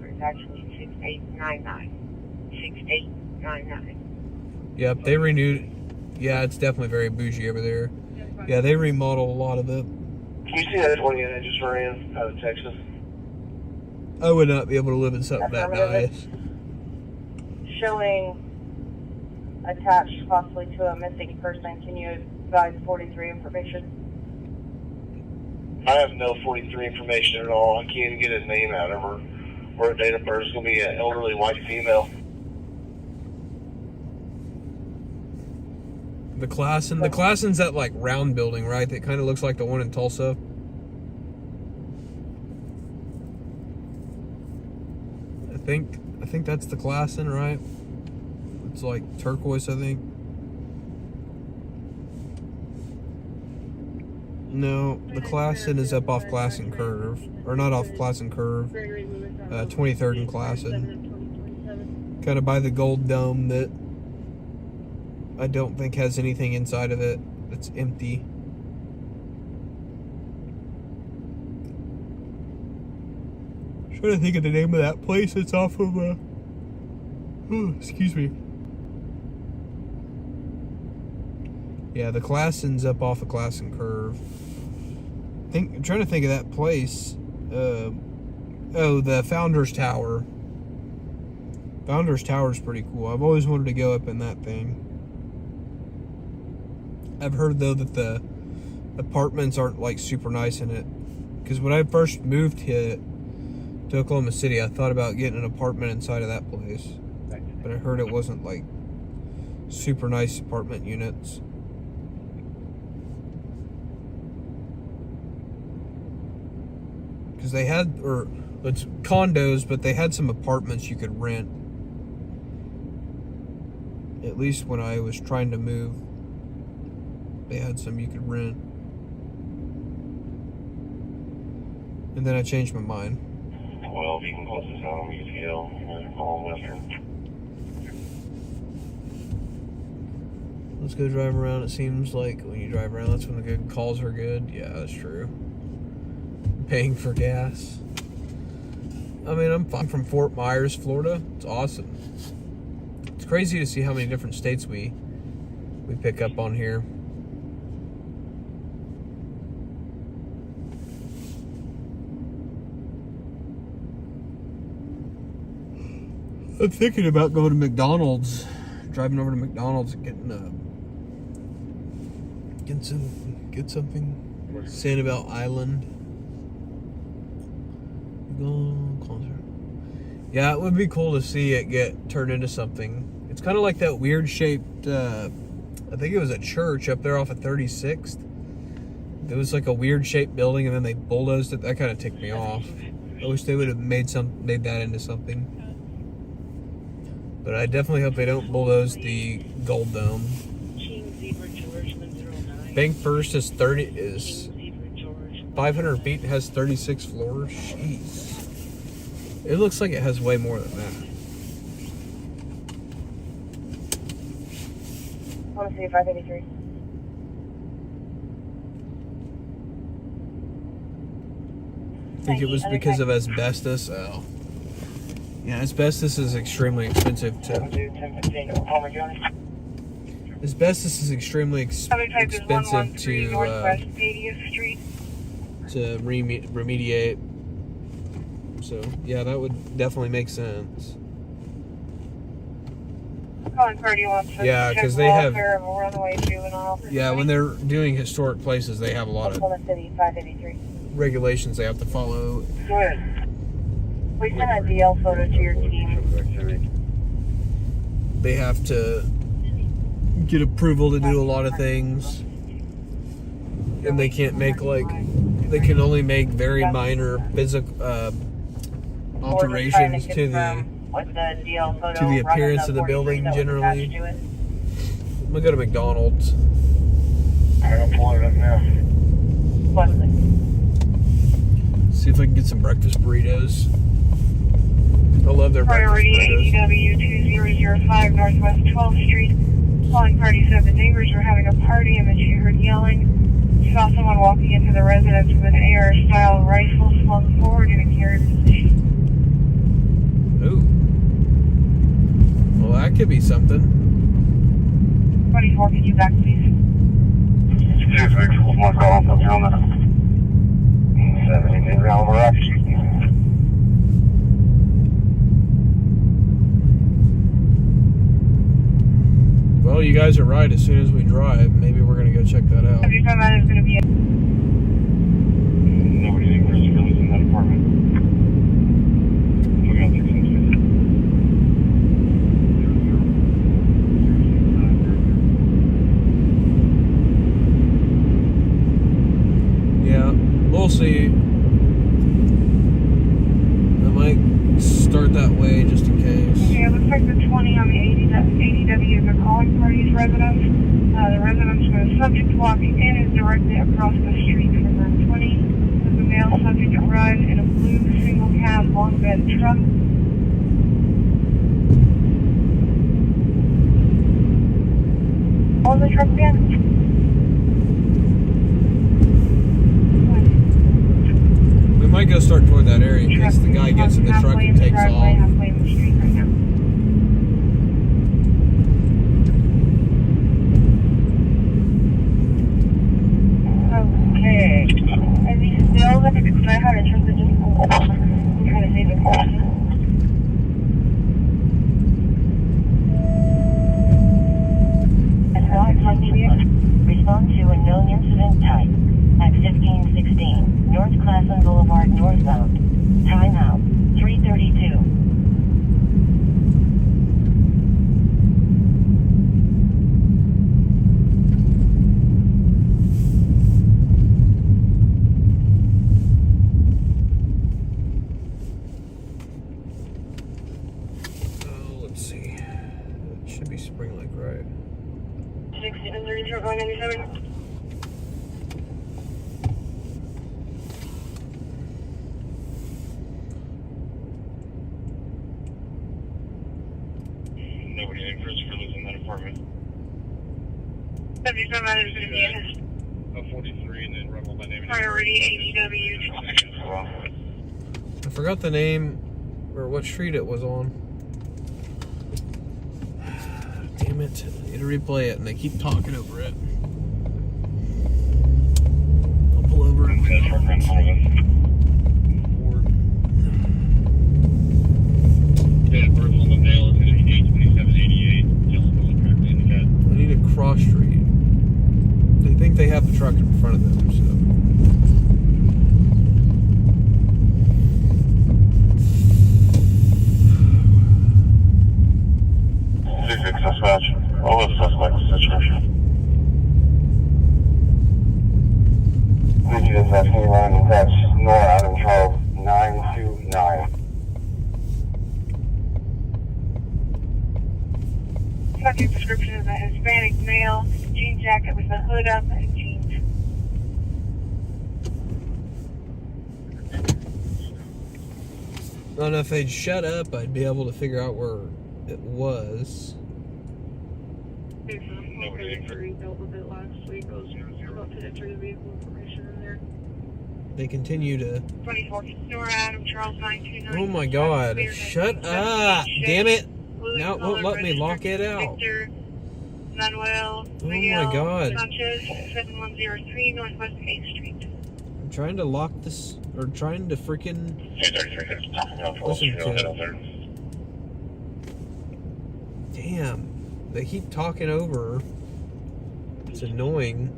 Speaker 1: It's actually 6899. 6899.
Speaker 2: Yep, they renewed. Yeah, it's definitely very bougie over there. Yeah, they remodeled a lot of it.
Speaker 4: Can you see that 28 I just ran out of Texas?
Speaker 2: I would not be able to live in something that nice.
Speaker 9: Showing attached possibly to a missing person. Can you advise 43 information?
Speaker 4: I have no 43 information at all. I can't even get his name out of her. Her date of birth is going to be an elderly white female.
Speaker 2: The Classen's that like round building, right? That kind of looks like the one in Tulsa. I think that's the Classen, right? It's like turquoise, I think. No, the Classen is up off Classen Curve. Or not off Classen Curve. 23rd and Classen. Kind of by the gold dome that I don't think has anything inside of it. It's empty. I'm trying to think of the name of that place. It's off of excuse me. Yeah, the Classon's up off of Classon Curve. I'm trying to think of that place. Oh, the Founders Tower. Founders Tower is pretty cool. I've always wanted to go up in that thing. I've heard though that the apartments aren't like super nice in it. Because when I first moved to Oklahoma City, I thought about getting an apartment inside of that place. But I heard it wasn't like super nice apartment units. Because they had, or it's condos, but they had some apartments you could rent. At least when I was trying to move, they had some you could rent. And then I changed my mind.
Speaker 8: 12, you can close this home, East Hill, all Western.
Speaker 2: Let's go drive around. It seems like when you drive around, that's when the good calls are good. Yeah, that's true. Paying for gas. I mean, I'm from Fort Myers, Florida. It's awesome. It's crazy to see how many different states we pick up on here. I'm thinking about going to McDonald's, driving over to McDonald's and get something. Sanibel Island. Yeah, it would be cool to see it get turned into something. It's kind of like that weird shaped, I think it was a church up there off of 36th. It was like a weird shaped building and then they bulldozed it. That kind of ticked me off. I wish they would have made that into something. But I definitely hope they don't bulldoze the Gold Dome. Bank First is 500 feet, has 36 floors. Jeez. It looks like it has way more than that.
Speaker 9: I want to see 583.
Speaker 2: I think it was because of asbestos. Oh. Yeah, asbestos is extremely expensive to... Asbestos is extremely expensive to remediate. So, yeah, that would definitely make sense. Yeah, because they have... Yeah, when they're doing historic places, they have a lot of regulations they have to follow.
Speaker 9: Good. We sent a DL photo to your team.
Speaker 2: They have to get approval to do a lot of things. And they can't make they can only make very minor physical alterations to the appearance of the building generally. I'm gonna go to McDonald's.
Speaker 8: I'm pulling it up now.
Speaker 2: See if I can get some breakfast burritos. I love their
Speaker 5: Priority
Speaker 2: breakfast burritos.
Speaker 5: ADW 2005 Northwest 12th Street. Calling party said the neighbors were having a party and then she heard yelling. Saw someone walking into the residence with an AR-style rifle slung forward in a carry position.
Speaker 2: Ooh. Well, that could be something.
Speaker 5: 24, could you back, please?
Speaker 8: 2-6, one call, up here on the 70 round rock.
Speaker 2: Well, you guys are right. As soon as we drive, maybe we're going to go check that out.
Speaker 5: Every time that is going to be...
Speaker 8: Nobody anywhere is really in that apartment. We got 6 inches.
Speaker 2: Yeah, we'll see. I might start that way just in case.
Speaker 5: Okay, it looks like the 20 on the ADW is a calling party's residence. The residence where the subject walking in is directly across the street from room 20. The male subject arrived in a blue single cab long bed truck.
Speaker 2: might go start toward that area in case the guy gets in the truck and takes off.
Speaker 9: Halfway in the street right now. Okay. Are these still like a try hard in terms of just I'm trying to save the question. Respond to a known incident type at 1516 North Classen Boulevard northbound. Timeout 3:32.
Speaker 2: Let's see. It should be Spring Lake, right?
Speaker 9: 197.
Speaker 7: Nobody in Christopher lives in that apartment.
Speaker 9: 77 is going to be a
Speaker 7: 43 and then run by name.
Speaker 9: priority ADW.
Speaker 2: I forgot the name or what street it was on. Damn it. I need to replay it and they keep talking over it. I'll pull over and
Speaker 7: Date of birth on the nail is going to be 8/27/88. Yellow bullet track indicated.
Speaker 2: I need a cross street. They think they have the truck in front of them, so.
Speaker 8: Dispatch. All of suspect situation. Legion is asking you line and text. Nora Adam Charles 929.
Speaker 9: Subject description is a Hispanic male, jean jacket with a hood up and jeans.
Speaker 2: I don't know if they'd shut up, I'd be able to figure out where it was.
Speaker 7: Nobody in Christopher.
Speaker 5: Dealt with it last week. I was about to enter the vehicle information in there.
Speaker 2: They continue to.
Speaker 9: 24. Nora Adam Charles 929.
Speaker 2: Oh my god. Shut up! Damn it! Now it won't let me lock it out.
Speaker 9: Victor Manuel
Speaker 2: Oh
Speaker 9: Miguel
Speaker 2: my god.
Speaker 9: Sanchez 7103 Northwest 8th Street.
Speaker 2: I'm trying to lock this, or trying to freaking
Speaker 7: 833.
Speaker 2: listen to
Speaker 7: Head
Speaker 2: it.
Speaker 7: out there.
Speaker 2: Damn. They keep talking over. It's annoying.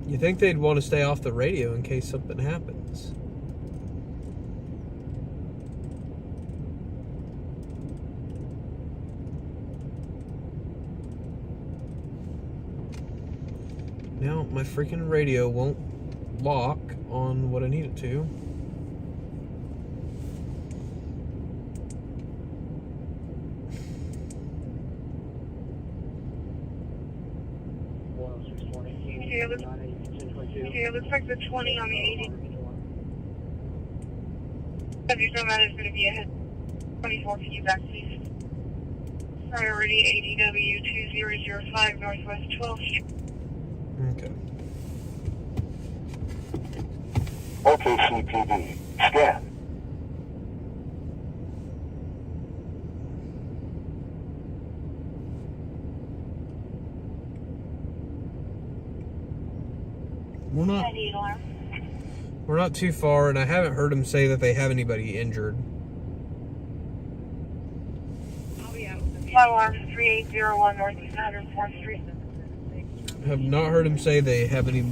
Speaker 2: You think they'd want to stay off the radio in case something happens. Now my freaking radio won't lock on what I need it to.
Speaker 9: Okay, it looks like the 20 on the 80. Subject on that is going to be a 24. Can you back, please? Priority ADW 2005 Northwest 12th Street.
Speaker 2: Okay.
Speaker 8: OKCPD. Scan.
Speaker 2: We're not too far, and I haven't heard them say that they have anybody injured.
Speaker 9: Alarm 3801 Northeast 104th Street.
Speaker 2: Have not heard them say they have any. I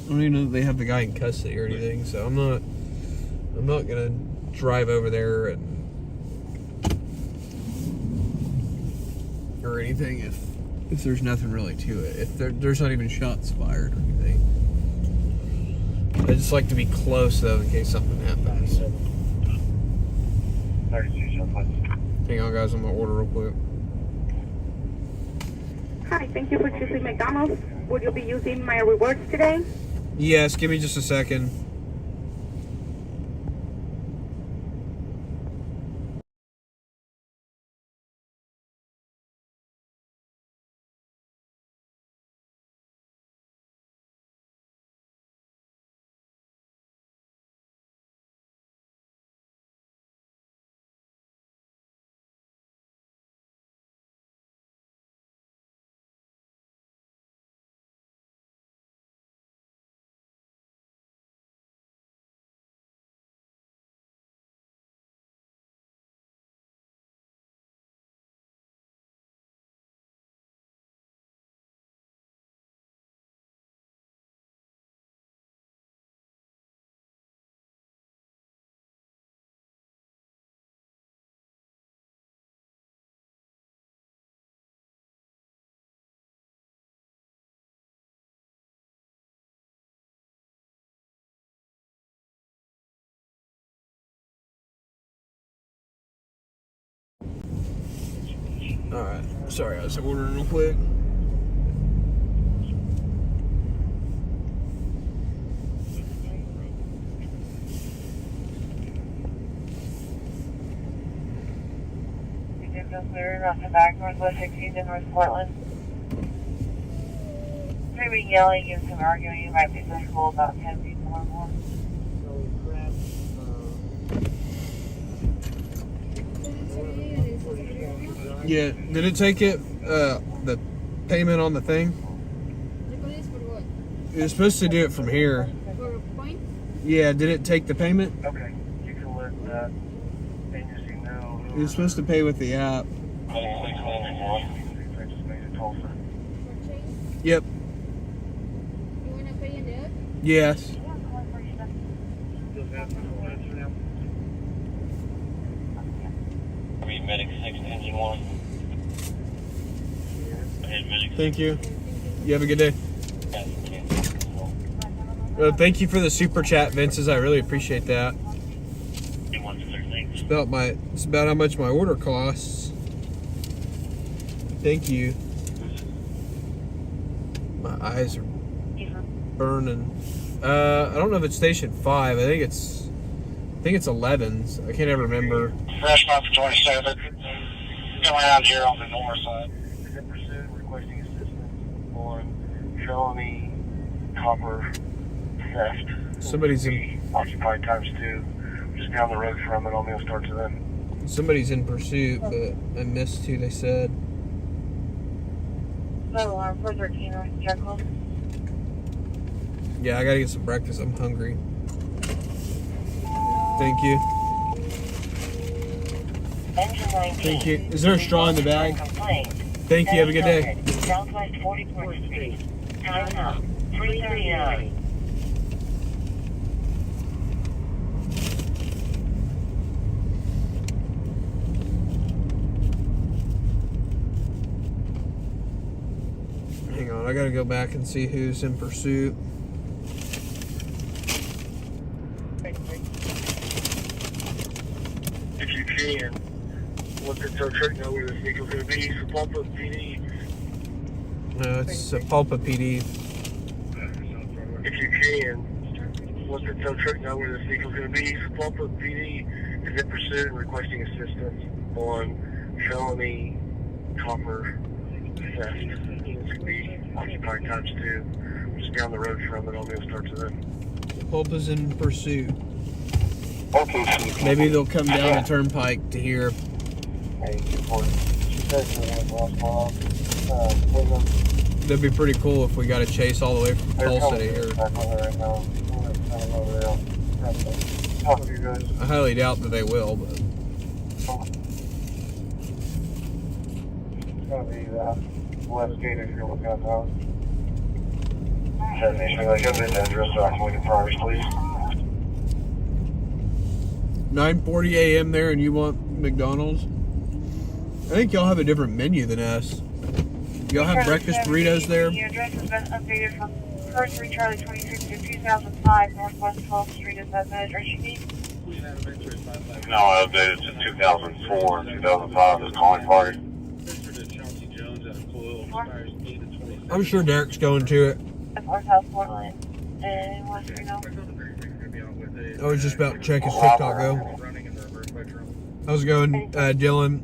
Speaker 2: don't even know that they have the guy in custody or anything, so I'm not gonna drive over there or anything if there's nothing really to it. If there's not even shots fired or anything. I just like to be close though in case something happens.
Speaker 4: 32 Southwest.
Speaker 2: Hang on, guys, I'm gonna order real quick.
Speaker 10: Hi, thank you for choosing McDonald's. Will you be using my rewards today?
Speaker 2: Yes, give me just a second. Alright, sorry, I was ordering real quick.
Speaker 9: Clear off the back, Northwest 16th in North Portland. Maybe yelling and some arguing. You might be visible about 10 people or more.
Speaker 2: Yeah, did it take it, the payment on the thing? You're supposed to do it from here.
Speaker 10: For points?
Speaker 2: Yeah, did it take the payment?
Speaker 4: Okay, you can let that agency know.
Speaker 2: You're supposed to pay with the app.
Speaker 4: I just made a call for.
Speaker 2: Yep.
Speaker 10: You want to pay in the app?
Speaker 2: Yes.
Speaker 3: Medic 6, engine 1.
Speaker 2: Thank you. You have a good day. Thank you for the super chat, Vince's. I really appreciate that. It's about how much my order costs. Thank you. My eyes are burning. I don't know if it's station 5. I think it's 11's. I can't ever remember.
Speaker 7: Fresh month for 27. Come around here on the north side.
Speaker 4: Is in pursuit requesting assistance on felony copper theft.
Speaker 2: Somebody's in.
Speaker 4: Occupied ×2, just down the road from it. I'll mail start to them.
Speaker 2: Somebody's in pursuit, but I missed who they said.
Speaker 9: So, alarm 413 North Jekyll.
Speaker 2: Yeah, I gotta get some breakfast. I'm hungry. Thank you.
Speaker 1: Engine 19.
Speaker 2: Thank you. Is there a straw in the bag? Thank you. Have a good day.
Speaker 1: Southwest 44th Street. Time out. 3:39.
Speaker 2: Hang on, I gotta go back and see who's in pursuit.
Speaker 4: If you can, let the tow truck know where this vehicle's going to be. So pump up PD.
Speaker 2: No, it's a Pulpa PD.
Speaker 4: If you can, let the tow truck know where this vehicle's going to be. So pump up PD is in pursuit and requesting assistance on felony copper theft. It's going to be occupied ×2, just down the road from it. I'll mail start to them.
Speaker 2: Pulpa's in pursuit.
Speaker 8: Okay,
Speaker 2: Maybe they'll come down the turnpike to here.
Speaker 8: Hey, report. She said she was lost mom.
Speaker 2: That'd be pretty cool if we got a chase all the way from Tulsa to here.
Speaker 8: Back on there right now. I'm over there. Talk to you guys.
Speaker 2: I highly doubt that they will, but
Speaker 8: It's gonna be the west gate if you're looking at the house. 7 like a bit address so I can look at progress, please.
Speaker 2: 9:40 a.m. there, and you want McDonald's? I think y'all have a different menu than us. Y'all have breakfast burritos there?
Speaker 9: Your address has been updated from 3 Charlie 26 to 2005 Northwest 12th Street. Is that the address you need?
Speaker 7: No, I updated to 2004 and 2005 is calling party.
Speaker 2: I'm sure Derek's going to it.
Speaker 9: North South Portland. And West Reno.
Speaker 2: I was just about to check his TikTok go. How's it going, Dylan?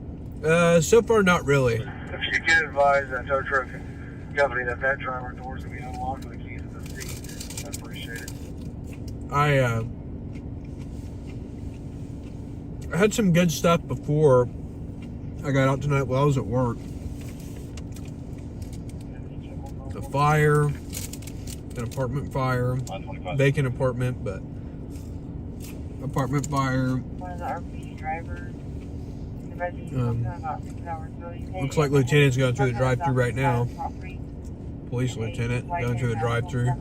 Speaker 2: So far, not really.
Speaker 4: If you can advise that tow truck company that driver doors will be unlocked with the keys to the seat, I appreciate it.
Speaker 2: I had some good stuff before I got out tonight while I was at work. A fire, an apartment fire, vacant apartment, but apartment fire.
Speaker 9: One of the RP drivers. The resident about 6 hours ago.
Speaker 2: Looks like Lieutenant's going through the drive-thru right now. Police lieutenant going through the drive-thru.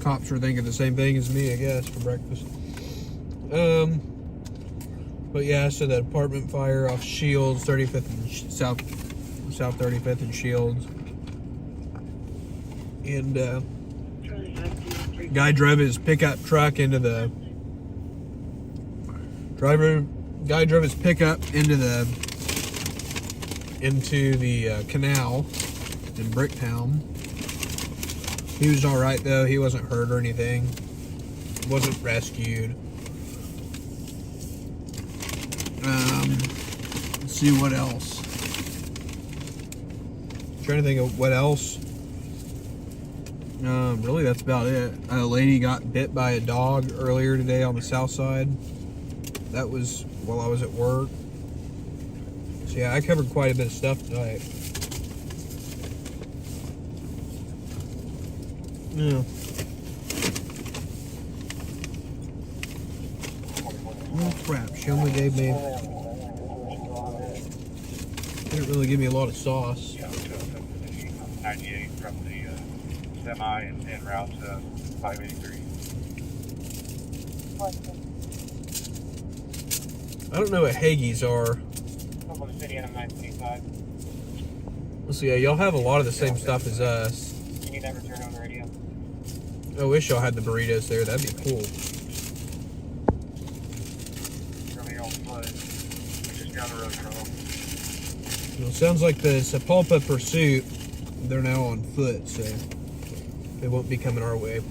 Speaker 2: Cops are thinking the same thing as me, I guess, for breakfast. But yeah, so that apartment fire off Shields, 35th and South 35th and Shields. and guy drove his pickup truck into the guy drove his pickup into the canal in Bricktown. He was all right though. He wasn't hurt or anything. Wasn't rescued. Let's see what else. Trying to think of what else. Really, that's about it. A lady got bit by a dog earlier today on the south side. That was while I was at work. So yeah, I covered quite a bit of stuff tonight. Yeah. Oh crap, she only gave me... Didn't really give me a lot of sauce.
Speaker 7: 98 from the semi and route to 583.
Speaker 2: I don't know what Hagies are.
Speaker 3: Oklahoma City on 925.
Speaker 2: Let's see, yeah, y'all have a lot of the same stuff as us.
Speaker 3: You need that return on the radio.
Speaker 2: I wish y'all had the burritos there. That'd be cool.
Speaker 7: Really on foot. Just down the road from them.
Speaker 2: Well, it sounds like the Sapulpa Pursuit, they're now on foot, so they won't be coming our way.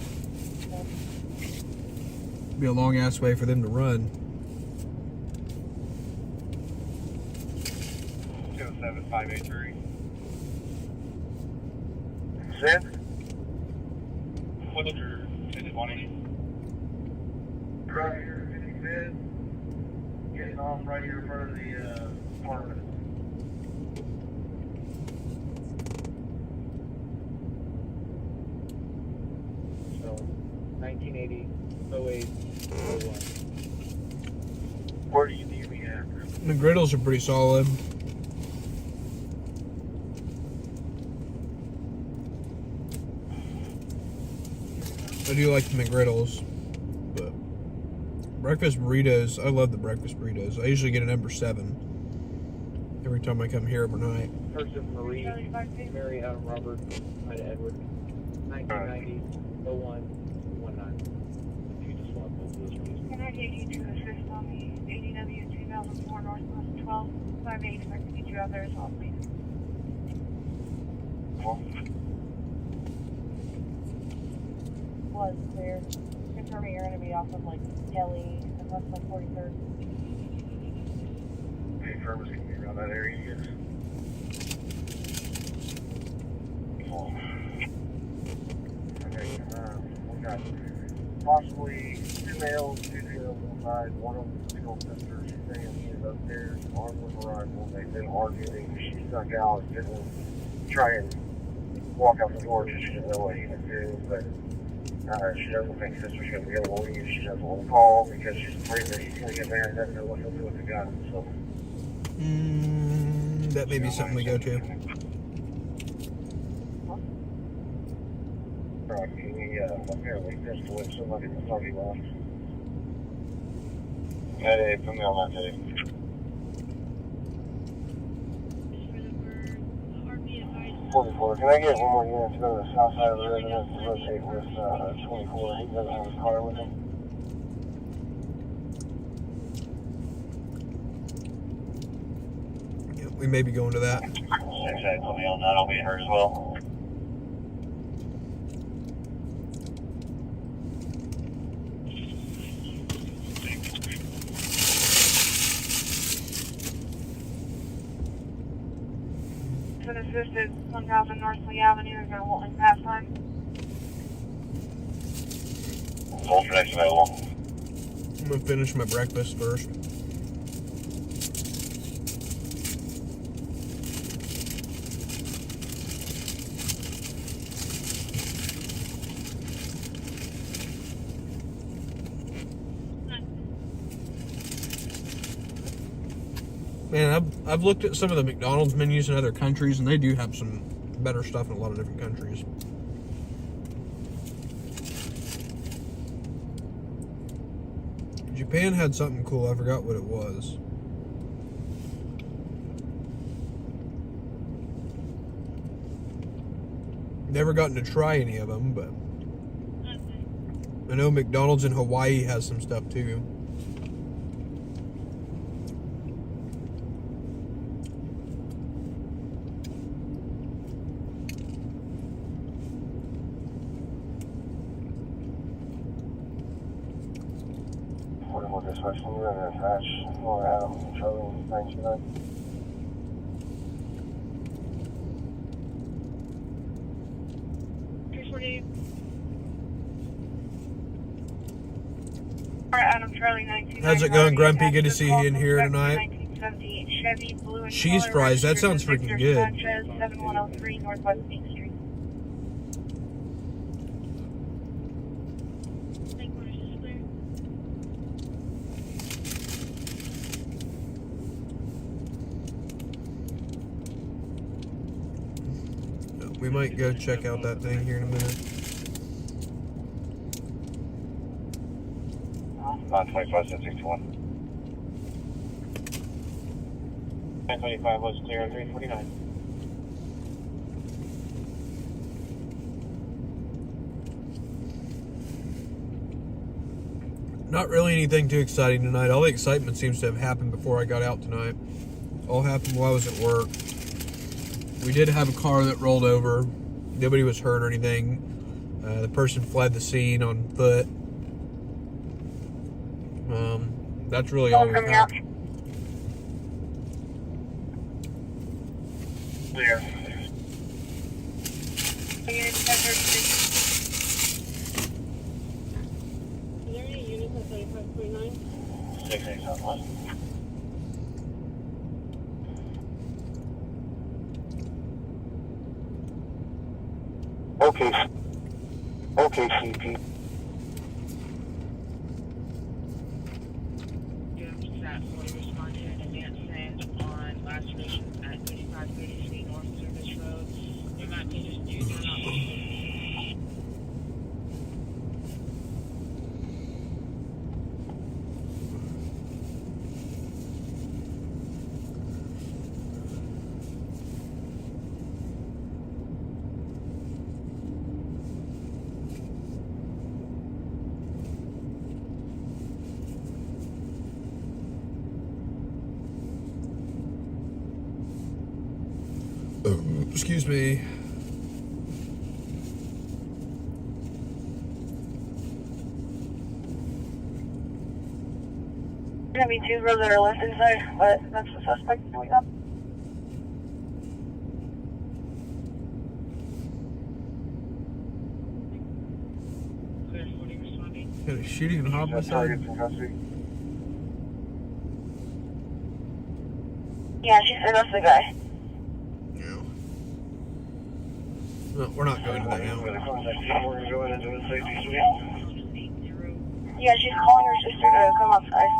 Speaker 2: Be a long ass way for them to run.
Speaker 7: 207-583.
Speaker 8: Sid?
Speaker 7: What's your, is it 180?
Speaker 8: Right here, 50 Sid. Getting off right here in front of the apartment.
Speaker 3: So, 1980, 08, 01.
Speaker 8: Where do you need me at?
Speaker 2: The griddles are pretty solid. I do like the McGriddles, but breakfast burritos, I love the breakfast burritos. I usually get a number 7 every time I come here overnight.
Speaker 3: Person Marie, Mary Adam Robert, Ida Edward, 1990, 01, 19. You just want both of those please.
Speaker 9: Can I get you to assist on the ADW 2004 Northwest 12 58? If I can get you out there as well, please. Was clear. Confirming you're going to be off of like Kelly and that's like 43rd.
Speaker 7: Any firms can be around that area, yes.
Speaker 8: Okay, we got possibly 2 males, 2 females inside. One of them is a school sister. She's saying he is upstairs, armed with a rifle. They've been arguing. She snuck out, didn't try and walk out the door because she didn't know what he would do, but she doesn't think sister's going to be able to leave. She doesn't want to call because she's afraid that he's going to get there and doesn't know what he'll do with the gun. So,
Speaker 2: That may be something we go to.
Speaker 8: apparently pistol whipped somebody in the party left.
Speaker 7: Hey, put me on that day.
Speaker 8: 44. Can I get one more unit to go to the south side of the residence to rotate with 24? He doesn't have his car with him.
Speaker 2: Yeah, we may be going to that.
Speaker 7: 6-8, put me on that. I'll be in her as well.
Speaker 9: Assisted 1000 North Lee Avenue, they're going to Walton pass time.
Speaker 7: Hold for next available.
Speaker 2: I'm going to finish my breakfast first. Man, I've looked at some of the McDonald's menus in other countries, and they do have some better stuff in a lot of different countries. Japan had something cool. I forgot what it was. Never gotten to try any of them, but I know McDonald's in Hawaii has some stuff too.
Speaker 8: Dispatch, we're going to attach more Adam, Charlie 929.
Speaker 9: Adam Charlie 19.
Speaker 2: How's it going, Grumpy? Good to see you in here tonight.
Speaker 9: Chevy, blue and
Speaker 2: Cheese
Speaker 9: color,
Speaker 2: fries, that sounds
Speaker 9: Victor
Speaker 2: freaking good.
Speaker 9: Sanchez, 7103 Northwest Main Street.
Speaker 2: We might go check out that thing here in a minute.
Speaker 7: 925, 661.
Speaker 3: 925 was clear on 349.
Speaker 2: Not really anything too exciting tonight. All the excitement seems to have happened before I got out tonight. All happened while I was at work. We did have a car that rolled over. Nobody was hurt or anything. The person fled the scene on foot. That's really all we have.
Speaker 7: Clear.
Speaker 5: Is there any units at 3529?
Speaker 7: 68 Southwest.
Speaker 8: Okay. Okay, CP.
Speaker 5: That fully responded in advance send on lacerations at 3533 North Service Road. You're not to just do not.
Speaker 2: Excuse me.
Speaker 9: Gonna be two rows that are left inside, but that's the suspect going up.
Speaker 5: Clear fully responding.
Speaker 2: Got a shooting and homicide.
Speaker 8: Targets in custody.
Speaker 9: Yeah, she said that's the guy.
Speaker 2: No, we're not going to that now.
Speaker 8: We're going to go in and do a safety sweep.
Speaker 9: Yeah, she's calling her sister to come outside.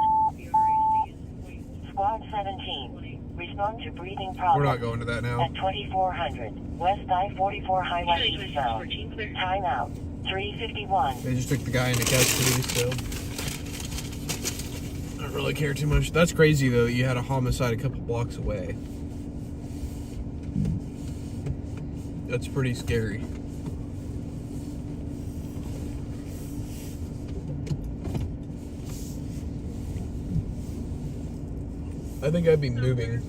Speaker 1: Squad 17. Respond to breathing problems.
Speaker 2: We're not going to that now.
Speaker 1: At 2400 West I-44 Highway Eastbound. Time out. 351.
Speaker 2: They just took the guy into custody, so I don't really care too much. That's crazy though. You had a homicide a couple blocks away. That's pretty scary. I think I'd be moving.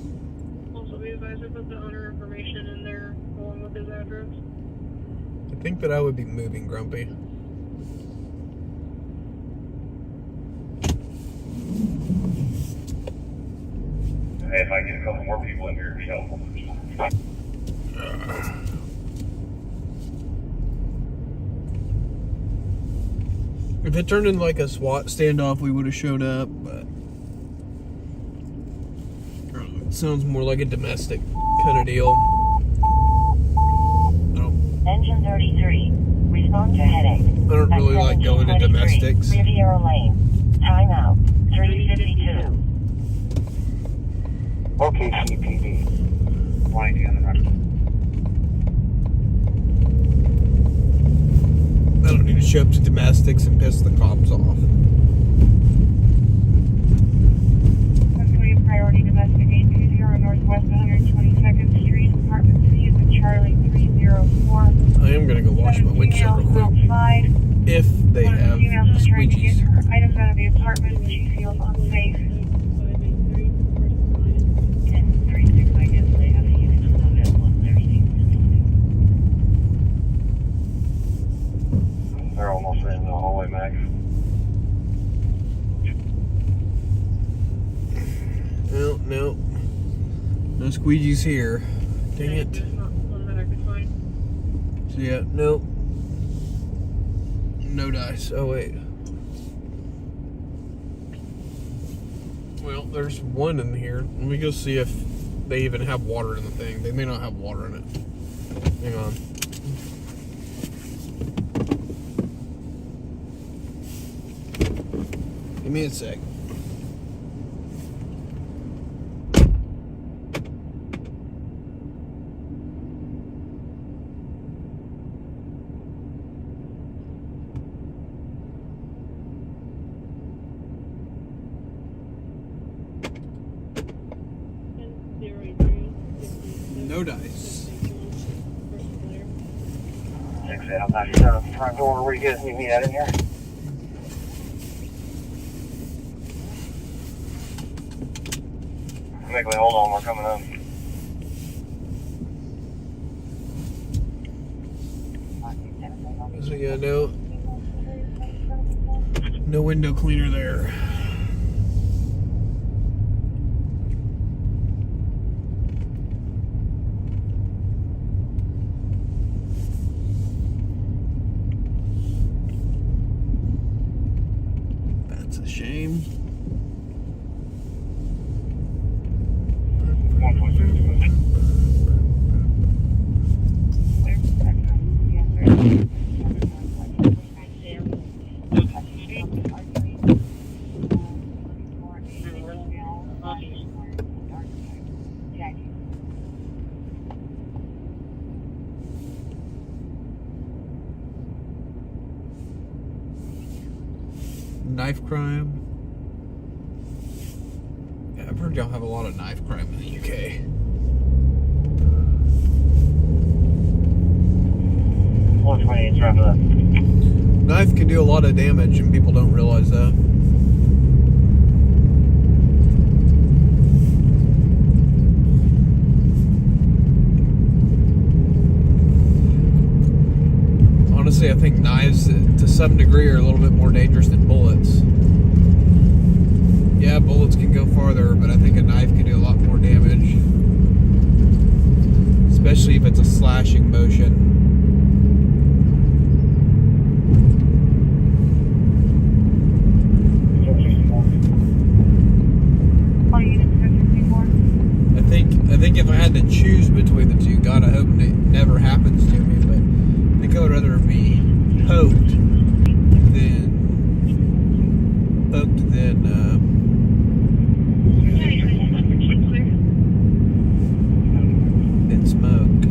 Speaker 5: Also, be advised I put the owner information in there along with his address.
Speaker 2: I think that I would be moving, Grumpy.
Speaker 7: Hey, if I get a couple more people in here, it's helpful.
Speaker 2: If it turned into like a SWAT standoff, we would have showed up, but it sounds more like a domestic kind of deal.
Speaker 1: Engine 33. Respond to headache.
Speaker 2: I don't really like going to domestics.
Speaker 1: Riviera Lane. Time out. 352.
Speaker 8: Okay, CPD.
Speaker 7: 180 on the run.
Speaker 2: I don't need to show up to domestics and piss the cops off.
Speaker 9: Priority domestic 820 Northwest 122nd Street, Apartment C is in Charlie 304.
Speaker 2: I am No squeegees here. Dang it.
Speaker 5: That's not one that I could find.
Speaker 2: So yeah, no. No dice. Oh wait. Well, there's one in here. Let me go see if they even have water in the thing. They may not have water in it. Hang on. Give me a sec. No dice.
Speaker 3: 6-8, I'm not sure of the front door. Where you guys need me at in here? Quickly, hold on, we're coming up.
Speaker 2: So yeah, no window cleaner there. That's a shame. Knife crime. Yeah, I've heard y'all have a lot of knife crime in the UK.
Speaker 3: 128's wrapping up.
Speaker 2: Knife can do a lot of damage and people don't realize that. Honestly, I think knives to some degree are a little bit more dangerous than bullets. Yeah, bullets can go farther, but I think a knife can do a lot more damage. Especially if it's a slashing motion. I think if I had to choose between the two, God, I hope it never happens to me, but I think I would rather be poked than smoked.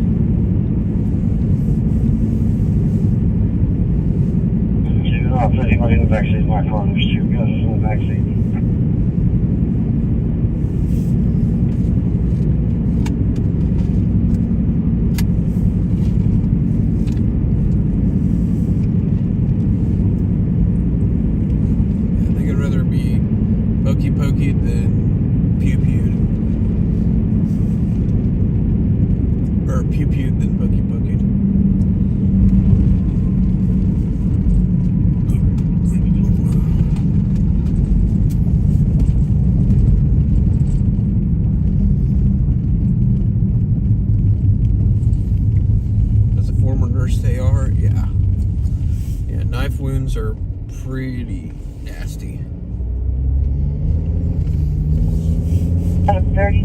Speaker 3: I'll put anybody in the backseat of my car. There's 2 guns in the backseat.
Speaker 2: Pokey than pew-pewed. Or pew-pewed than pokey-pokeyed. As a former nurse they are, yeah. Yeah, knife wounds are pretty nasty.
Speaker 9: 30.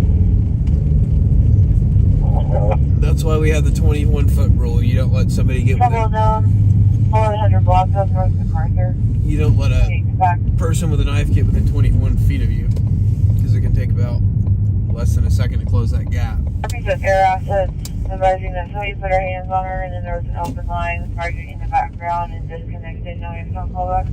Speaker 2: That's why we have the 21-foot rule. You don't let somebody get
Speaker 9: Trouble known. 400 blocks of North MacArthur.
Speaker 2: You don't let a person with a knife get within 21 feet of you, because it can take about less than a second to close that gap.
Speaker 9: Piece of air assets advising that somebody put our hands on her, and then there was an open line, sergeant in the background, and disconnected. Now you have call back.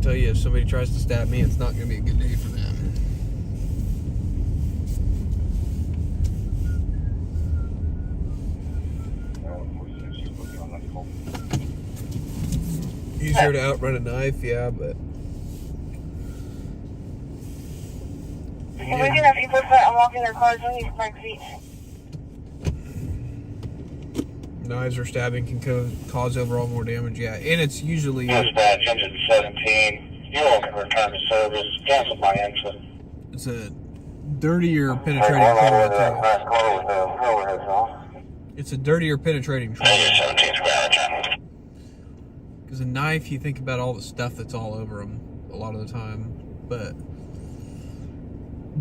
Speaker 2: Tell you, if somebody tries to stab me, it's not going to be a good day for them. Easier to outrun a knife, yeah, but...
Speaker 9: If we can have people start unlocking their cars, we need to break feet.
Speaker 2: Knives or stabbing can cause overall more damage, yeah. And it's usually...
Speaker 7: Dispatch, engine 17, You're welcome to return to service. Cancel my engine.
Speaker 2: It's a dirtier penetrating trailer, I tell you.
Speaker 7: Last call with the overheads off.
Speaker 2: It's a dirtier penetrating trailer.
Speaker 7: 17th ground.
Speaker 2: Because a knife, you think about all the stuff that's all over them a lot of the time. But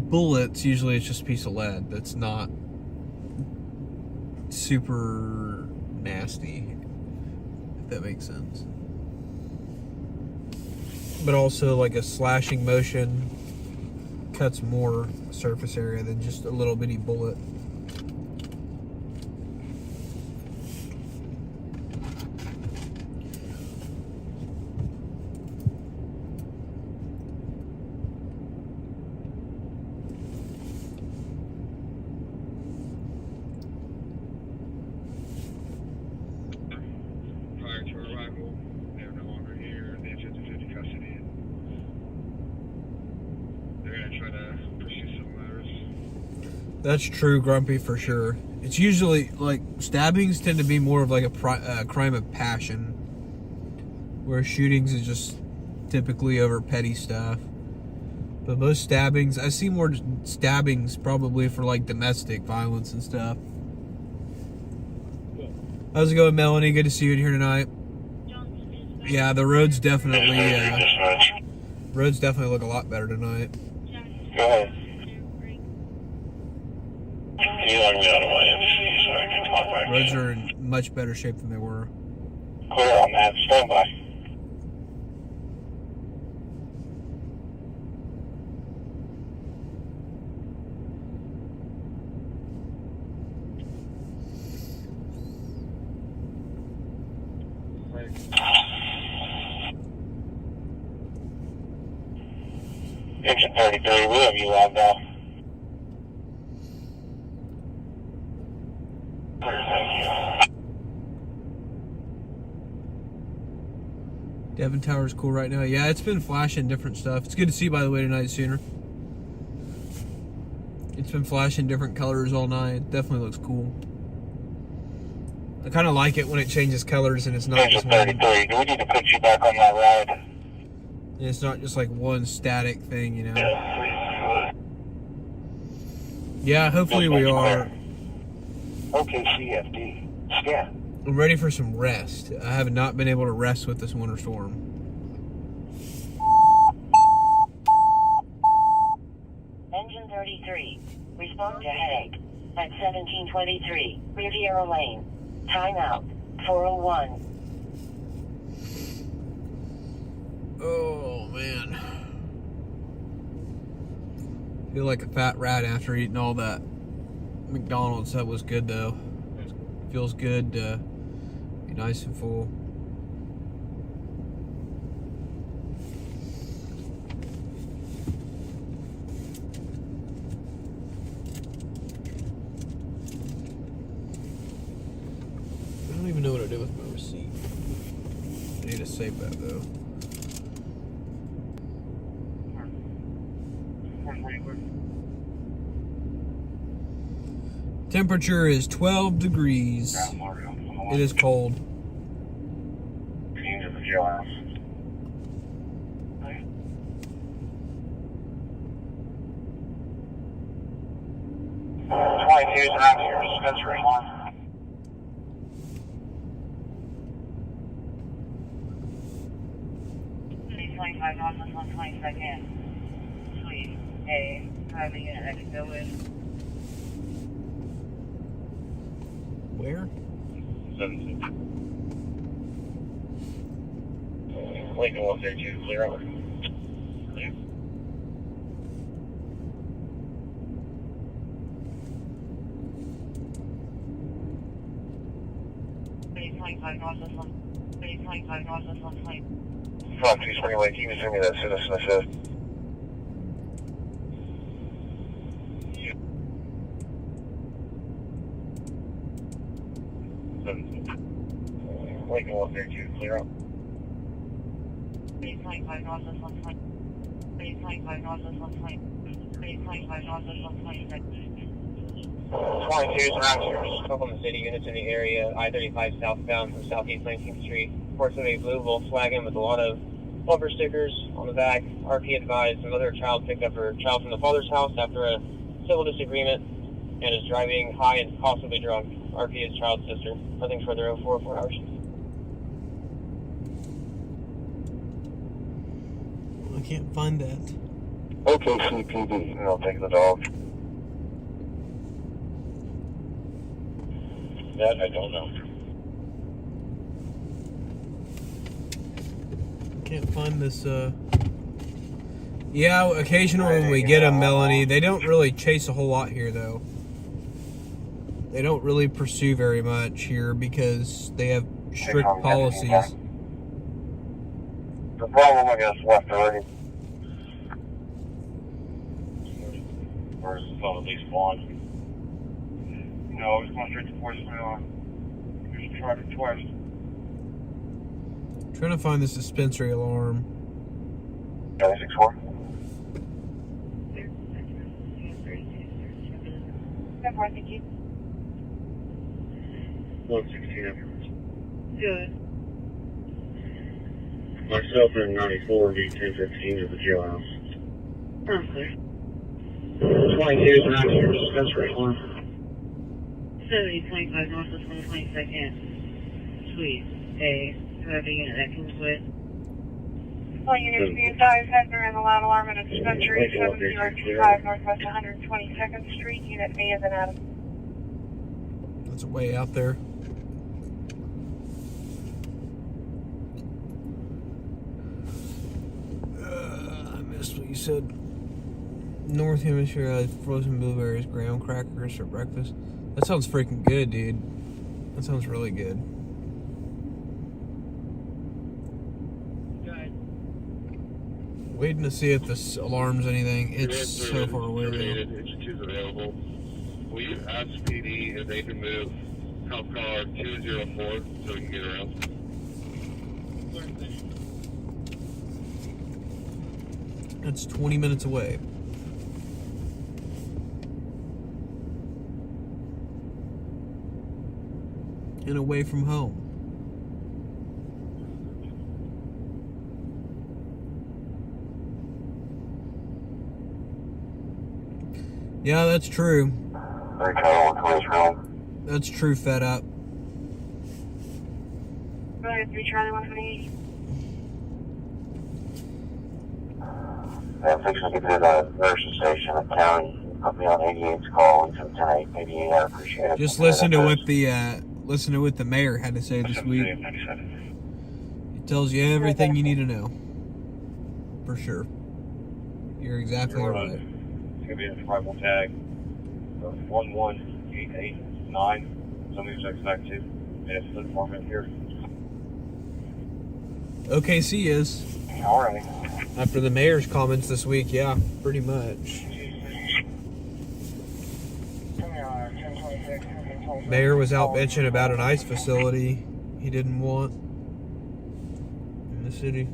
Speaker 2: bullets, usually it's just a piece of lead that's not super nasty, if that makes sense. But also, like, a slashing motion cuts more surface area than just a little bitty bullet.
Speaker 8: Prior to arrival, they are no longer here. They have 50-50 custody. They're going to try to pursue some matters.
Speaker 2: That's true, Grumpy, for sure. It's usually, like, stabbings tend to be more of like a crime of passion, where shootings is just typically over petty stuff. But most stabbings, I see more stabbings probably for like domestic violence and stuff. How's it going, Melanie? Good to see you in here tonight. Yeah, the roads definitely look a lot better tonight.
Speaker 7: Go ahead. You log me out of my MC so I can talk back.
Speaker 2: Roads are in much better shape than they were.
Speaker 7: Clear on that. Stand by. Engine 33, we have you logged off. Thank you.
Speaker 2: Devon Tower's cool right now. Yeah, it's been flashing different stuff. It's good to see, by the way, tonight, Sooner. It's been flashing different colors all night. It definitely looks cool. I kind of like it when it changes colors and it's not just
Speaker 7: Engine 33, do we need to put you back on that ride?
Speaker 2: and it's not just like one static thing, you know.
Speaker 7: Yeah,
Speaker 2: Yeah, hopefully we are.
Speaker 7: Okay, CFD. Scan.
Speaker 2: I'm ready for some rest. I have not been able to rest with this winter storm.
Speaker 1: Engine 33. Respond to headache. At 1723. Riviera Lane. Timeout. 401.
Speaker 2: Oh, man. Feel like a fat rat after eating all that McDonald's. That was good, though. Feels good to be nice and full. I don't even know what to do with my receipt. I need to save that, though. Temperature is 12 degrees. It is cold.
Speaker 7: Change of the jailhouse. 22's around here, dispensary one.
Speaker 1: Please 25 Northwest 122nd. Suite A. Driving unit I can go with.
Speaker 2: Where?
Speaker 7: 76. Lincoln 132, clear over. Clear.
Speaker 1: Please 25 Northwest 120.
Speaker 7: From 2 Spring Lake, you can send me that citizen assist. Lincoln 132, clear up.
Speaker 1: Please 25 Northwest 120. Please 25 Northwest 120. Please 25 Northwest 126.
Speaker 7: 22's around here.
Speaker 3: Oklahoma City units in the area, I-35 southbound from Southeast 19th Street. Reports of a blue Volkswagen with a lot of bumper stickers on the back. RP advised another child picked up her child from the father's house after a civil disagreement and is driving high and possibly drunk. RP is child's sister. Nothing further. 0404 hours.
Speaker 2: I can't find that.
Speaker 8: Okay, CPD. I'll take the dog. That I don't know.
Speaker 2: Can't find this, Yeah, occasionally when we get them, Melanie, they don't really chase a whole lot here, though. They don't really pursue very much here because they have strict policies.
Speaker 8: The problem, I guess, left already. Or is it at least one? No, I was going straight to voicemail. Just tried it twice.
Speaker 2: Trying to find this dispensary alarm.
Speaker 8: 964.
Speaker 9: 10-4, thank you.
Speaker 8: 116.
Speaker 5: Good.
Speaker 8: Myself and 94 V1015 to the jailhouse.
Speaker 5: Perfect.
Speaker 8: 22 is an accident dispensary alarm.
Speaker 5: 7025 Northwest 122nd. Suite A. Whoever unit that comes with.
Speaker 9: All units be advised, has been an loud alarm at a dispensary, 7025 Northwest 122nd Street, Unit A is an Adam.
Speaker 2: That's way out there. I missed what you said. North Hemisphere has frozen blueberries, graham crackers for breakfast. That sounds freaking good, dude. That sounds really good. Waiting to see if this alarms anything. It's so far away though.
Speaker 8: It's available. Will you ask PD if they can move cop car 204 so we can get around?
Speaker 2: That's 20 minutes away. And away from home. Yeah, that's true. That's true, fed up.
Speaker 9: Go ahead, 3 Charlie 128.
Speaker 8: I'm fixing to get to the nurse's station in town. Put me on 88's call until 10 88. I appreciate it.
Speaker 2: Just listen to what the mayor had to say this week. It tells you everything you need to know. For sure. You're exactly right.
Speaker 8: It's gonna be a tribal tag. 11889. Somebody checks back to. And it's the department here.
Speaker 2: OKC is.
Speaker 8: Alright.
Speaker 2: After the mayor's comments this week, yeah, pretty much. Mayor was out bitching about an ICE facility he didn't want in the city.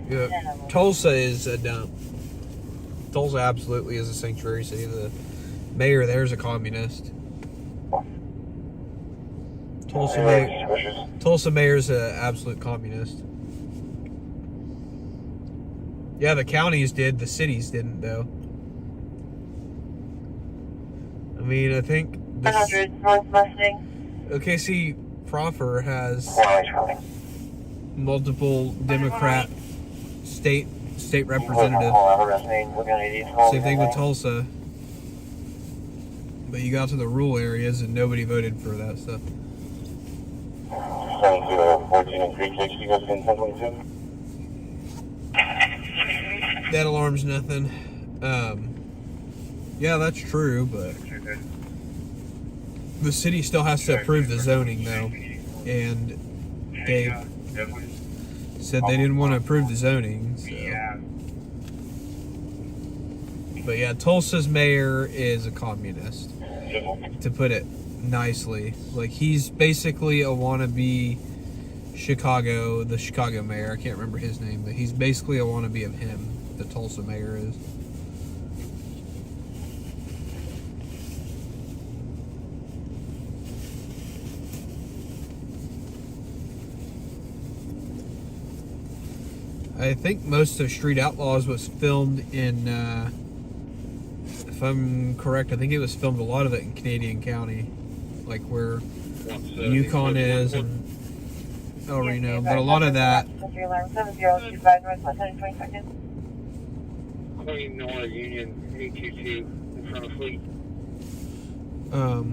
Speaker 2: Yeah, Tulsa is a dump. Tulsa absolutely is a sanctuary city. The mayor there's a communist. Tulsa mayor's an absolute communist. Yeah, the counties did, the cities didn't though. I mean, I think
Speaker 9: 100 North Mustang.
Speaker 2: OKC proper has multiple Democrat state representatives. Same thing with Tulsa. But you got to the rural areas and nobody voted for that stuff.
Speaker 8: 14 and 360, you guys can 1022?
Speaker 2: That alarm's nothing. Yeah, that's true, but the city still has to approve the zoning though, and they said they didn't want to approve the zoning. So. But yeah, Tulsa's mayor is a communist, to put it nicely. Like, he's basically a wannabe the Chicago mayor. I can't remember his name, but he's basically a wannabe of him. The Tulsa mayor is. I think most of Street Outlaws was filmed in, if I'm correct, I think it was filmed a lot of it in Canadian County, like where Yukon is and El Reno, but a lot of that.
Speaker 4: Queen Nora Union 822 in front of Fleet.
Speaker 2: I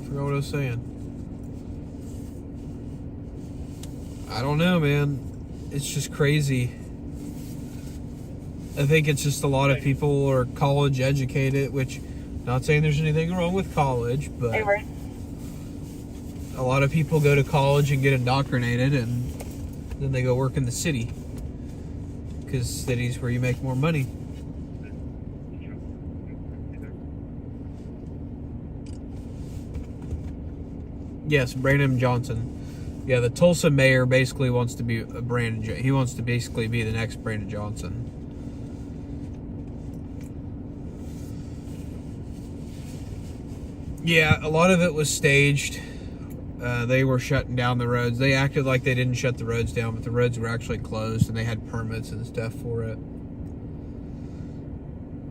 Speaker 2: forgot what I was saying. I don't know, man. It's just crazy. I think it's just a lot of people are college educated, which, not saying there's anything wrong with college, but a lot of people go to college and get indoctrinated and then they go work in the city. Because city's where you make more money. Yes, Brandon Johnson. Yeah, the Tulsa mayor basically wants to be a Brandon. He wants to basically be the next Brandon Johnson. Yeah, a lot of it was staged. They were shutting down the roads. They acted like they didn't shut the roads down, but the roads were actually closed and they had permits and stuff for it.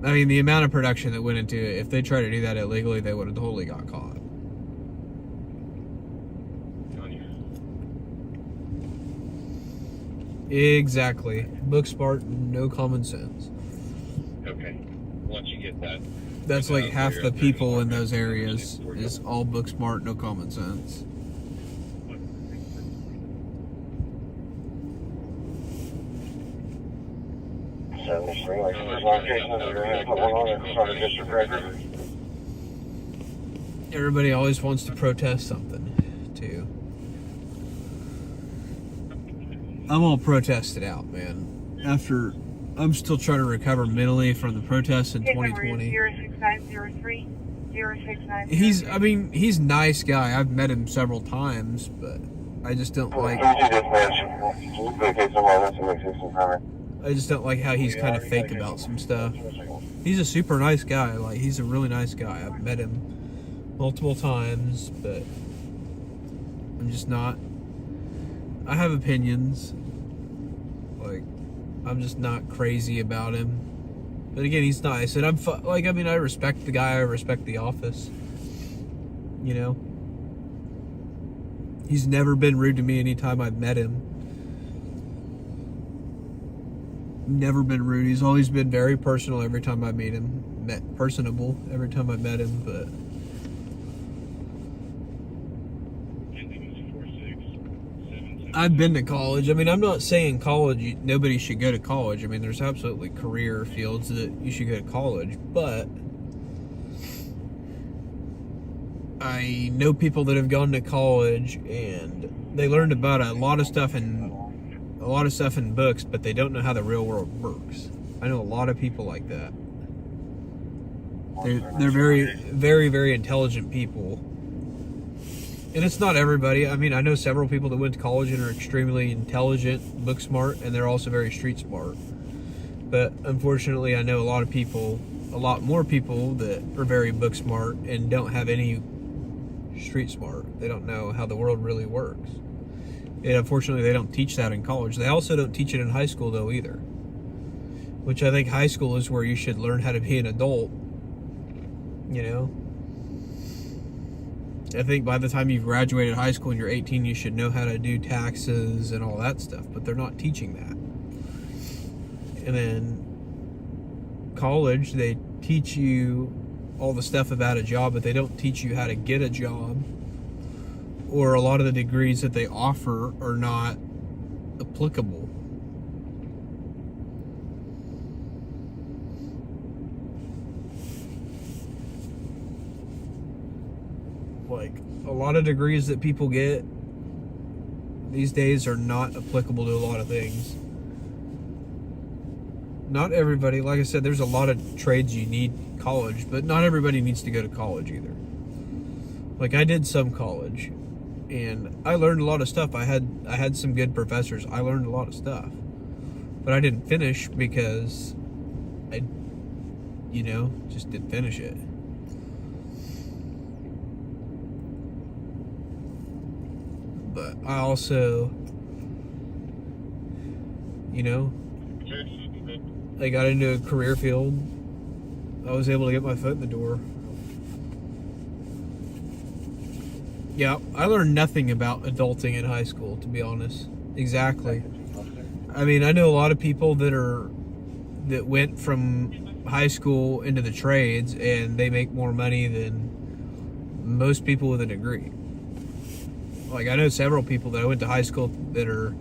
Speaker 2: I mean, the amount of production that went into it, if they tried to do that illegally, they would have totally got caught. Exactly. Book smart, no common sense.
Speaker 4: Okay. Once you get that.
Speaker 2: That's like half the people in those areas is all book smart, no common sense. Everybody always wants to protest something, too. I'm all protested out, man. After, I'm still trying to recover mentally from the protests in 2020.
Speaker 9: 06903, 06903.
Speaker 2: He's a nice guy. I've met him several times, but I just don't like how he's kind of fake about some stuff. He's a super nice guy. Like, he's a really nice guy. I've met him multiple times, but I'm just not. I have opinions. Like, I'm just not crazy about him. But again, he's nice, and I respect the guy. I respect the office. You know, he's never been rude to me anytime I've met him. Never been rude. He's always been very personal every time I meet him. Personable every time I met him, but. I've been to college. I mean, I'm not saying college, nobody should go to college. I mean, there's absolutely career fields that you should go to college, but I know people that have gone to college and they learned about a lot of stuff in books, but they don't know how the real world works. I know a lot of people like that. They're very, very, very intelligent people. And it's not everybody. I mean, I know several people that went to college and are extremely intelligent, book smart, and they're also very street smart. But unfortunately, I know a lot more people that are very book smart and don't have any street smart. They don't know how the world really works. And unfortunately, they don't teach that in college. They also don't teach it in high school, though, either. Which I think high school is where you should learn how to be an adult. You know? I think by the time you've graduated high school and you're 18, you should know how to do taxes and all that stuff, but they're not teaching that. And then college, they teach you all the stuff about a job, but they don't teach you how to get a job. Or a lot of the degrees that they offer are not applicable. Like, a lot of degrees that people get these days are not applicable to a lot of things. Not everybody, like I said, there's a lot of trades you need college, but not everybody needs to go to college either. Like, I did some college, and I learned a lot of stuff. I had some good professors. I learned a lot of stuff. But I didn't finish because I, just didn't finish it. But I also you know. I got into a career field. I was able to get my foot in the door. Yeah, I learned nothing about adulting in high school, to be honest. Exactly. I mean, I know a lot of people that went from high school into the trades, and they make more money than most people with a degree. Like, I know several people that I went to high school they're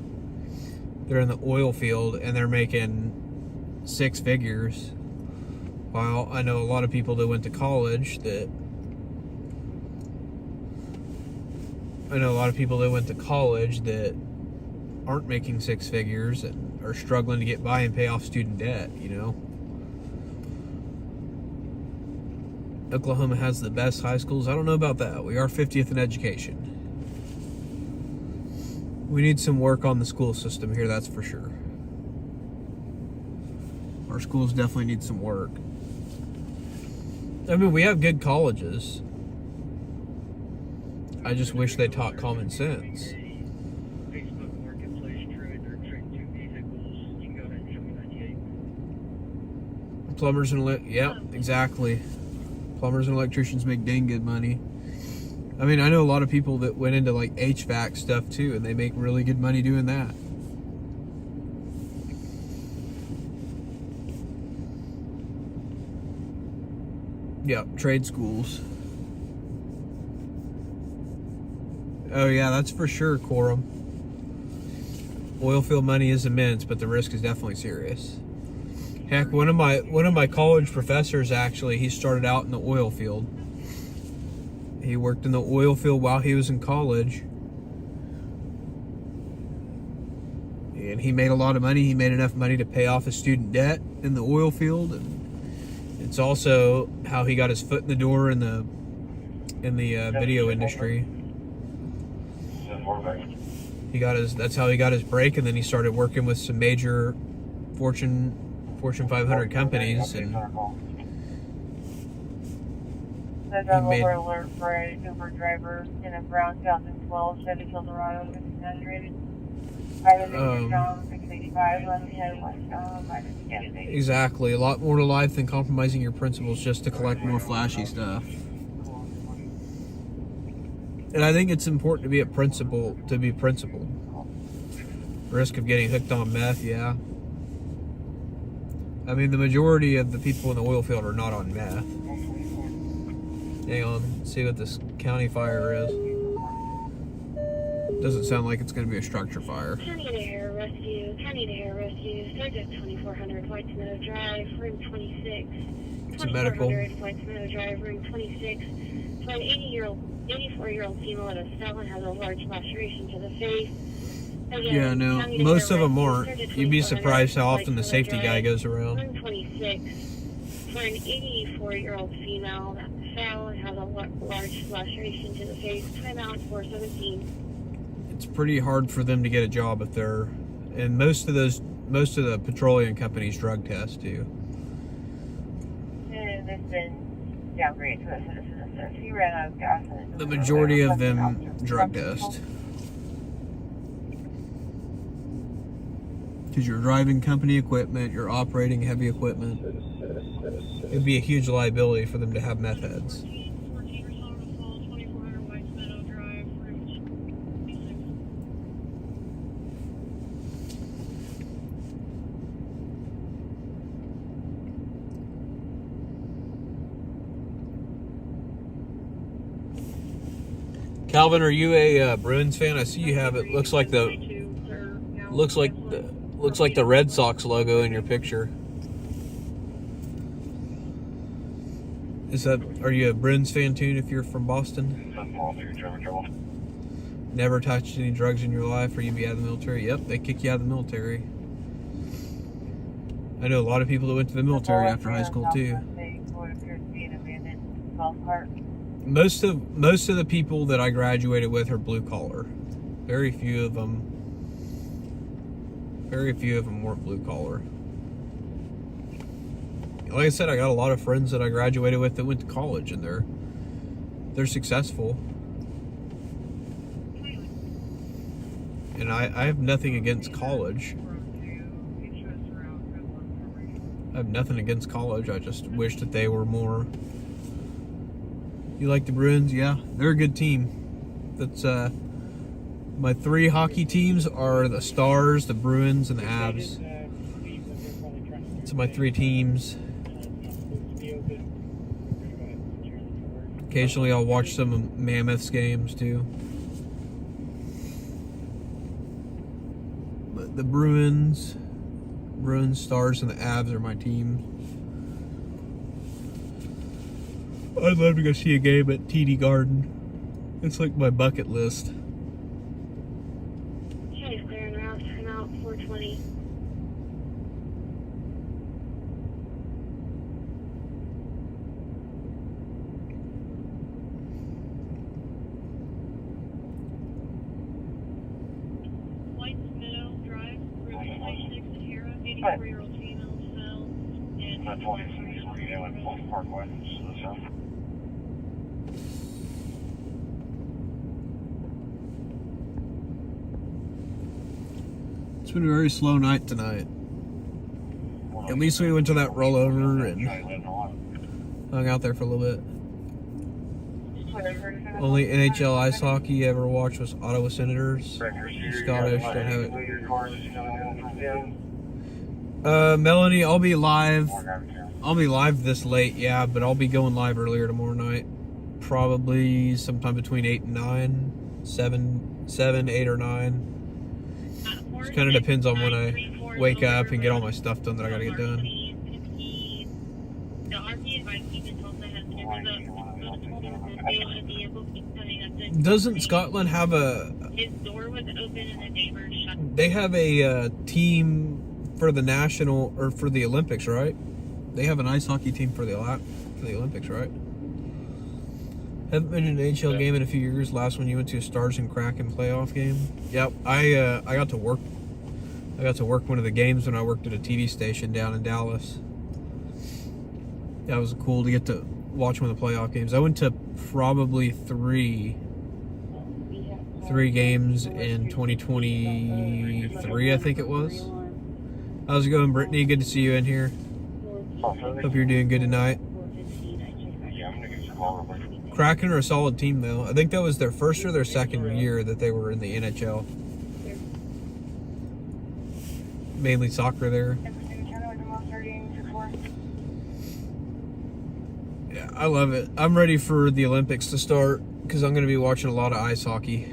Speaker 2: in the oil field, and they're making 6 figures. While I know a lot of people that went to college that aren't making 6 figures and are struggling to get by and pay off student debt, you know. Oklahoma has the best high schools. I don't know about that. We are 50th in education. We need some work on the school system here, that's for sure. Our schools definitely need some work. I mean, we have good colleges. I just wish they taught common sense.
Speaker 3: Facebook Marketplace trade, they're trading 2 vehicles. You can go ahead and show me 98.
Speaker 2: Plumbers and yep, exactly. Plumbers and electricians make dang good money. I mean, I know a lot of people that went into like HVAC stuff too, and they make really good money doing that. Yep, trade schools. Oh yeah, that's for sure, Quorum. Oil field money is immense, but the risk is definitely serious. Heck, one of my college professors, actually, he started out in the oil field. He worked in the oil field while he was in college. And he made a lot of money. He made enough money to pay off his student debt in the oil field. And it's also how he got his foot in the door in the video industry. That's how he got his break, and then he started working with some major Fortune 500 companies, and
Speaker 9: The driver alert for a Uber driver in a brown 2012 Chevy Silverado with exaggerated.
Speaker 2: Exactly. A lot more to life than compromising your principles just to collect more flashy stuff. And I think it's important to be principled. Risk of getting hooked on meth, yeah. I mean, the majority of the people in the oil field are not on meth. Hang on, see what this county fire is. Doesn't sound like it's going to be a structure fire.
Speaker 5: County to Air Rescue, subject 2400 White Meadow Drive, room 26.
Speaker 2: It's a medical.
Speaker 5: 2400 White Meadow Drive, room 26. So an 84-year-old female at a felon has a large laceration to the face. Again,
Speaker 2: yeah, no, most of them aren't. You'd be surprised how often the safety guy goes around.
Speaker 5: Room 26. For an 84-year-old female that fell and has a large laceration to the face. Timeout 417.
Speaker 2: It's pretty hard for them to get a job if they're, and most of the petroleum companies drug test too.
Speaker 9: And it's been downgraded to a citizen, so she ran out of gas.
Speaker 2: The majority of them drug test. Because you're driving company equipment, you're operating heavy equipment. It'd be a huge liability for them to have meth heads. Calvin, are you a Bruins fan? I see you have it. Looks like the Red Sox logo in your picture. Are you a Bruins fan too if you're from Boston? Never touched any drugs in your life, or you'd be out of the military? Yep, they kick you out of the military. I know a lot of people that went to the military after high school too. Most of the people that I graduated with are blue collar. Very few of them weren't blue collar. Like I said, I got a lot of friends that I graduated with that went to college, and they're successful. And I have nothing against college. I have nothing against college. I just wish that they were more. You like the Bruins? Yeah, they're a good team. That's my 3 hockey teams are the Stars, the Bruins, and the Avs. It's my 3 teams. Occasionally I'll watch some of Mammoth's games too. But the Bruins, Stars, and the Avs are my team. I'd love to go see a game at TD Garden. It's like my bucket list.
Speaker 5: Okay, clear and route, time out 420. White's Meadow Drive, Route 26, Sahara, 84-year-old female fell, and
Speaker 7: That's 26, yeah, like Wolf Parkway, to the south.
Speaker 2: It's been a very slow night tonight. At least we went to that rollover and hung out there for a little bit. Only NHL ice hockey you ever watched was Ottawa Senators. Scottish, don't have it. Melanie, I'll be live. I'll be live this late, yeah, but I'll be going live earlier tomorrow night. Probably sometime between 8 and 9. 7, 8 or 9. Just kind of depends on when I wake up and get all my stuff done that I gotta get done. Doesn't Scotland have a...
Speaker 5: His door was open and the neighbors shut.
Speaker 2: They have a team for the national, or for the Olympics, right? They have an ice hockey team for the Olympics, right? Haven't been in an NHL game in a few years. Last one you went to a Stars and Kraken playoff game. Yep, I got to work. I got to work one of the games when I worked at a TV station down in Dallas. That was cool to get to watch one of the playoff games. I went to probably three games in 2023, I think it was. How's it going, Brittany? Good to see you in here. Hope you're doing good tonight. Kraken are a solid team, though. I think that was their first or their second year that they were in the NHL. Mainly soccer there. Yeah, I love it. I'm ready for the Olympics to start because I'm going to be watching a lot of ice hockey.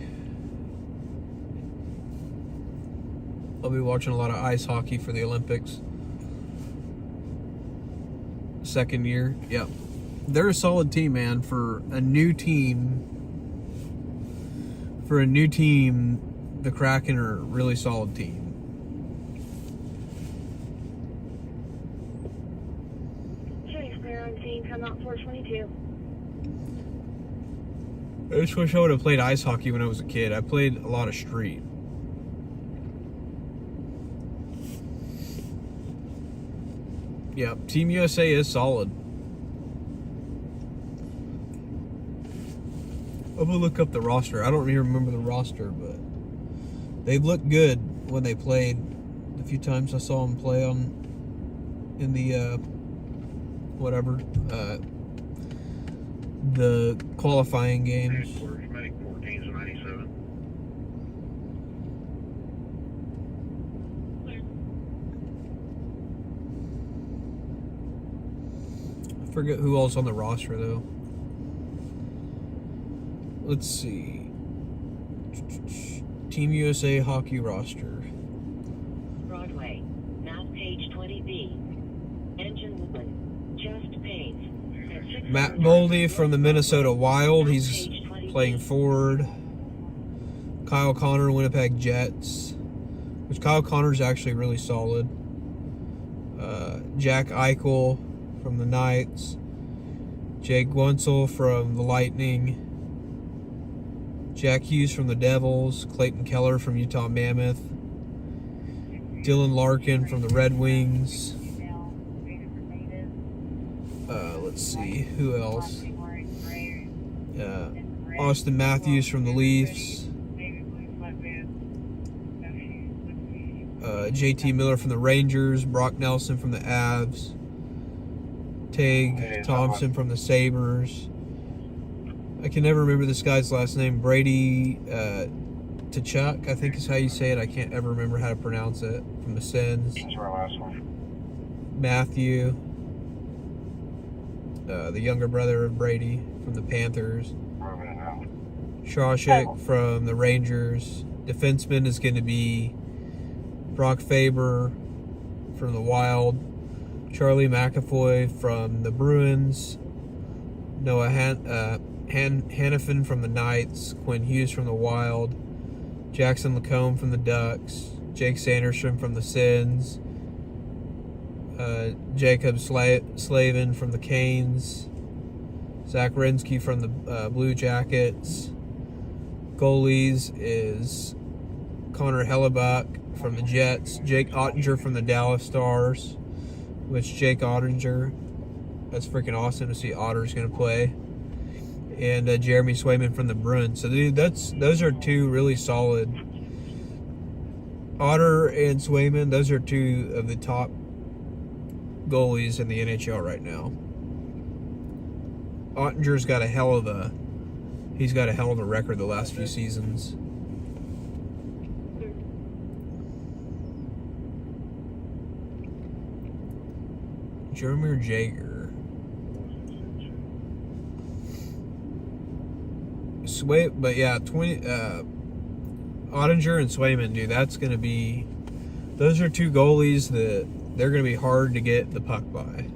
Speaker 2: I'll be watching a lot of ice hockey for the Olympics. Second year, yep. They're a solid team, man. For a new team, the Kraken are a really solid team.
Speaker 5: Okay, clear on scene, come out 422.
Speaker 2: I just wish I would have played ice hockey when I was a kid. I played a lot of street. Yep, Team USA is solid. I'm gonna look up the roster. I don't even remember the roster, but they looked good when they played. The few times I saw them play in the the qualifying games. I forget who else on the roster though. Let's see. Team USA hockey roster.
Speaker 11: Broadway, map page 20B. Engine woman, just pays.
Speaker 2: Matt Boldy from the Minnesota Wild. He's playing forward. Kyle Connor, Winnipeg Jets. Which Kyle Connor's actually really solid. Jack Eichel from the Knights. Jake Guentzel from the Lightning. Jack Hughes from the Devils, Clayton Keller from Utah Mammoth, Dylan Larkin from the Red Wings. Let's see, who else? Austin Matthews from the Leafs. JT Miller from the Rangers, Brock Nelson from the Avs, Tig Thompson from the Sabres. I can never remember this guy's last name. Brady Tkachuk, I think is how you say it. I can't ever remember how to pronounce it. From the Sens.
Speaker 7: That's our last one.
Speaker 2: Matthew, the younger brother of Brady from the Panthers. Shawshik from the Rangers. Defenseman is going to be Brock Faber from the Wild. Charlie McAvoy from the Bruins. Noah Hannafin from the Knights. Quinn Hughes from the Wild. Jackson Lacombe from the Ducks. Jake Sanderson from the Sens. Jacob Slavin from the Canes. Zach Rinsky from the Blue Jackets. Goalies is Connor Hellebuck from the Jets. Jake Ottinger from the Dallas Stars. Which Jake Ottinger, that's freaking awesome to see Otter's going to play. And Jeremy Swayman from the Bruins. So those are two really solid. Otter and Swayman, those are two of the top goalies in the NHL right now. Ottinger's got a hell of a record the last few seasons. Jaromir Jagr. But yeah, Ottinger and Swayman, dude, those are two goalies that they're going to be hard to get the puck by.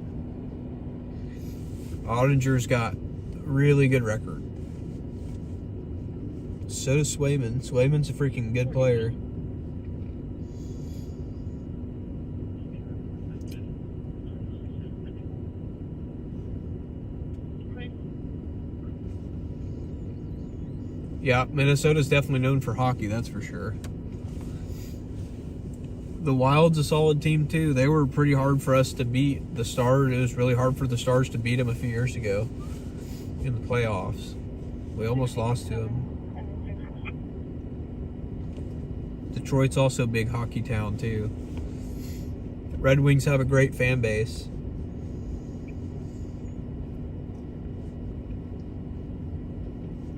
Speaker 2: Ottinger's got a really good record. So does Swayman. Swayman's a freaking good player. Yeah, Minnesota's definitely known for hockey, that's for sure. The Wild's a solid team, too. They were pretty hard for us to beat the Stars. It was really hard for the Stars to beat them a few years ago in the playoffs. We almost lost to them. Detroit's also a big hockey town, too. Red Wings have a great fan base.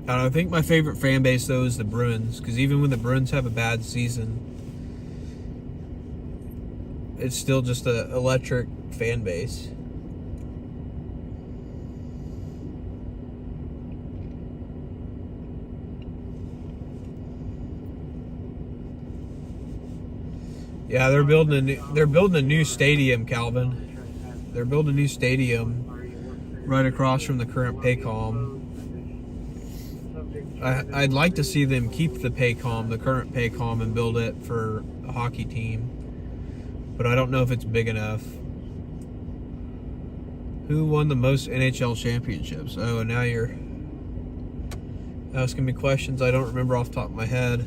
Speaker 2: I think my favorite fan base, though, is the Bruins. Because even when the Bruins have a bad season, it's still just an electric fan base. Yeah, they're building a new stadium, Calvin. They're building a new stadium right across from the current Paycom. I'd like to see them keep the Paycom, the current Paycom, and build it for a hockey team. But I don't know if it's big enough. Who won the most NHL championships? Oh, now you're asking me questions I don't remember off the top of my head.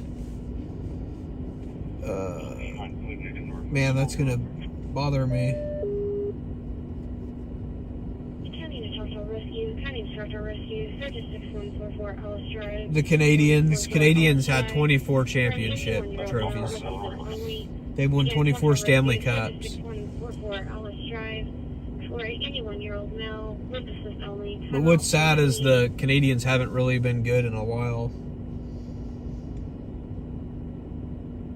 Speaker 2: Man, that's going to bother me. The Canadians had 24 championship trophies. They've won 24 Stanley Cups. But what's sad is the Canadians haven't really been good in a while.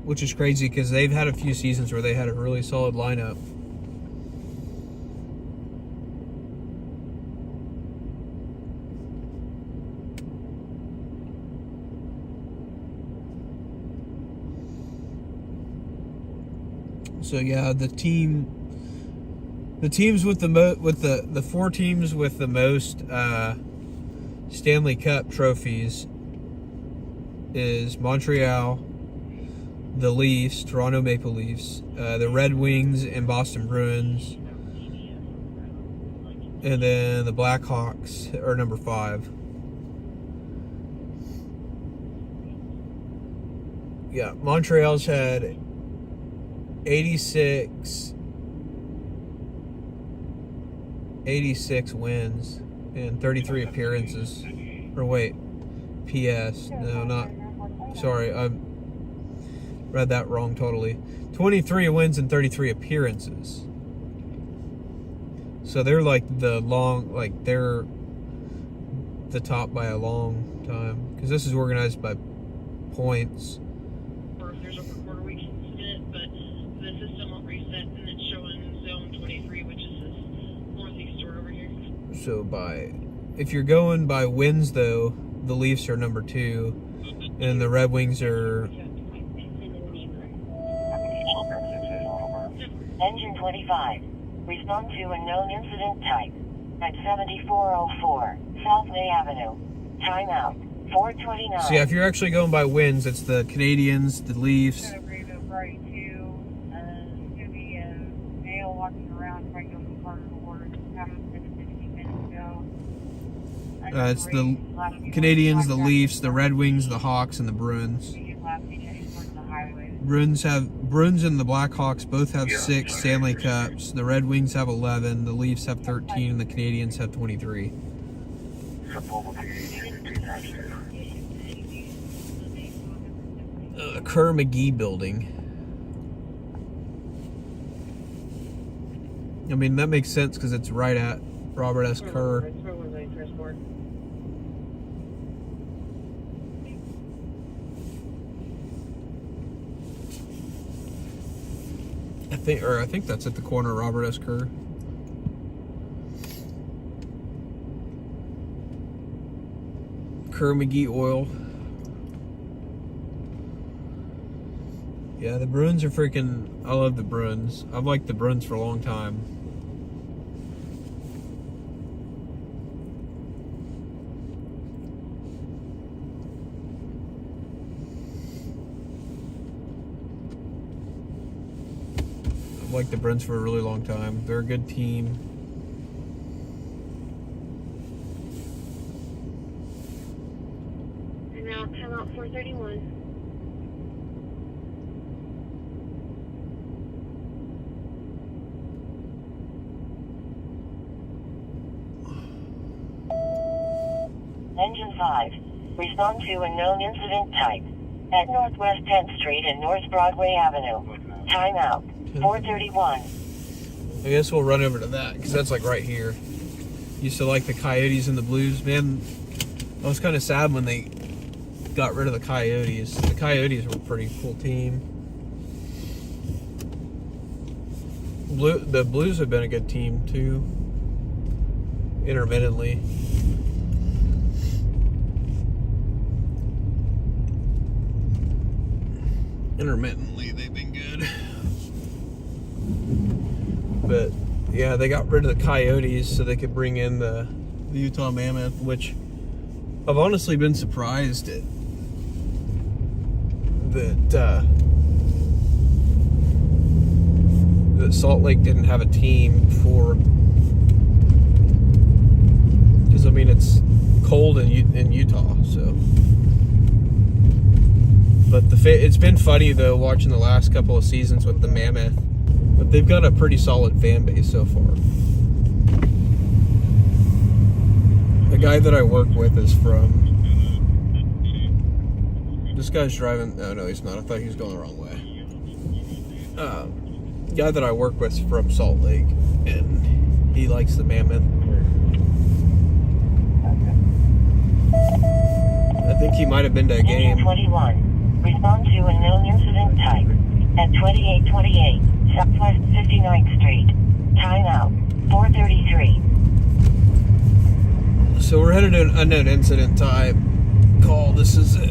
Speaker 2: Which is crazy because they've had a few seasons where they had a really solid lineup. So yeah, the teams with the four teams with the most Stanley Cup trophies is Montreal, the Leafs, Toronto Maple Leafs, the Red Wings and Boston Bruins, and then the Blackhawks are number 5. Yeah, Montreal's had 86 wins and 33 appearances. Or wait, PS. No, not. Sorry. Read that wrong totally. 23 wins and 33 appearances. So they're like they're the top by a long time. Because this is organized by points.
Speaker 5: Or if there's a quarter week incident, but the system will reset and it's showing zone 23, which is this northeast store over here.
Speaker 2: So if you're going by wins though, the Leafs are number 2, and the Red Wings are.
Speaker 1: Engine 25. Respond to a known incident type at 7404 South May Avenue. Timeout 429.
Speaker 2: So yeah, if you're actually going by wins, it's the Canadiens, the Leafs.
Speaker 9: It's going to be a male walking around trying to go from car to car. Happened 15 minutes ago.
Speaker 2: It's the Canadiens, the Leafs, the Red Wings, the Hawks, and the Bruins. Bruins and the Blackhawks both have 6 Stanley Cups. The Red Wings have 11. The Leafs have 13, and the Canadiens have 23. Kerr McGee building. I mean, that makes sense because it's right at Robert S. Kerr. I think that's at the corner of Robert S. Kerr. Kerr McGee Oil. Yeah, the Bruins are freaking. I love the Bruins. I've liked the Bruins for a long time. I've liked the Bruins for a really long time. They're a good team.
Speaker 5: And now timeout 431.
Speaker 1: Engine 5. Respond to a known incident type at Northwest 10th Street and North Broadway Avenue. Timeout 431.
Speaker 2: I guess we'll run over to that because that's like right here. Used to like the Coyotes and the Blues. Man, I was kind of sad when they got rid of the Coyotes. The Coyotes were a pretty cool team. The Blues have been a good team too. Intermittently. Intermittently, they've been good. But yeah, they got rid of the Coyotes so they could bring in the Utah Mammoth, which I've honestly been surprised at that Salt Lake didn't have a team for, because I mean it's cold in Utah, so. But it's been funny though watching the last couple of seasons with the Mammoth. But they've got a pretty solid fan base so far. The guy that I work with is from. This guy's driving. Oh no, he's not. I thought he was going the wrong way. The guy that I work with is from Salt Lake, and he likes the Mammoth. I think he might have been to a game.
Speaker 1: 21. Respond to a known incident type at 2828 Southwest 59th Street. Timeout 433.
Speaker 2: So we're headed to an unknown incident type call. This is at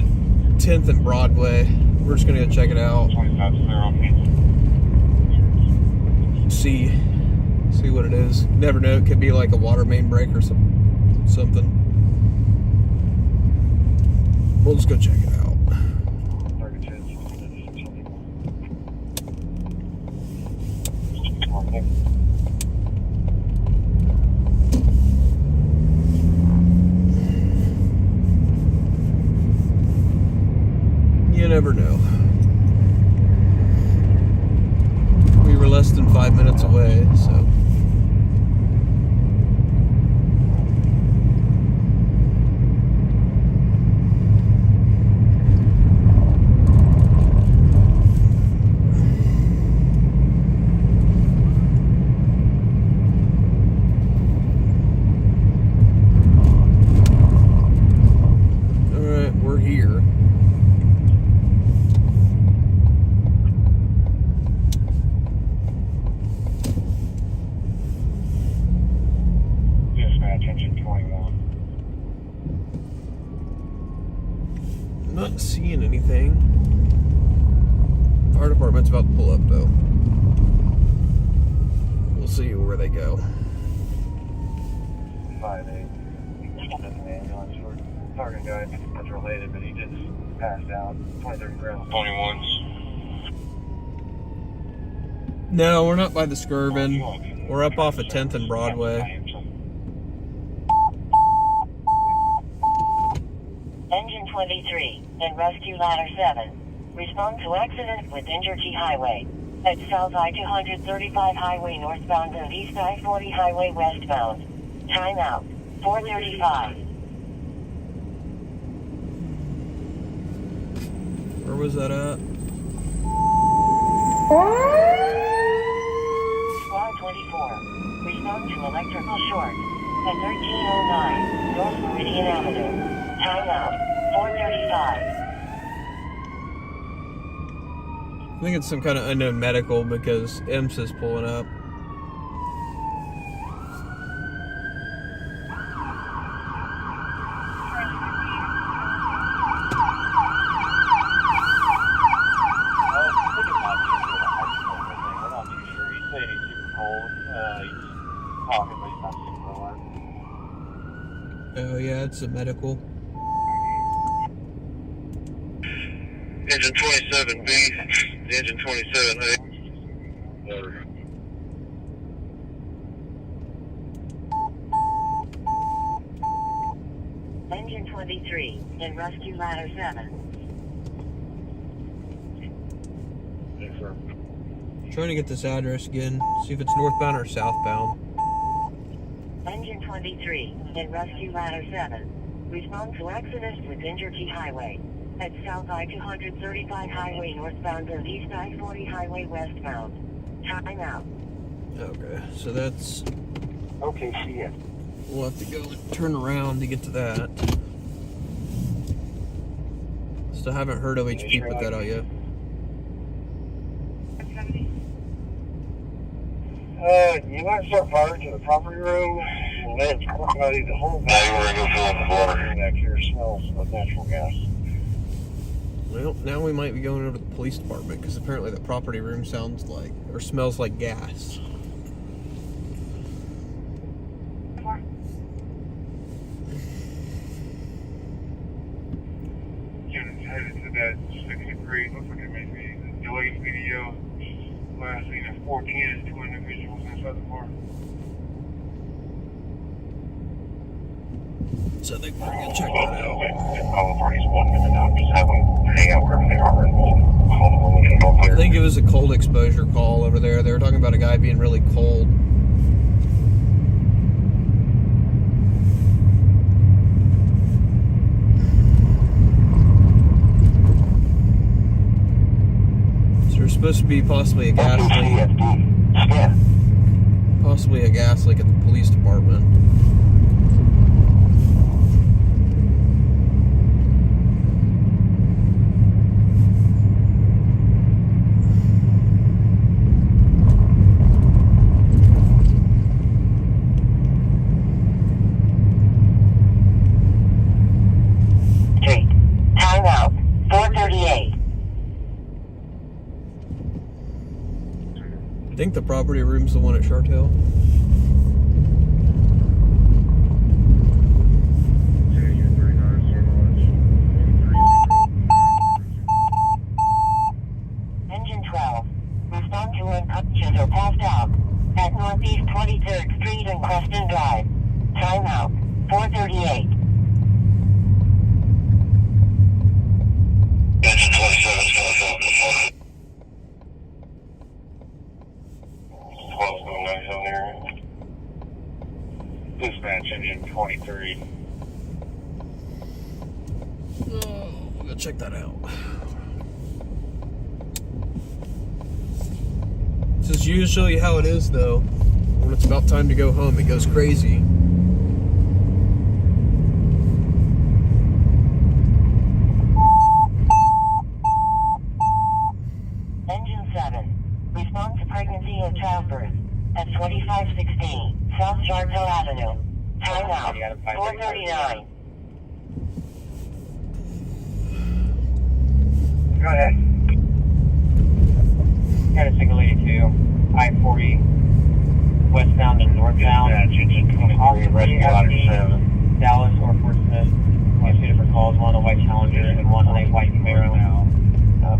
Speaker 2: 10th and Broadway. We're just gonna go check it out. See what it is. Never know. It could be like a water main break or something. We'll just go check it out. You never know. We were less than 5 minutes away, so. department's about to pull up, though. We'll see where they go.
Speaker 8: 5-8. Ambulance for target guy that's related, but he just passed out. 23 grams.
Speaker 7: 21s.
Speaker 2: No, we're not by the Skirvin. We're up off of 10th and Broadway.
Speaker 1: Engine 23 and Rescue Ladder 7. Respond to accident with Injured T Highway. At South I-235 Highway northbound and East I-40 Highway westbound. Time out. 4:35.
Speaker 2: Where was that at?
Speaker 1: Squad 24. Respond to electrical short. At 1309 North Meridian Avenue. Time out. 4:35.
Speaker 2: I think it's some kind of unknown medical because EMS is pulling up. Oh yeah, it's a medical.
Speaker 8: Engine 27B, engine 27A.
Speaker 1: Engine 23 and Rescue Ladder 7.
Speaker 2: Trying to get this address again. See if it's northbound or southbound.
Speaker 1: Engine 23 and Rescue Ladder 7. Respond to accident with Injured T Highway. At South I-235 Highway northbound and East I-40 Highway westbound. Time out.
Speaker 2: Okay, so that's...
Speaker 8: Okay, see ya.
Speaker 2: We'll have to go turn around to get to that. Still haven't heard OHP put that out yet.
Speaker 8: You might start firing to the property room, and then the whole back here smells of natural gas.
Speaker 2: Well, now we might be going over to the police department because apparently the property room sounds like, or smells like gas.
Speaker 7: Units headed to that 63. Looks like it may be a delayed video. Last seen at 14 is 2 individuals inside the car.
Speaker 2: So they we're gonna check that out.
Speaker 7: All the parties 1 minute out. Just have them hang out wherever they are and we'll call them when we can go
Speaker 2: I
Speaker 7: clear.
Speaker 2: think it was a cold exposure call over there. They were talking about a guy being really cold. So there's supposed to be possibly a gas leak. Possibly a gas leak at the police department.
Speaker 1: Time out. 4:38.
Speaker 2: I think the property room's the one at Shart Hill.
Speaker 1: Engine 12. Respond to unconscious or passed out. At Northeast 23rd Street and Creston Drive. Time out. 4:38.
Speaker 7: Engine 27 is going to fill up the 12 going nice on there. Dispatch engine 23.
Speaker 2: We'll go check that out. This is usually how it is, though. When it's about time to go home, it goes crazy.
Speaker 1: Engine 7. Respond to pregnancy and childbirth. At 2516 South Shart Hill Avenue. Time out. 4:39.
Speaker 8: Go ahead.
Speaker 3: I-40 westbound and northbound. Possibly asking Dallas or Fort Smith. We have two different calls, one on a white Challenger and one on a white Camaro.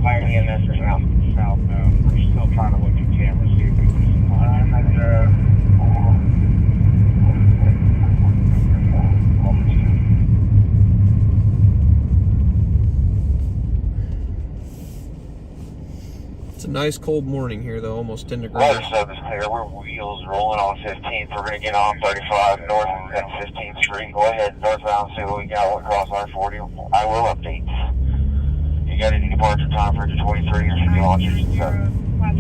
Speaker 3: Fire EMS right now.
Speaker 7: Southbound. We're still trying to look at cameras, see if we can
Speaker 2: It's a nice cold morning here, though, almost 10 degrees.
Speaker 7: Weather sub is clear. We're wheels rolling on 15th. We're going to get on 35 north at 15th Street. Go ahead, northbound, see what we got. We'll cross I-40. I will update. You got any departure time for 23 or should you launch it?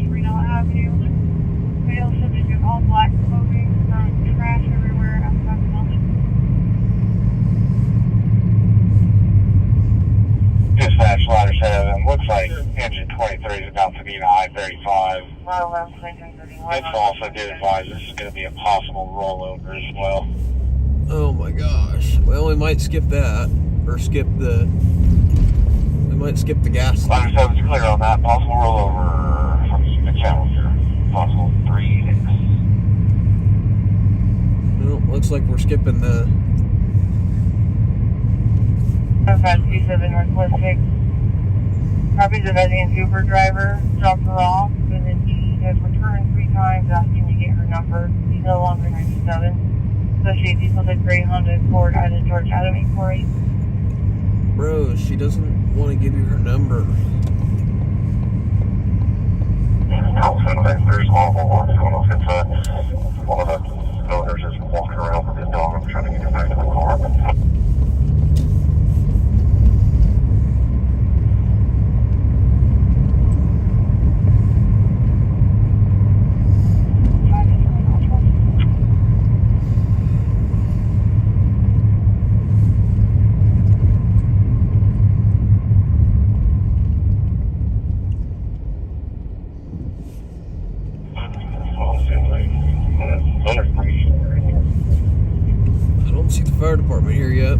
Speaker 9: Reno Avenue. Fail subject all black smoking, trash everywhere outside the building.
Speaker 7: Dispatch ladder 7. Looks like engine 23 is about to be in I-35. It's also did advise this is going to be a possible rollover as well.
Speaker 2: Oh my gosh. Well, we might skip that. Or skip the... We might skip the gas.
Speaker 7: Ladder 7 is clear on that. Possible rollover from the Challenger. Possible 3-6.
Speaker 2: Well, looks like we're skipping the...
Speaker 9: 527 Northwest 6. Copies of an Uber driver dropped her off, and then he has returned 3 times asking to get her number. He's no longer 97. Associate diesel to Gray Honda Accord, Island George, Adam 848.
Speaker 2: Bro, she doesn't want to give you her number.
Speaker 7: There's one of the owners is walking around with his dog. I'm trying to get him back to the car.
Speaker 2: I don't see the fire department here yet.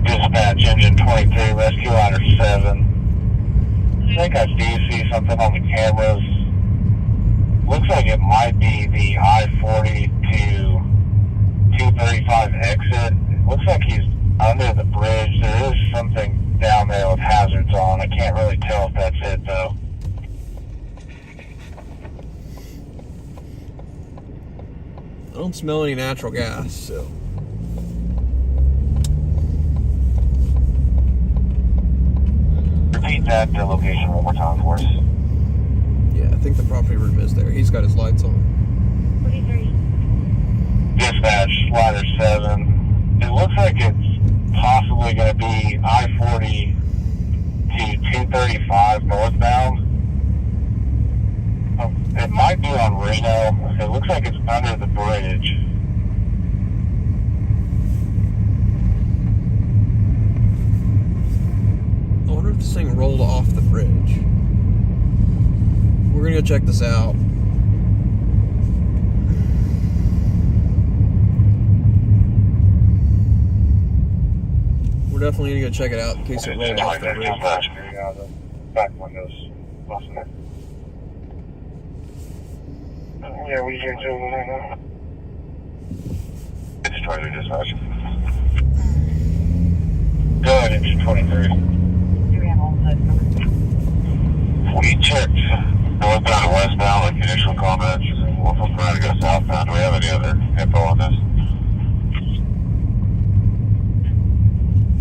Speaker 7: Dispatch engine 23, rescue ladder 7. I think I do see something on the cameras. Looks like it might be the I-40 to 235 exit. Looks like he's under the bridge. There is something down there with hazards on. I can't really tell if that's it though.
Speaker 2: I don't smell any natural gas, so...
Speaker 7: Repeat that location one more time for us.
Speaker 2: Yeah, I think the property room is there. He's got his lights on.
Speaker 9: 43.
Speaker 7: Dispatch, ladder 7. It looks like it's possibly going to be I-40 to 235 northbound. It might be on Reno. It looks like it's under the bridge.
Speaker 2: I wonder if this thing rolled off the bridge. We're gonna go check this out. We're definitely gonna go check it out in case it rolled off the bridge.
Speaker 7: Yeah, the back window's busting it. Yeah, we can do it right now. It's trying to dispatch. Go ahead, engine 23. We checked northbound and westbound, like initial comments. We're trying to go southbound. Do we have any other info on this?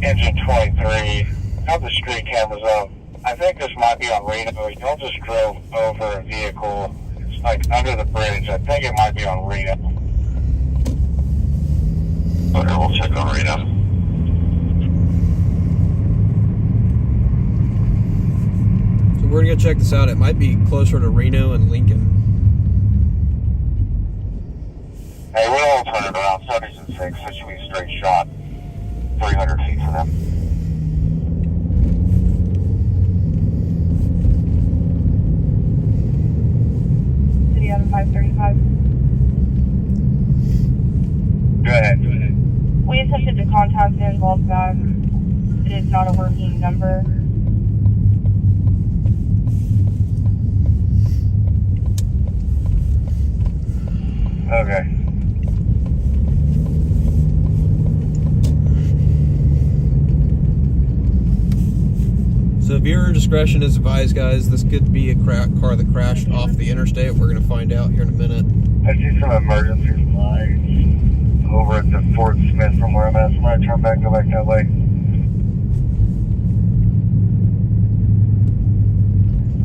Speaker 7: Engine 23. Have the street cameras up. I think this might be on Reno. Y'all just drove over a vehicle. It's like under the bridge. I think it might be on Reno. Okay, we'll check on Reno.
Speaker 2: We're gonna go check this out. It might be closer to Reno and Lincoln.
Speaker 7: Hey, we're all turning around 70s and 6. This should be a straight shot. 300 feet for them.
Speaker 9: City out of 535.
Speaker 7: Go ahead.
Speaker 9: We attempted to contact him while back. It is not a working number.
Speaker 2: So viewer discretion is advised, guys. This could be a car that crashed off the interstate. We're going to find out here in a minute.
Speaker 7: I see some emergency lights over at the Fort Smith from where I'm at. So I'm going to turn back, go back that way.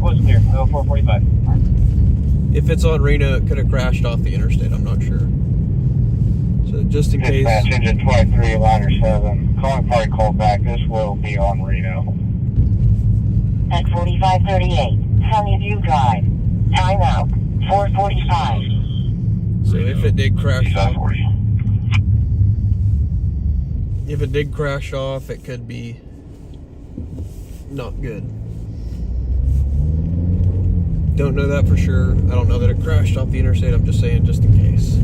Speaker 3: Was clear. 0445.
Speaker 2: If it's on Reno, it could have crashed off the interstate. I'm not sure. So just in case.
Speaker 7: Dispatch engine 23, liner 7. Calling party called back. This will be on Reno.
Speaker 11: At 4538, Sunnyview Drive. Time out, 445.
Speaker 2: So if it did crash off, it could be not good. Don't know that for sure. I don't know that it crashed off the interstate. I'm just saying, just in case.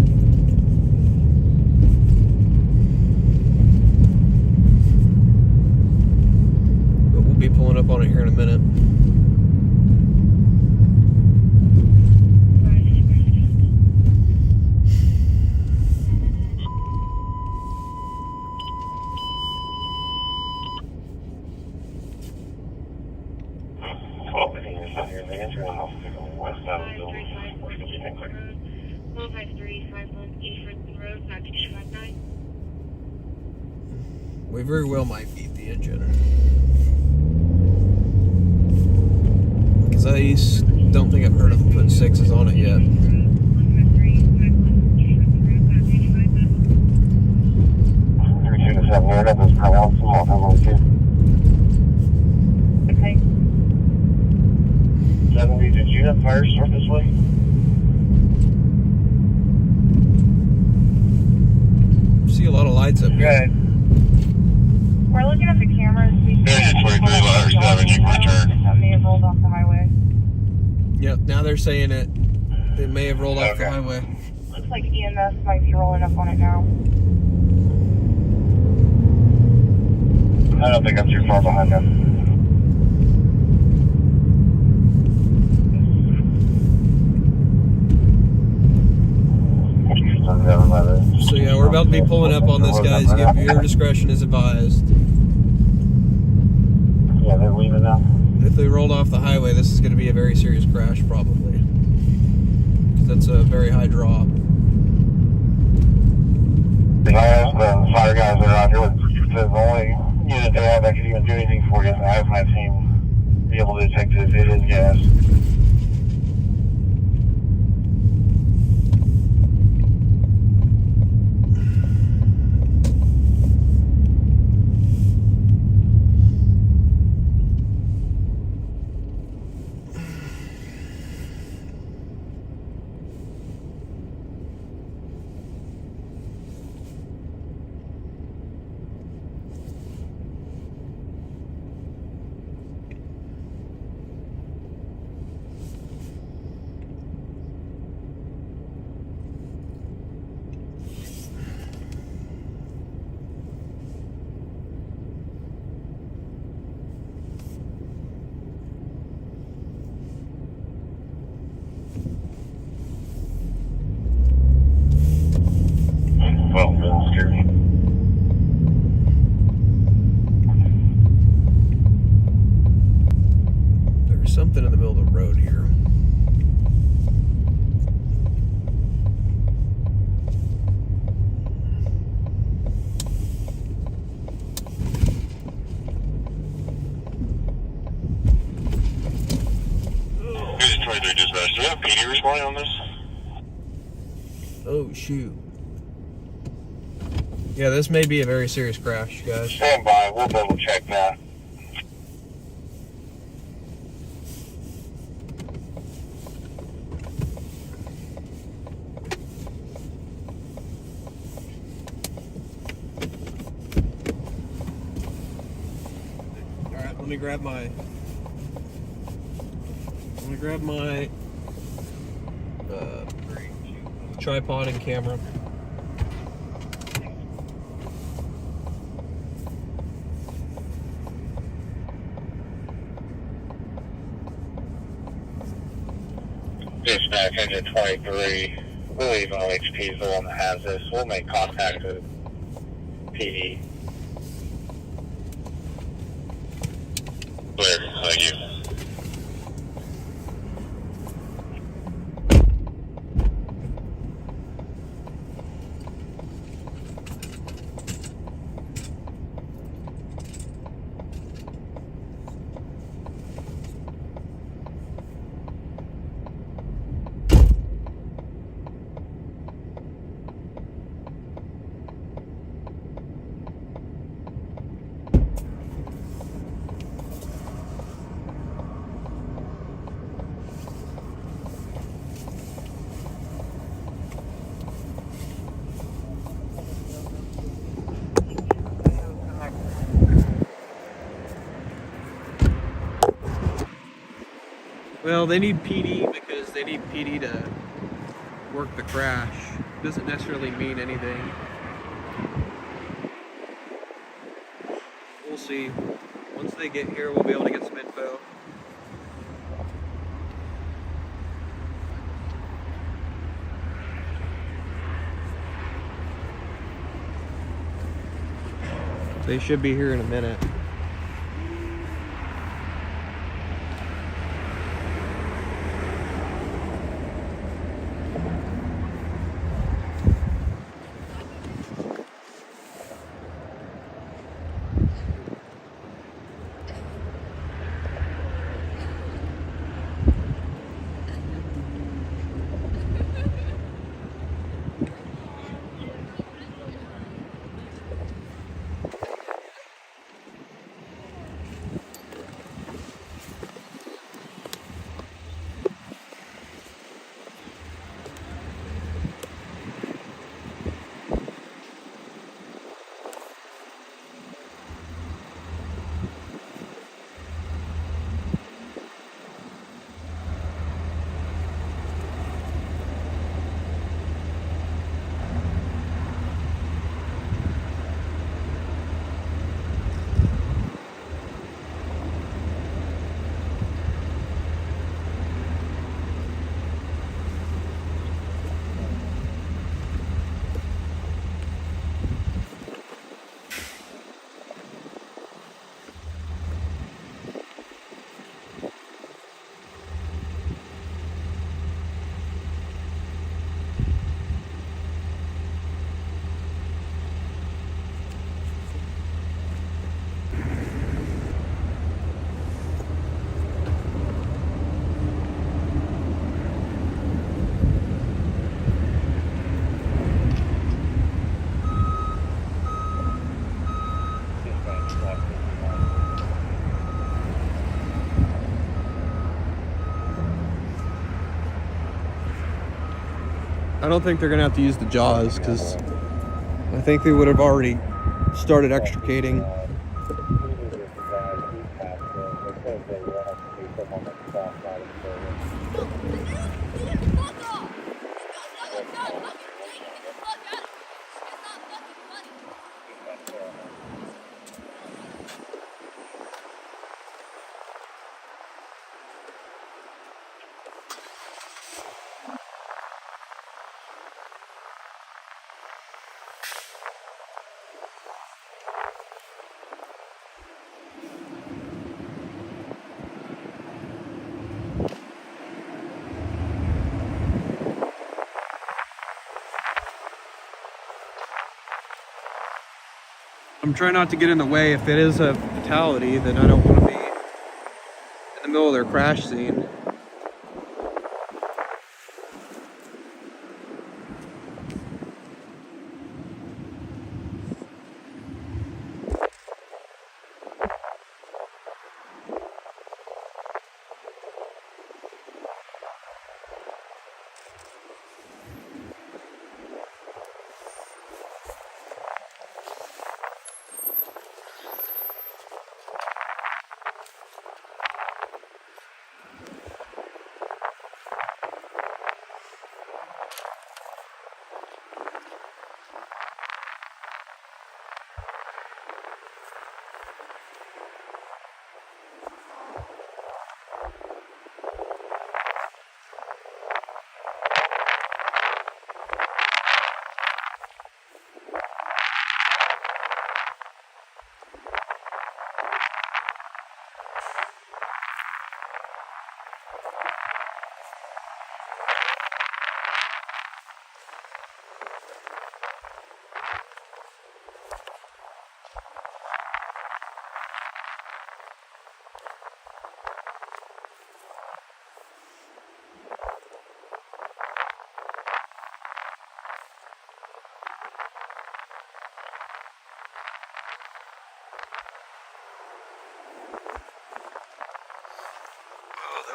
Speaker 2: But we'll be pulling up on it here in a minute. We very well might beat the engine. Because I don't think I've heard of them putting 6s on it yet.
Speaker 7: 327 here, that was probably out some more.
Speaker 9: Okay.
Speaker 7: 70, did you have fire start this way?
Speaker 2: See a lot of lights up here.
Speaker 7: Good.
Speaker 9: We're looking at the cameras. We see
Speaker 7: Engine 23, liner 7, you can return.
Speaker 9: that may have rolled off the highway.
Speaker 2: Yep, now they're saying it may have rolled off the highway.
Speaker 9: Looks like EMS might be rolling up on it now.
Speaker 7: I don't think I'm too far behind them.
Speaker 2: So yeah, we're about to be pulling up on this, guys. Your discretion is advised.
Speaker 7: Yeah, they're leaving now.
Speaker 2: If they rolled off the highway, this is going to be a very serious crash, probably. Because that's a very high drop.
Speaker 7: The fire guys that are out here with the only unit they have that can even do anything for you is the hazmat team. Be able to detect if it is gas. Well, that's scary.
Speaker 2: There's something in the middle of the road here.
Speaker 7: Here's 23 dispatch. Do we have PD responding on this?
Speaker 2: Oh, shoot. Yeah, this may be a very serious crash, guys.
Speaker 7: Stand by. We'll double check that.
Speaker 2: Alright, let me grab my tripod and camera.
Speaker 7: Dispatch engine 23. I believe OHP is the one that has this. We'll make contact with PD. Clear.
Speaker 12: Thank you.
Speaker 2: Well, they need PD because they need PD to work the crash. Doesn't necessarily mean anything. We'll see. Once they get here, we'll be able to get some info. They should be here in a minute. I don't think they're gonna have to use the jaws because I think they would have already started extricating. I'm trying not to get in the way. If it is a fatality, then I don't want to be in the middle of their crash scene.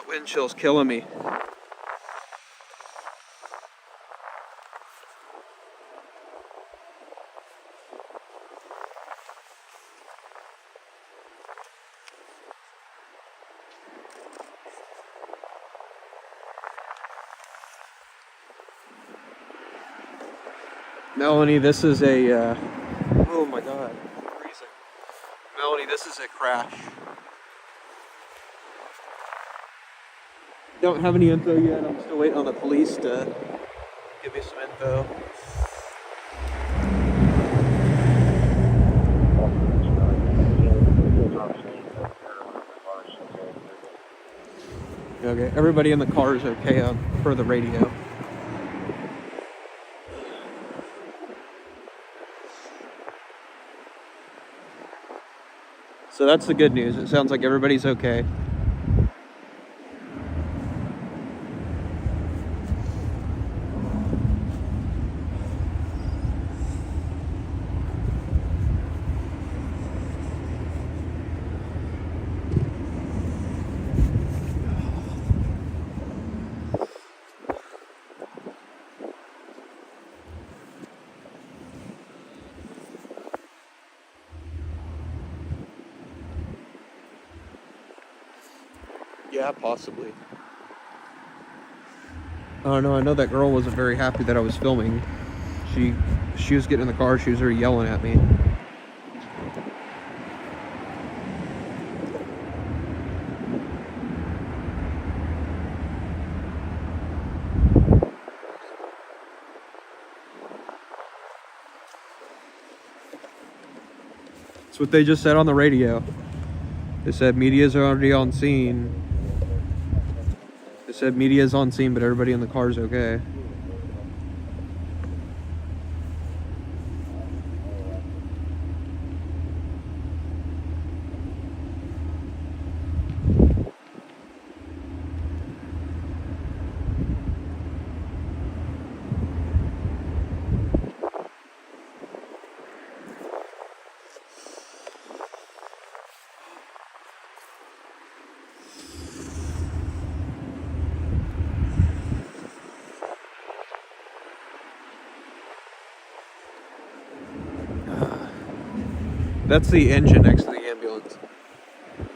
Speaker 2: Wind chill's killing me. Melanie, this is a, oh my god, I'm freezing. Melanie, this is a crash. Don't have any info yet, I'm still waiting on the police to give me some info. Okay, everybody in the car is okay per the radio. So that's the good news. It sounds like everybody's okay. Yeah, possibly. I don't know. I know that girl wasn't very happy that I was filming. She was getting in the car. She was already yelling at me. That's what they just said on the radio. They said media's already on scene. They said media's on scene, but everybody in the car's okay. That's the engine next to the ambulance.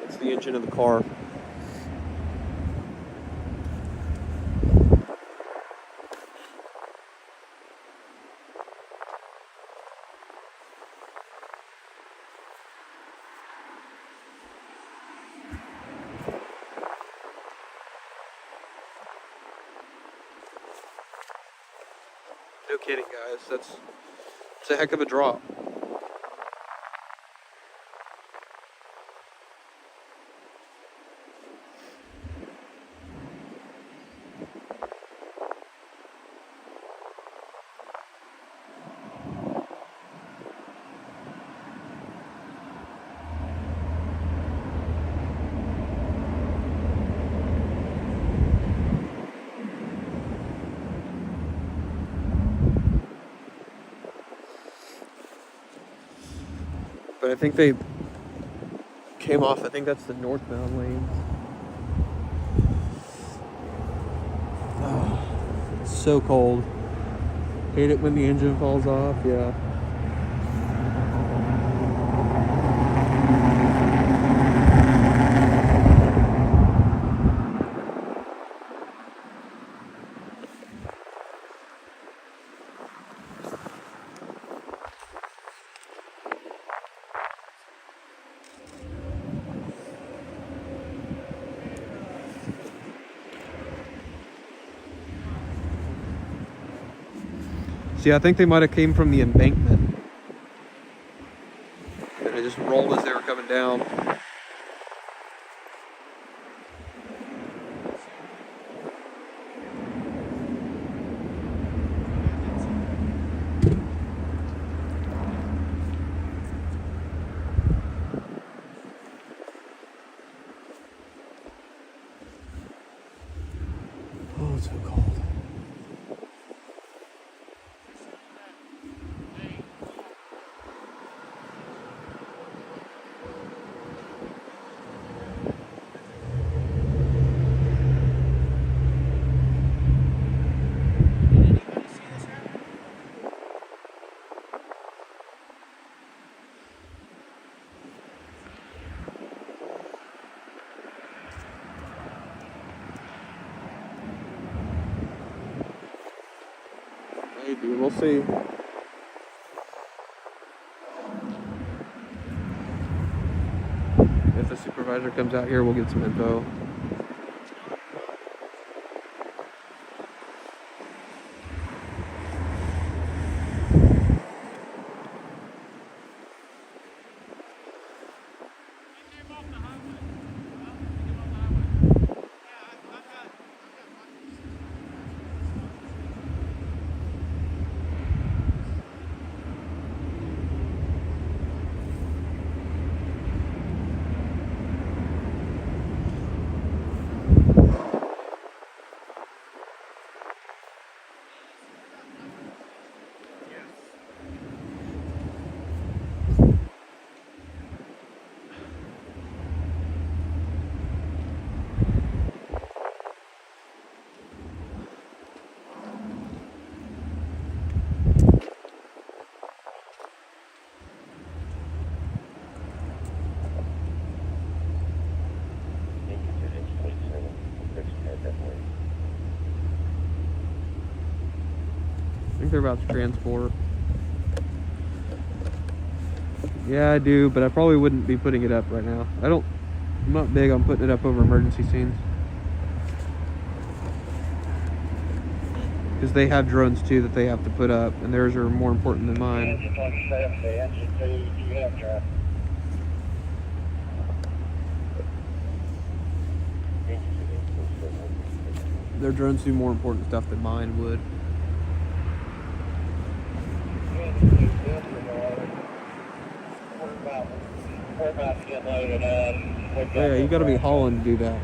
Speaker 2: That's the engine of the car. No kidding, guys. That's a heck of a drop. But I think they came off, I think that's the northbound lane. Oh, it's so cold. Hate it when the engine falls off, yeah. See, I think they might have came from the embankment. And they just rolled as they were coming down. Oh, it's so cold. Could be. We'll see. If the supervisor comes out here, we'll get some info. I think they're about to transport. Yeah, I do, but I probably wouldn't be putting it up right now. I'm not big on putting it up over emergency scenes. Because they have drones too that they have to put up, and theirs are more important than mine. Their drones do more important stuff than mine would. Yeah, you gotta be hauling to do that.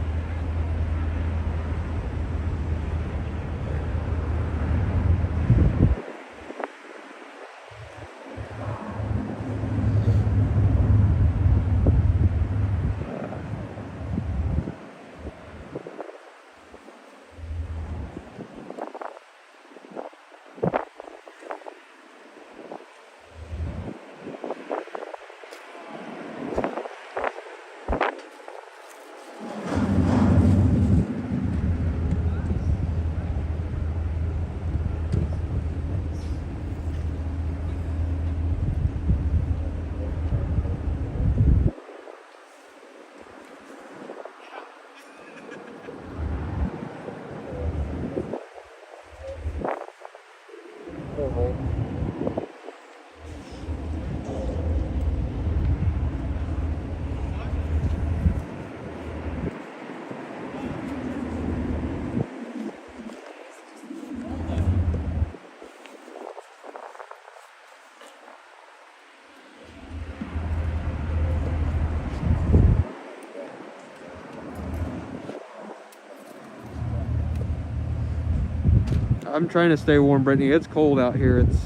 Speaker 2: I'm trying to stay warm, Brittany. It's cold out here. It's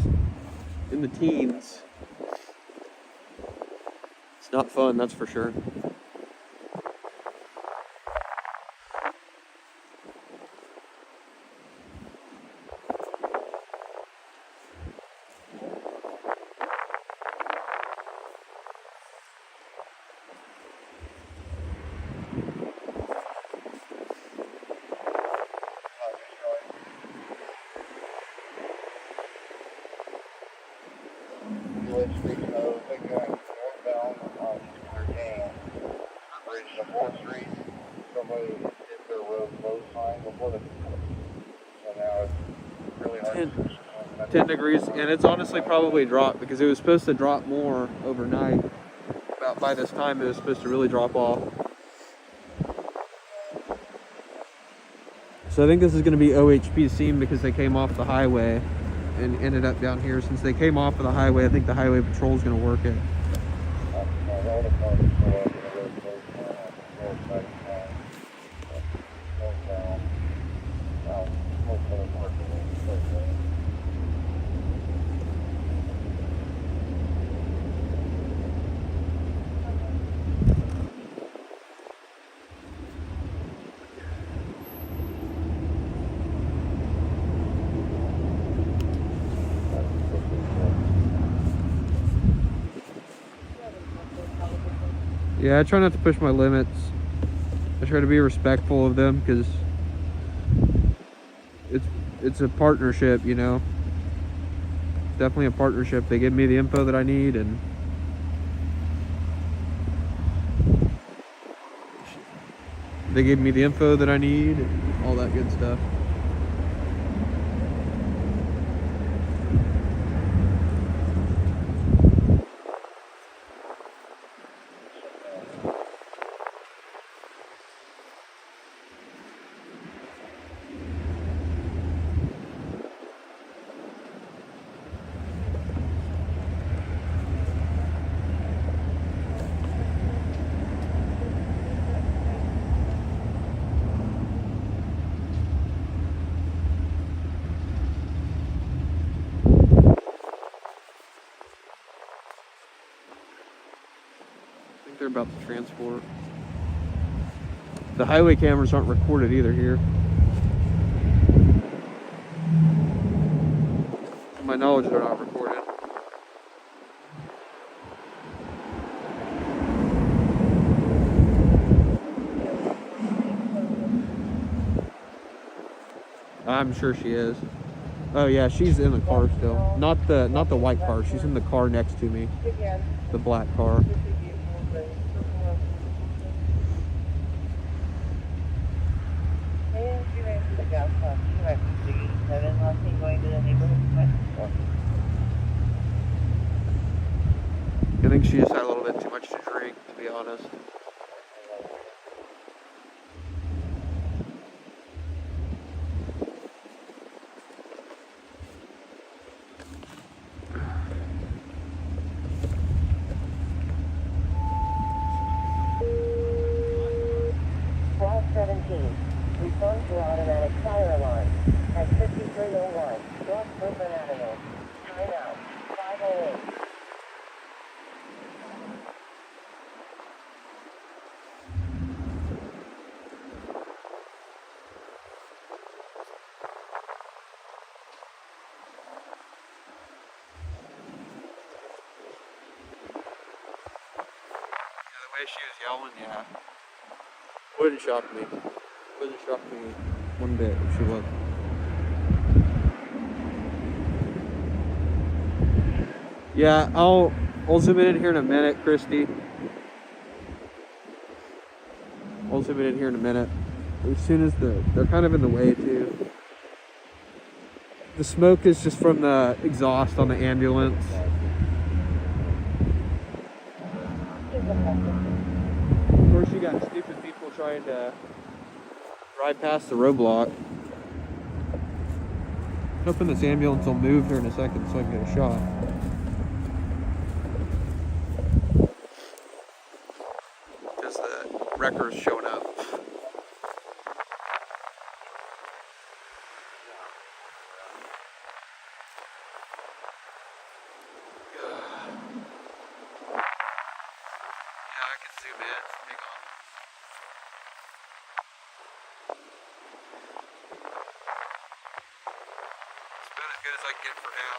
Speaker 2: in the teens. It's not fun, that's for sure.
Speaker 8: Street, somebody hit their road low sign before the, so now it's really hard.
Speaker 2: 10 degrees, and it's honestly probably dropped because it was supposed to drop more overnight. About by this time, it was supposed to really drop off. So I think this is going to be OHP scene because they came off the highway and ended up down here. Since they came off of the highway, I think the highway patrol is going to work it. Yeah, I try not to push my limits. I try to be respectful of them because it's a partnership, you know. definitely a partnership. They give me the info that I need, and they gave me the info that I need, and all that good stuff. I think they're about to transport. The highway cameras aren't recorded either here. To my knowledge, they're not recorded. I'm sure she is. Oh yeah, she's in the car still. Not the white car. She's in the car next to me. The black car. I think she just had a little bit too much to drink, to be honest.
Speaker 11: Flight 17. Respond to automatic fire alarm at 5301 North Brooklyn Avenue. Time out. 508.
Speaker 2: The way she was yelling, yeah. Wouldn't shock me. Wouldn't shock me one bit if she was. Yeah, I'll zoom in here in a minute, Christy. I'll zoom in here in a minute. As soon as they're kind of in the way too. The smoke is just from the exhaust on the ambulance. Of course, you got stupid people trying to drive past the roadblock. Hoping this ambulance will move here in a second so I can get a shot. Because the wrecker's showing up. Zoom in. Hang on. It's about as good as I can get for now.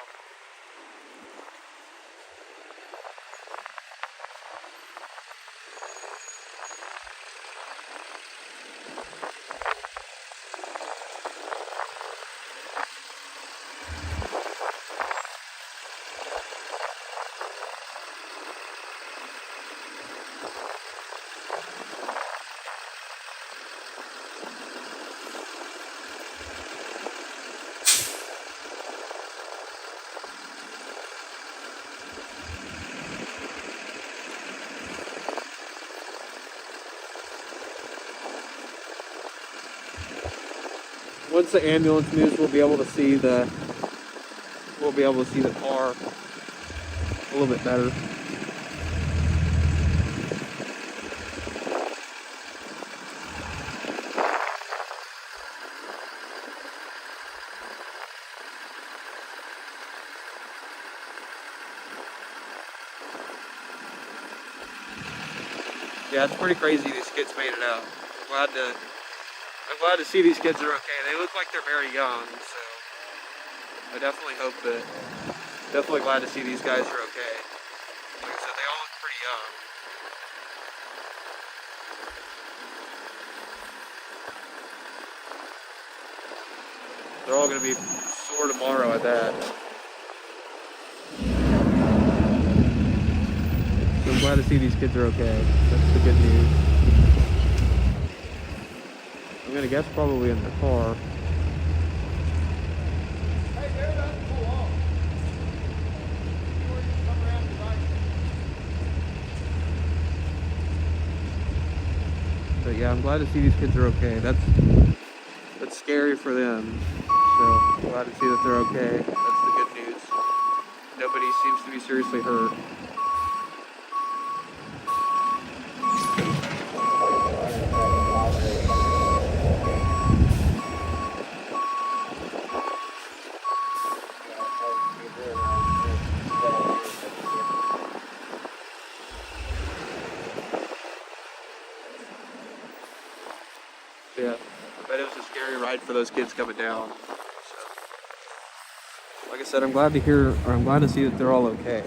Speaker 2: Once the ambulance moves, we'll be able to see the car a little bit better. Yeah, it's pretty crazy these kids made it out. I'm glad to see these kids are okay. They look like they're very young, so I definitely hope that. Definitely glad to see these guys are okay. Like I said, they all look pretty young. They're all going to be sore tomorrow, I bet. glad to see these kids are okay. That's the good news. I'm gonna guess probably in their car. But yeah, I'm glad to see these kids are okay. That's scary for them. So glad to see that they're okay. That's the good news. Nobody seems to be seriously hurt. Yeah, I bet it was a scary ride for those kids coming down. So, like I said, I'm glad to see that they're all okay.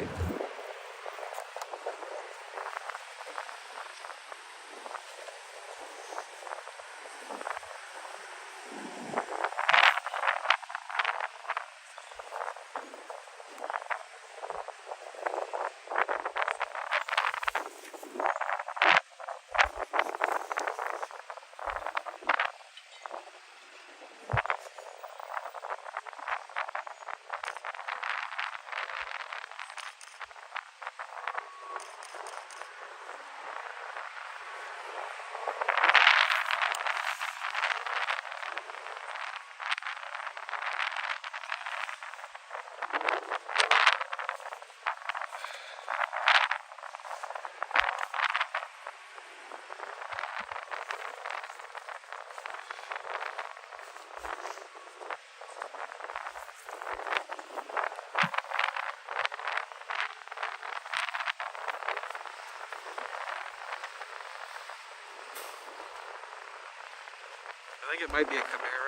Speaker 2: I think it might be a Camaro.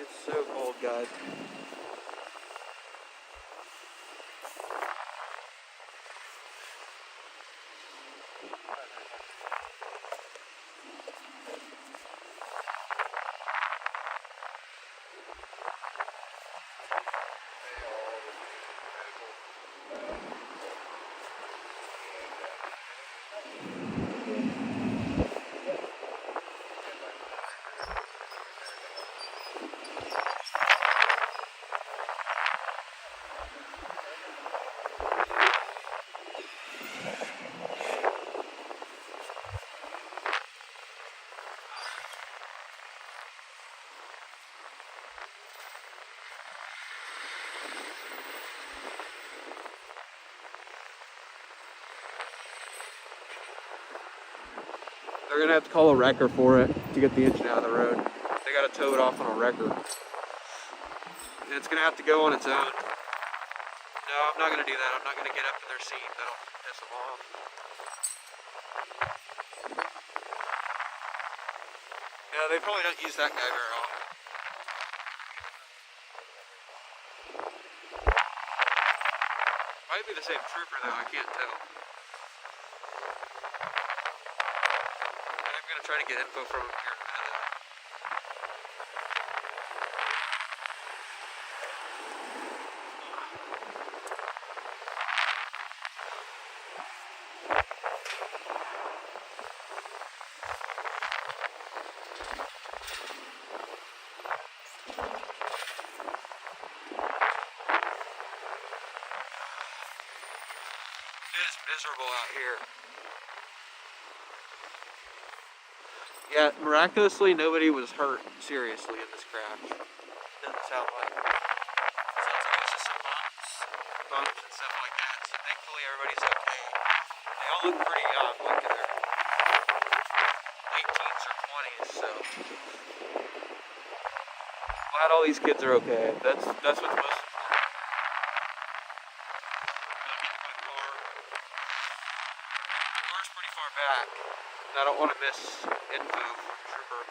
Speaker 2: It's so cold, guys. They're gonna have to call a wrecker for it to get the engine out of the road. They gotta tow it off on a wrecker. And it's gonna have to go on its own. No, I'm not gonna do that. I'm not gonna get up to their seat. That'll piss them off. Yeah, they probably don't use that guy very often. Might be the same trooper though, I can't tell. I'm gonna try to get info from him here in a minute. miserable out here. Yeah, miraculously nobody was hurt seriously in this crash. Doesn't sound like. Sounds like it's just some bumps and stuff like that. So thankfully everybody's okay. They all look pretty young, like in their late teens or 20s. So glad all these kids are okay. That's what's most important. The car's pretty far back, and I don't want to miss info from Trooper.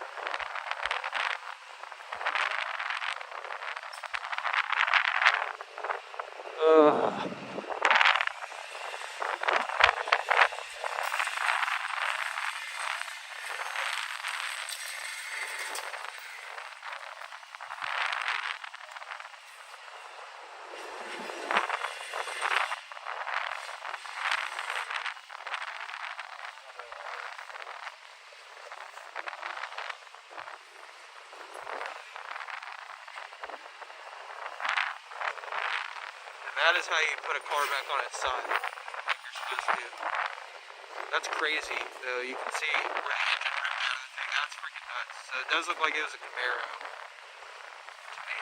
Speaker 2: That is how you put a car back on its side, like you're supposed to. That's crazy, though. You can see where the engine ripped out of the thing. That's freaking nuts. So it does look like it was a Camaro to me.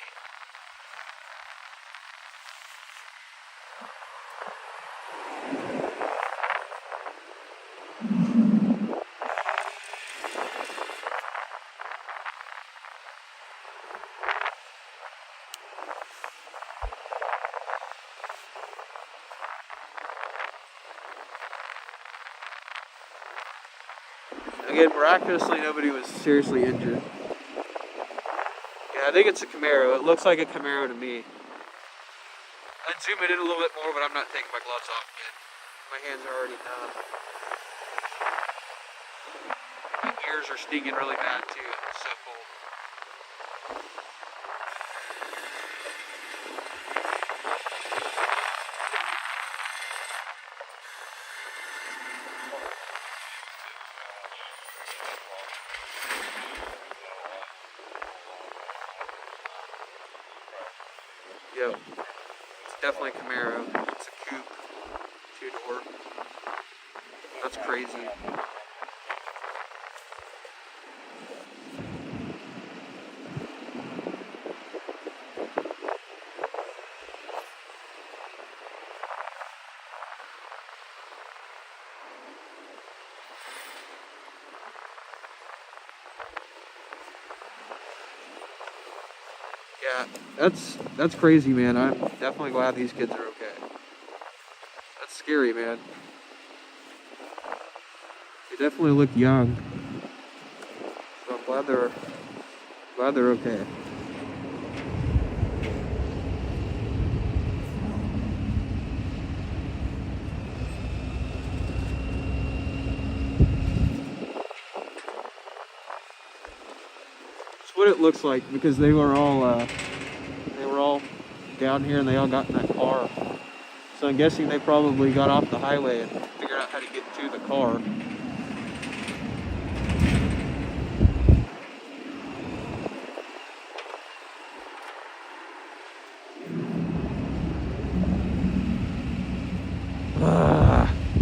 Speaker 2: Again, miraculously, nobody was seriously injured. Yeah, I think it's a Camaro. It looks like a Camaro to me. I'd zoom it in a little bit more, but I'm not taking my gloves off yet. My hands are already numb. My ears are stinging really bad, too. It's so cold. Yep, it's definitely a Camaro. It's a coupe, 2-door. That's crazy. Yeah, that's crazy, man. I'm definitely glad these kids are okay. That's scary, man. They definitely look young. So I'm glad they're okay. What it looks like, because they were all down here and they all got in that car. So I'm guessing they probably got off the highway and figured out how to get to the car.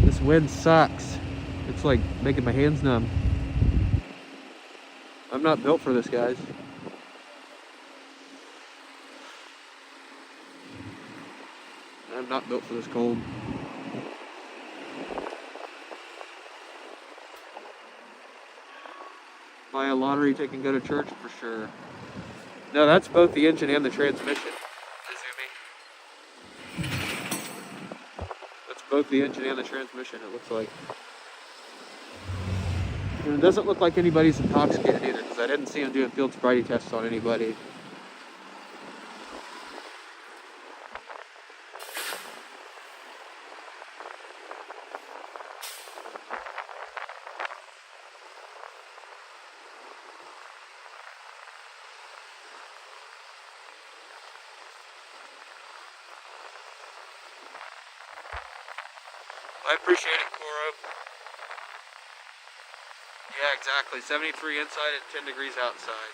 Speaker 2: This wind sucks. It's like making my hands numb. I'm not built for this, guys. I'm not built for this cold. Buy a lottery ticket and go to church for sure. No, that's both the engine and the transmission. That's both the engine and the transmission, it looks like. And it doesn't look like anybody's intoxicated either, because I didn't see him doing field sobriety tests on anybody. I appreciate it, Coro. Yeah, exactly. 73 inside and 10 degrees outside.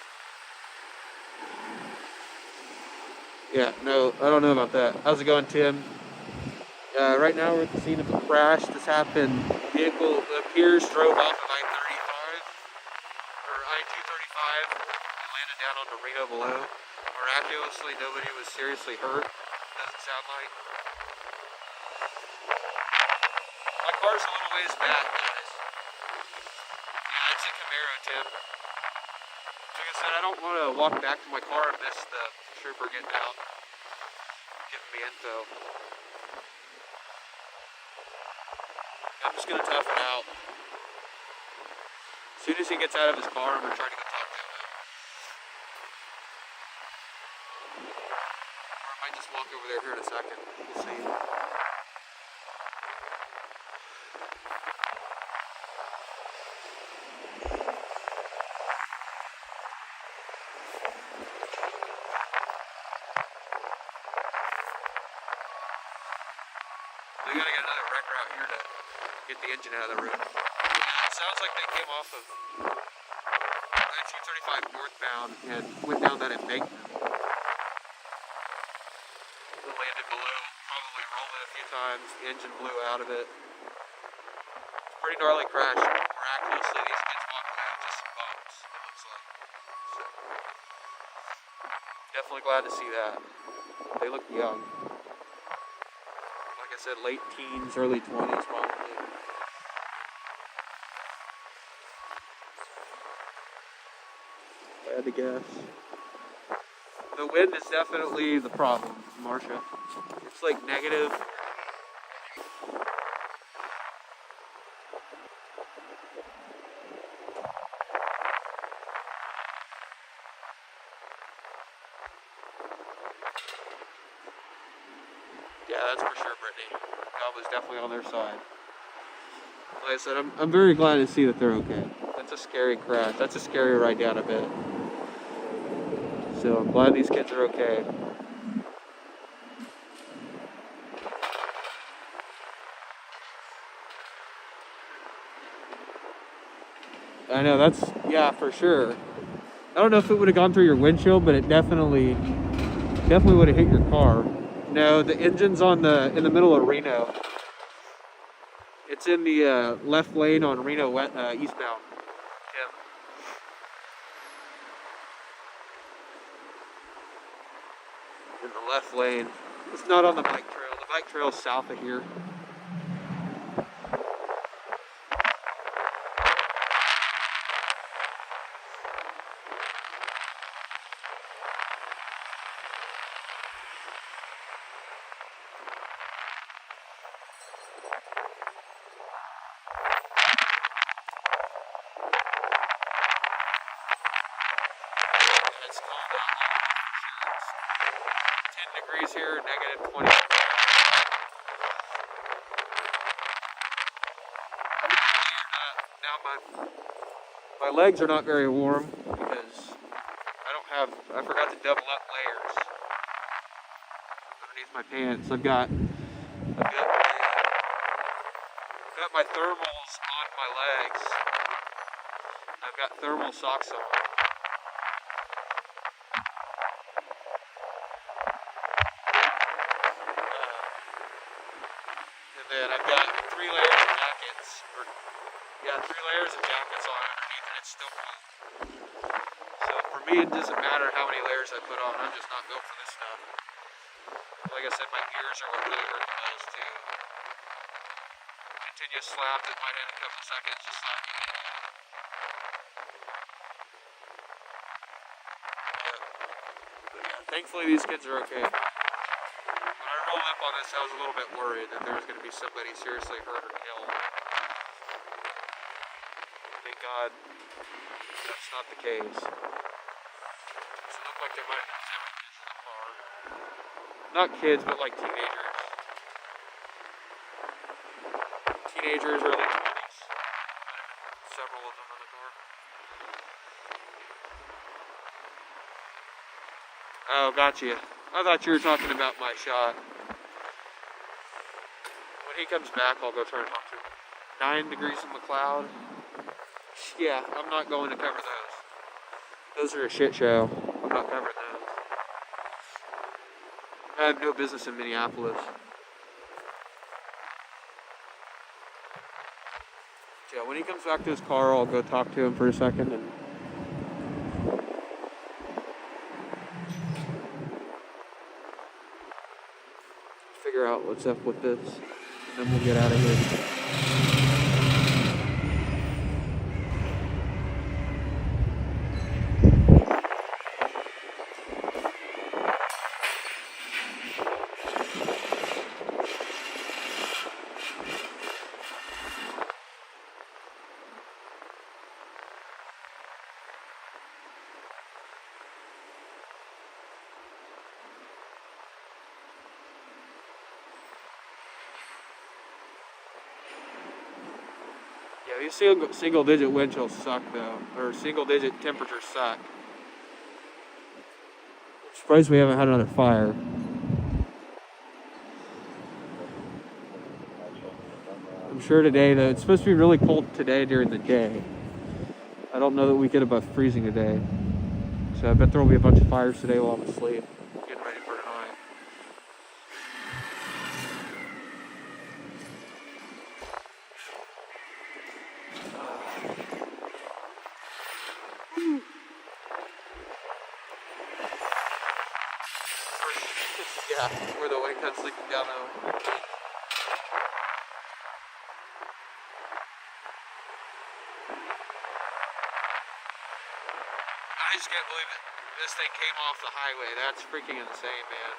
Speaker 2: Yeah, no, I don't know about that. How's it going, Tim? Right now we're at the scene of a crash. This happened. Vehicle appears drove off of I-35 or I-235 and landed down on the Reno below. Miraculously, nobody was seriously hurt. Doesn't sound like. My car's a little ways back, guys. Yeah, it's a Camaro, Tim. Like I said, I don't want to walk back to my car and miss the trooper getting out, giving me info. I'm just gonna tough it out. As soon as he gets out of his car, I'm gonna try to go talk to him. Or I might just walk over there here in a second. We'll see. We gotta get another wrecker out here to get the engine out of the room. Yeah, it sounds like they came off of 1935 northbound and went down that embankment. They landed below, probably rolled it a few times, the engine blew out of it. It's a pretty gnarly crash. Miraculously, these kids walked away with just some bumps, it looks like. So, definitely glad to see that. They look young. Like I said, late teens, early 20s probably. If I had to guess. The wind is definitely the problem, Marcia. It's like negative. Yeah, that's for sure, Brittany. God was definitely on their side. Like I said, I'm very glad to see that they're okay. That's a scary crash. That's a scary ride down a bit. So I'm glad these kids are okay. I know, that's, yeah, for sure. I don't know if it would have gone through your windshield, but it definitely would have hit your car. No, the engine's in the middle of Reno. It's in the left lane on Reno eastbound. Yeah. In the left lane. It's not on the bike trail. The bike trail is south of here. Here, negative 20. Now my legs are not very warm because I forgot to double up layers underneath my pants. I've got my thermals on my legs. I've got thermal socks on. And I've got 3 layers of jackets, 3 layers of jackets on underneath, and it's still cool. So for me, it doesn't matter how many layers I put on. I'm just not built for this stuff. Like I said, my ears are what really hurt the most too. Continuous slap that might end a couple seconds, just slap me in. Thankfully, these kids are okay. Rolled up on this, I was a little bit worried that there was going to be somebody seriously hurt or killed. Thank God that's not the case. So it looked like there might have been 7 kids in the car. Not kids, but like teenagers. Teenagers, early 20s. Several of them in the car. Oh, gotcha. I thought you were talking about my shot. When he comes back, I'll go try and talk to him. 9 degrees in the cloud. Yeah, I'm not going to cover those. Those are a shit show. I'm not covering those. I have no business in Minneapolis. when he comes back to his car, I'll go talk to him for a second and figure out what's up with this, and then we'll get out of here. Yeah, these single-digit wind chills suck, though, or single-digit temperatures suck. I'm surprised we haven't had another fire. I'm sure today, though, it's supposed to be really cold today during the day. I don't know that we get above freezing today. So I bet there will be a bunch of fires today while I'm asleep, getting ready for tonight. Yeah, where the wind cuts leaking down though. I just can't believe it. This thing came off the highway. That's freaking insane, man.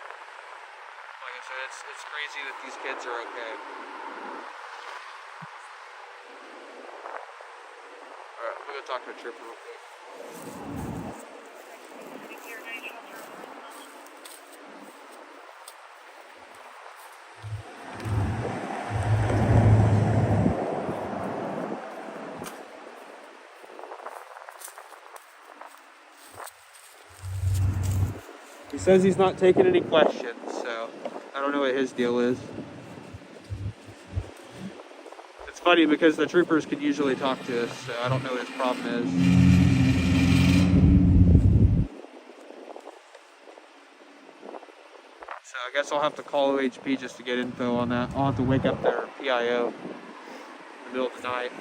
Speaker 2: Like I said, it's crazy that these kids are okay. Alright, I'm gonna go talk to a trooper real quick. He says he's not taking any questions, so I don't know what his deal is. It's funny because the troopers could usually talk to us, so I don't know what his problem is. So I guess I'll have to call OHP just to get info on that. I'll have to wake up their PIO in the middle of the night.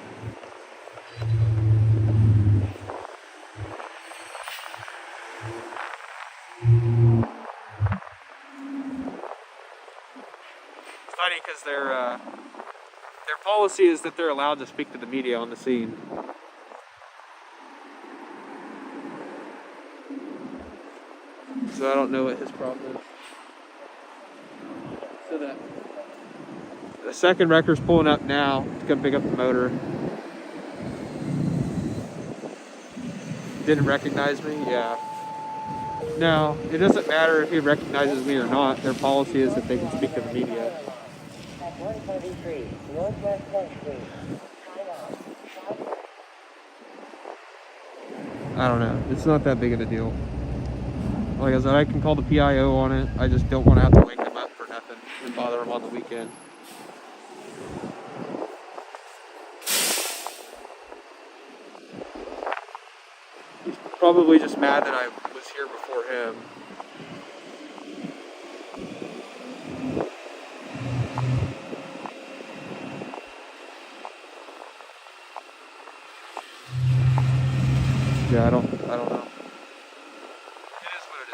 Speaker 2: Funny because their policy is that they're allowed to speak to the media on the scene. So I don't know what his problem is. So the second wrecker's pulling up now to come pick up the motor. Didn't recognize me? Yeah. No, it doesn't matter if he recognizes me or not. Their policy is that they can speak to the media.
Speaker 11: 133, Northwest 10th Street.
Speaker 2: I don't know. It's not that big of a deal. Like I said, I can call the PIO on it. I just don't want to have to wake them up for nothing and bother them on the weekend. He's probably just mad that I was here before him. Yeah, I don't know. It is what it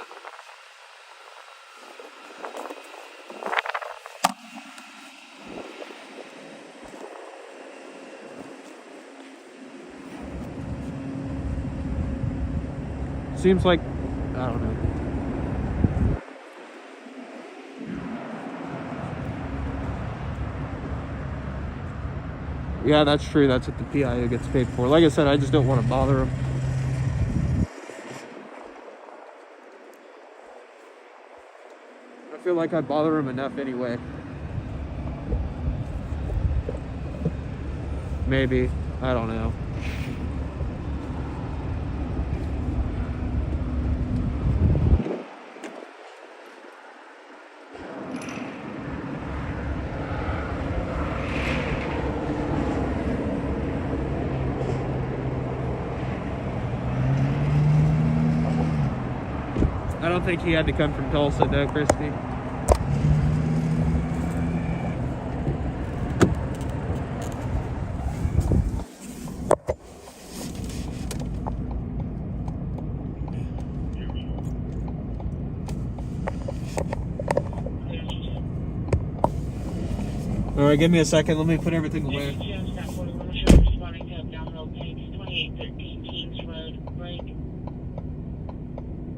Speaker 2: is. Seems like, I don't know. Yeah, that's true. That's what the PIO gets paid for. Like I said, I just don't want to bother them. I feel like I bother him enough anyway. Maybe. I don't know. I don't think he had to come from Tulsa, though, Christy. All right, give me a second. Let me put everything away.
Speaker 5: Responding to abdominal pain, 2813 Kings Road, break.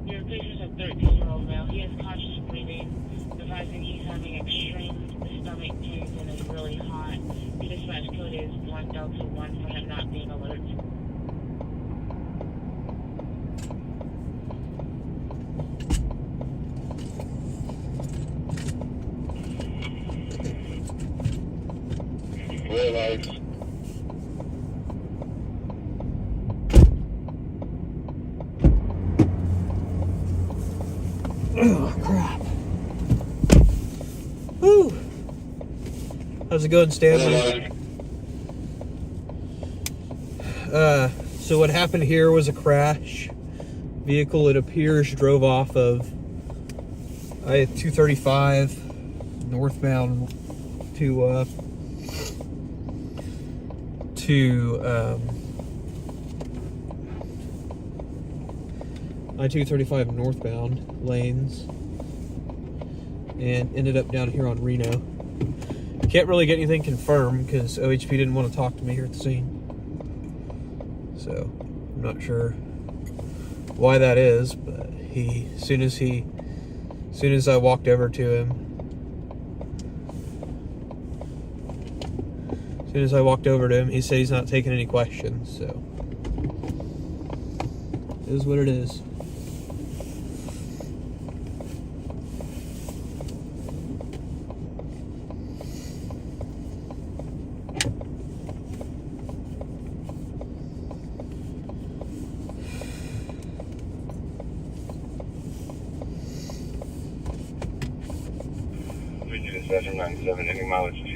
Speaker 5: Your patient's a 13-year-old male. He has conscious breathing, advising he's having extreme stomach pains and is really hot. The dispatch code is 1 Delta 1 for him not being alert.
Speaker 4: Realize.
Speaker 2: Oh, crap. Woo! How's it going, Stanley? So what happened here was a crash. Vehicle, it appears, drove off of I-235 northbound to I-235 northbound lanes and ended up down here on Reno. Can't really get anything confirmed because OHP didn't want to talk to me here at the scene. So I'm not sure why that is, but as soon as I walked over to him, he said he's not taking any questions, so it is what it is.
Speaker 7: Dispatcher 97, any mileage 20.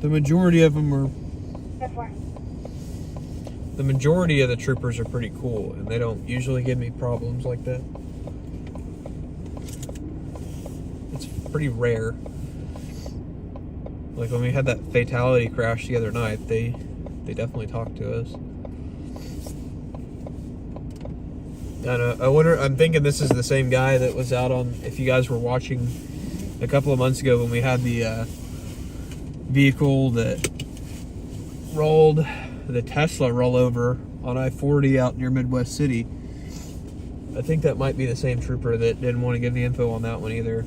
Speaker 2: The majority of them are.
Speaker 9: Yes, sir.
Speaker 2: The majority of the troopers are pretty cool, and they don't usually give me problems like that. It's pretty rare. Like when we had that fatality crash the other night, they definitely talked to us. I'm thinking this is the same guy that was out on, if you guys were watching a couple of months ago when we had the vehicle that rolled the Tesla rollover on I-40 out near Midwest City. I think that might be the same trooper that didn't want to give the info on that one either.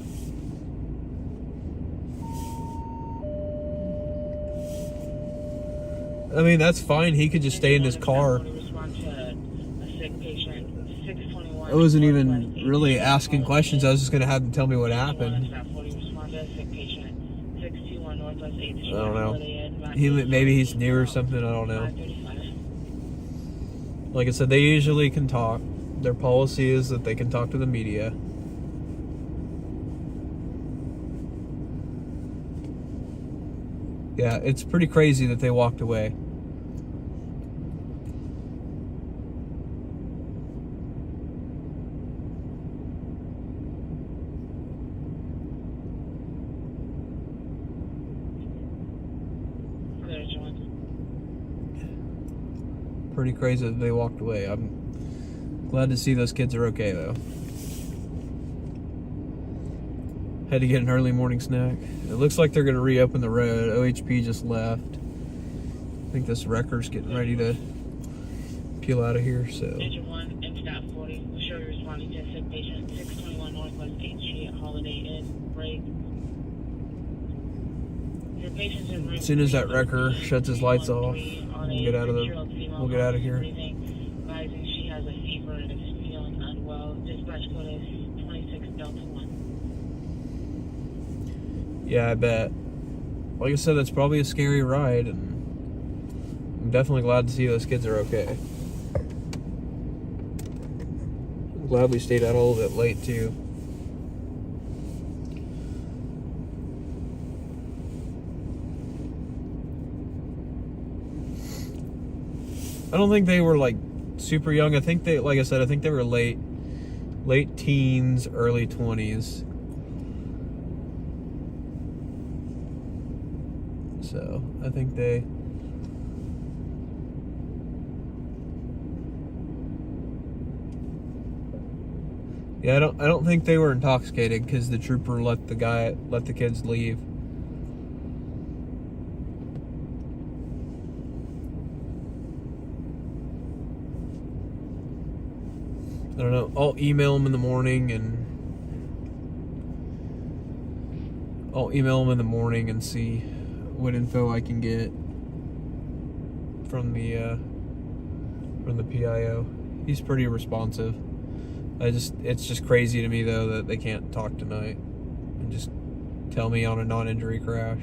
Speaker 2: I mean, that's fine. He could just stay in his car. I wasn't even really asking questions. I was just going to have them tell me what happened. I don't know. Maybe he's new or something. I don't know. Like I said, they usually can talk. Their policy is that they can talk to the media. Yeah, it's pretty crazy that they walked away. Pretty crazy that they walked away. I'm glad to see those kids are okay though. Had to get an early morning snack. It looks like they're going to reopen the road. OHP just left. I think this wrecker's getting ready to peel out of here, so.
Speaker 5: Engine 1, M-Stat 40, will show you responding to a sick patient, 621 Northwest 8th Street, Holiday Inn, break. Your patient's in room.
Speaker 2: As soon as that wrecker shuts his lights off, we'll get out of here.
Speaker 5: Advising she has a fever and is feeling unwell. Dispatch code is 26 Delta 1.
Speaker 2: Yeah, I bet. Like I said, that's probably a scary ride, and I'm definitely glad to see those kids are okay. I'm glad we stayed out a little bit late, too. I don't think they were, like, super young. I think they, like I said, I think they were late teens, early 20s. So, I think they... Yeah, I don't think they were intoxicated because the trooper let the kids leave. I don't know. I'll email them in the morning and see what info I can get from the PIO. He's pretty responsive. It's just crazy to me though that they can't talk tonight and just tell me on a non-injury crash.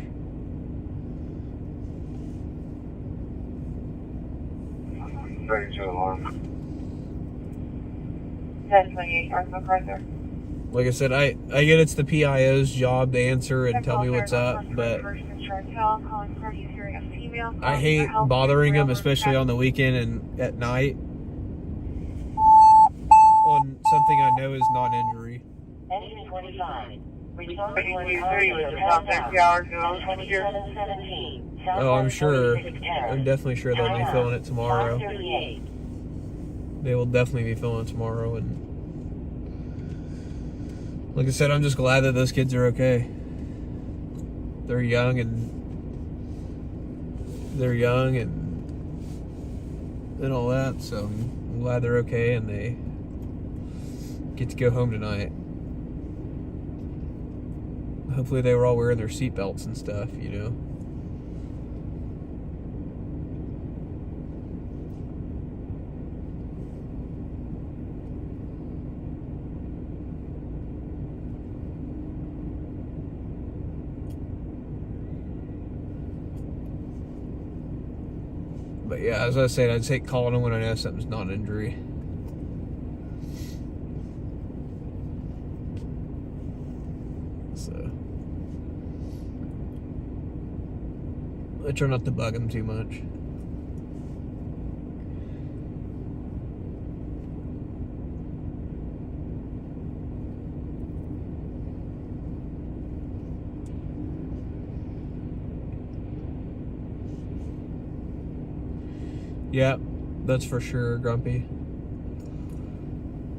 Speaker 4: Alarm.
Speaker 9: 1028 North MacArthur.
Speaker 2: Like I said, I get it's the PIO's job to answer and tell me what's up, but I hate bothering them, especially on the weekend and at night, on something I know is non-injury.
Speaker 1: Engine 25. Return
Speaker 3: 23 was about 60 hours ago.
Speaker 1: 2717.
Speaker 2: Oh, I'm sure. I'm definitely sure they'll be filling it tomorrow.
Speaker 1: 538.
Speaker 2: They will definitely be filling it tomorrow, and like I said, I'm just glad that those kids are okay. They're young and all that, so I'm glad they're okay and they get to go home tonight. Hopefully they were all wearing their seatbelts and stuff, you know. But yeah, as I said, I'd hate calling them when I know something's not an injury. So I try not to bug them too much. Yeah, that's for sure, Grumpy.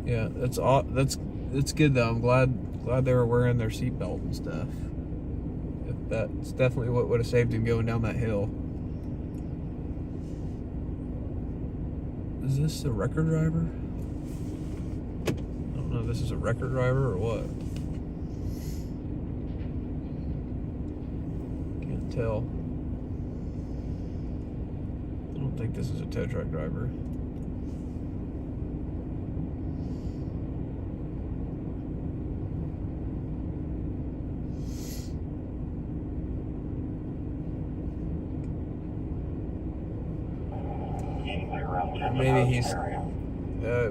Speaker 2: Yeah, that's good though. I'm glad they were wearing their seatbelt and stuff. That's definitely what would have saved him going down that hill. Is this a record driver? I don't know if this is a record driver or what. Can't tell. I don't think this is a tow truck driver. Maybe he's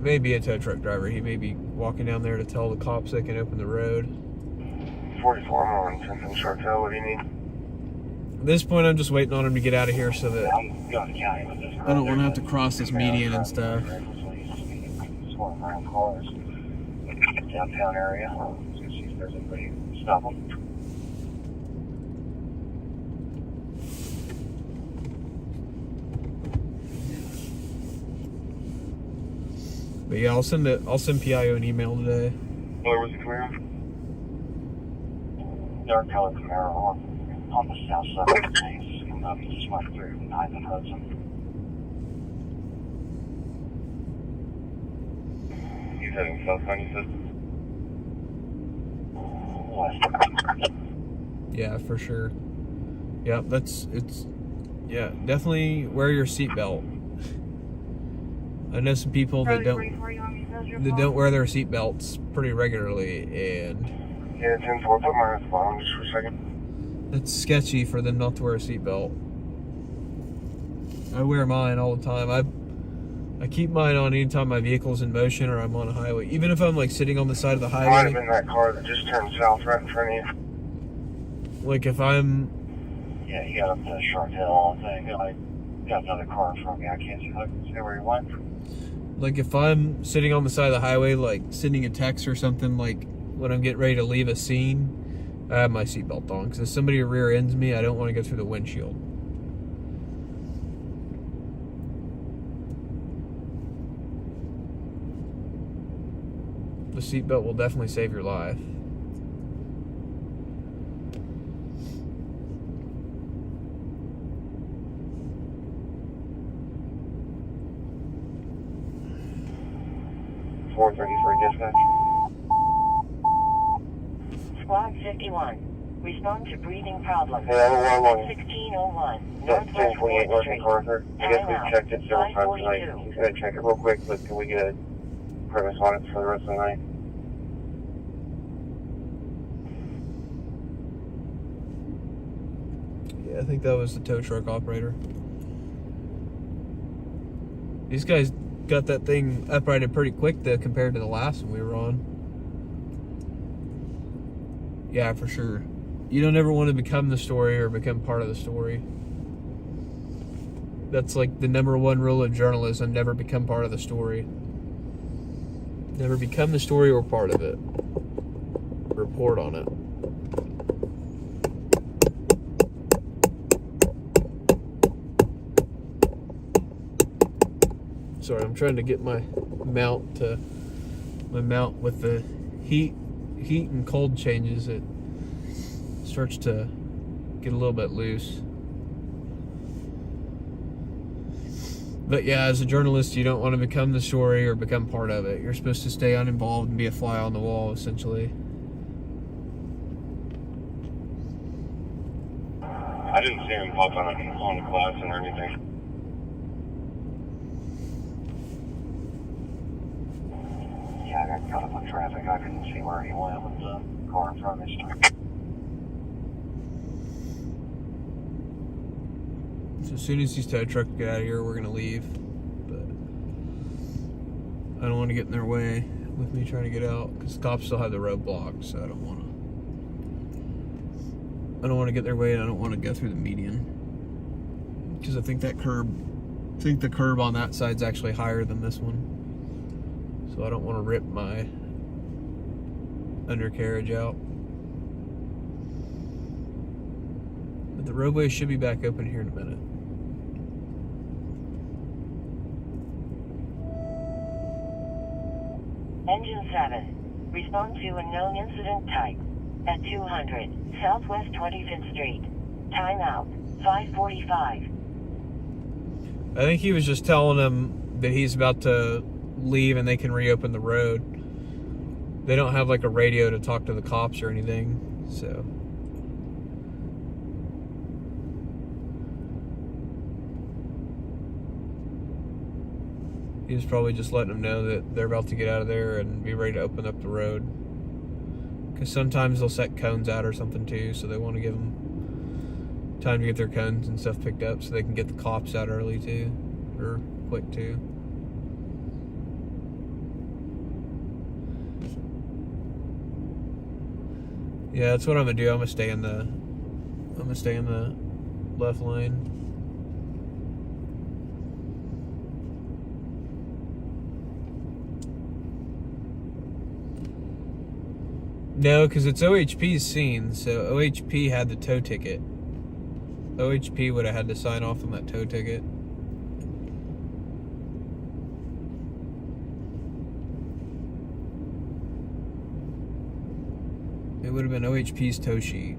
Speaker 2: maybe a tow truck driver. He may be walking down there to tell the cops they can open the road.
Speaker 4: 44 on Simpson Chartel, what do you need?
Speaker 2: At this point, I'm just waiting on him to get out of here so that I don't want to have to cross this median and stuff.
Speaker 7: Downtown area. Let's see if there's anybody stop them.
Speaker 2: But yeah, I'll send PIO an email today.
Speaker 4: Where was the Camaro?
Speaker 7: Dark color Camaro on the south side of the base. Coming up just went through 9th and Hudson.
Speaker 4: He's heading southbound, you said?
Speaker 7: West.
Speaker 2: Yeah, for sure. Yeah, yeah, definitely wear your seatbelt. I know some people that don't wear their seatbelts pretty regularly, and
Speaker 4: yeah, 10-4, put mine at the bottom just for a second.
Speaker 2: it's sketchy for them not to wear a seatbelt. I wear mine all the time. I keep mine on anytime my vehicle's in motion or I'm on a highway. Even if I'm like sitting on the side of the highway.
Speaker 4: Might have been that car that just turned south right in front of you.
Speaker 2: Like if I'm...
Speaker 7: Yeah, you got up the Chartel thing. I got another car in front of me. I can't see where he went.
Speaker 2: Like if I'm sitting on the side of the highway, like sending a text or something, like when I'm getting ready to leave a scene, I have my seatbelt on. Because if somebody rear ends me, I don't want to go through the windshield. The seatbelt will definitely save your life.
Speaker 4: Dispatch.
Speaker 1: Squad 51. Respond to breathing problems.
Speaker 4: Hey,
Speaker 1: 1601. Northwest
Speaker 4: 1028 North
Speaker 1: Street.
Speaker 4: MacArthur. I guess
Speaker 1: Timeout.
Speaker 4: we've checked it several times tonight.
Speaker 1: 542.
Speaker 4: He's going to check it real quick, but can we get a premise on it for the rest of the night?
Speaker 2: Yeah, I think that was the tow truck operator. These guys got that thing uprighted pretty quick though compared to the last one we were on. Yeah, for sure. You don't ever want to become the story or become part of the story. That's like the #1 rule of journalism: never become part of the story. Never become the story or part of it. Report on it. Sorry, I'm trying to get my mount with the heat and cold changes. It starts to get a little bit loose. But yeah, as a journalist, you don't want to become the story or become part of it. You're supposed to stay uninvolved and be a fly on the wall, essentially.
Speaker 4: I didn't see him pop on class or anything.
Speaker 7: Yeah, I got caught up on traffic. I couldn't see where he went with the car in front of his truck.
Speaker 2: So as soon as these tow trucks get out of here, we're gonna leave. But I don't want to get in their way with me trying to get out because the cops still have the road blocked. So I don't want to get in their way, and I don't want to go through the median because I think the curb on that side's actually higher than this one. So I don't want to rip my undercarriage out. But the roadway should be back open here in a minute.
Speaker 1: Engine 7. Respond to a known incident type at 200 Southwest 25th Street. Timeout. 5:45.
Speaker 2: I think he was just telling them that he's about to leave and they can reopen the road. They don't have like a radio to talk to the cops or anything, so. He was probably just letting them know that they're about to get out of there and be ready to open up the road. Because sometimes they'll set cones out or something too, so they want to give them time to get their cones and stuff picked up so they can get the cops out early too, or quick too. Yeah, that's what I'm gonna do. I'm gonna stay in the left lane. No, because it's OHP's scene, so OHP had the tow ticket. OHP would have had to sign off on that tow ticket. It would have been OHP's tow sheet.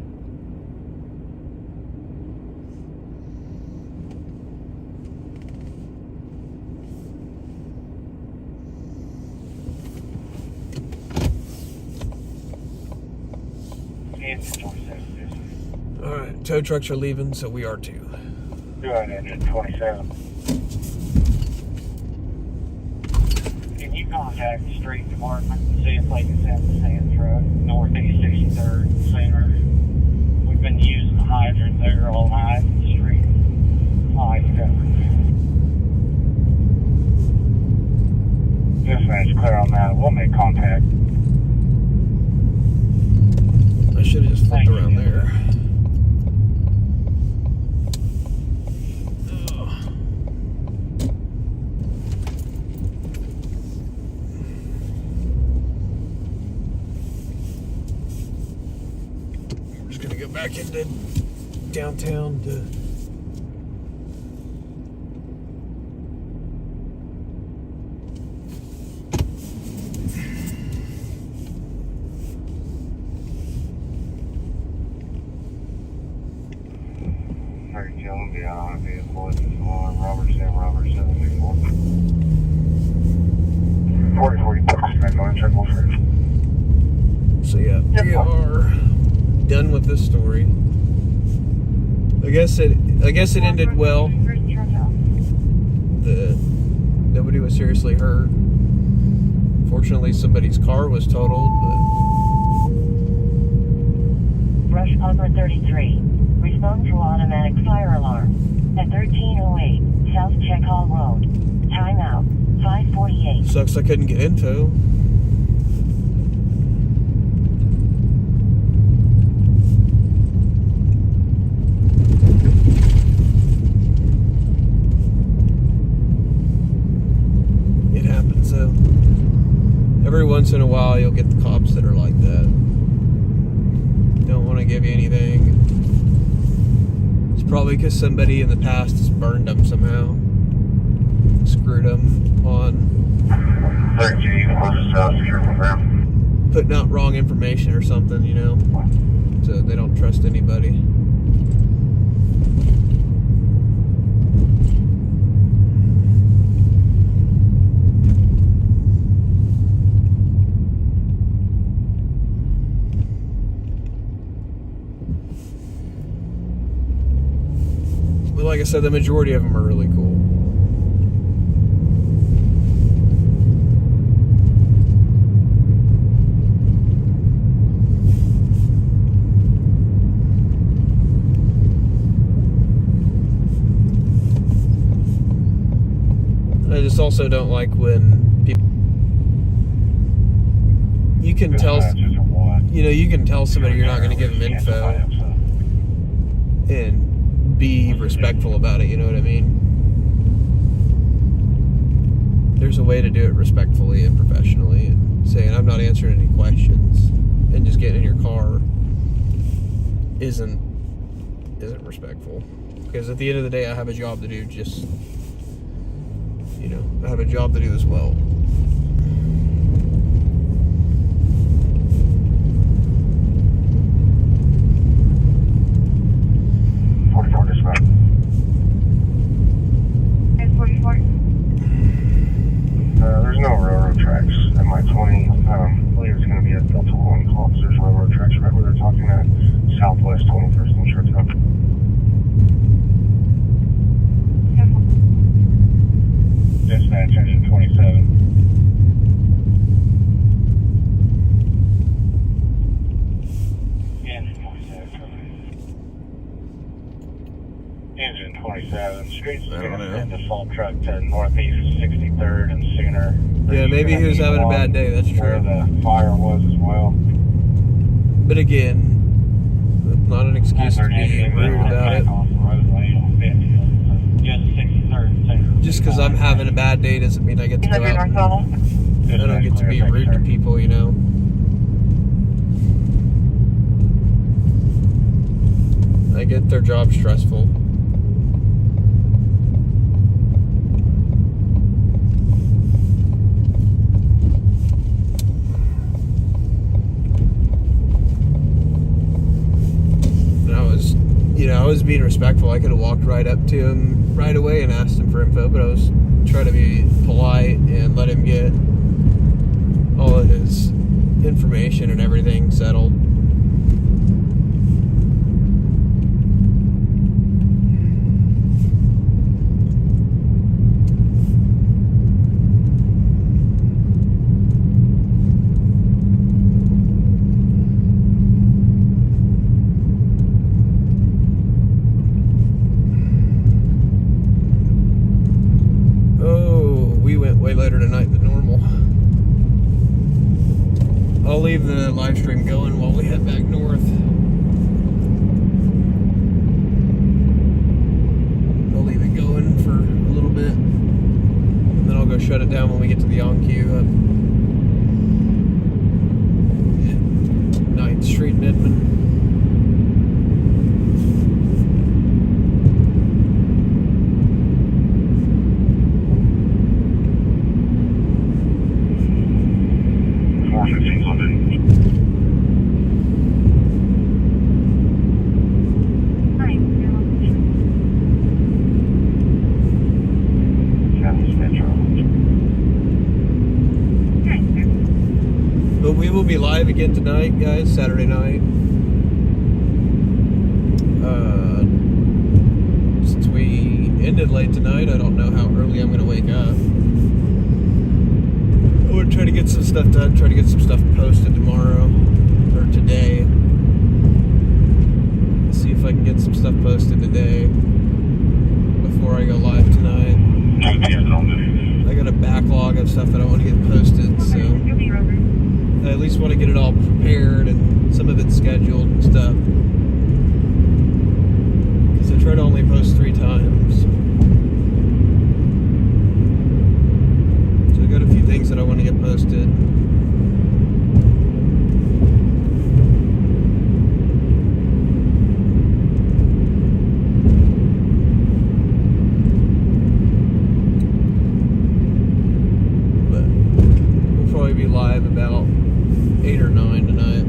Speaker 2: Alright, tow trucks are leaving, so we are too.
Speaker 7: 227. Can you contact the street department and see if they can send the sand truck northeast 63rd center? We've been using the hydrant there all night. The street lights covered. Dispatch clear on that. We'll make contact.
Speaker 2: I should have just flipped around there. We're just gonna go back into downtown to
Speaker 8: 32 will be on a vehicle. It's Robert Sam, Robert 764. 4046,
Speaker 2: So yeah, we are done with this story. I guess it ended well. Nobody was seriously hurt. Fortunately, somebody's car was totaled, but
Speaker 11: Rush Upper 33. Respond to automatic fire alarm. At 1308 South Check Hall Road. Timeout. 548.
Speaker 2: sucks I couldn't get into. It happens though. Every once in a while you'll get the cops that are like that. Don't want to give you anything. It's probably because somebody in the past has burned them somehow. Screwed them on
Speaker 8: 32, closest south, secure program.
Speaker 2: putting out wrong information or something, you know, so they don't trust anybody. But like I said, the majority of them are really cool. I just also don't like when people, you can tell somebody you're not going to give them info and be respectful about it, you know what I mean? There's a way to do it respectfully and professionally, and saying I'm not answering any questions and just getting in your car isn't respectful, because at the end of the day I have a job to do. Just, you know, I have a job to do as well.
Speaker 8: There's no railroad tracks at my 20. I believe it's going to be a Delta 1 call. There's railroad tracks right where they're talking at Southwest 21st and Church Up. Dispatch engine 27. Engine 27. Streets and assault truck to northeast 63rd and Sooner.
Speaker 2: Yeah, maybe he was having a bad day, that's true.
Speaker 8: Where the fire was as well.
Speaker 2: But again, not an excuse to be rude about it. Just because I'm having a bad day doesn't mean I get to go out. I don't get to be rude to people, you know. I get their job stressful. I was being respectful. I could have walked right up to him right away and asked him for info, but I was trying to be polite and let him get all of his information and everything settled. Way later tonight than normal. I'll leave the live stream be live again tonight, guys, Saturday night. Since we ended late tonight, I don't know how early I'm going to wake up. I want to try to get some stuff done, try to get some stuff posted tomorrow, or today. See if I can get some stuff posted today before I go live tonight. I got a backlog of stuff that I want to get posted, so I at least want to get it all prepared and some of it scheduled and stuff. Because I try to only post 3 times. So I got a few things that I want to get posted. Be live about 8 or 9 tonight.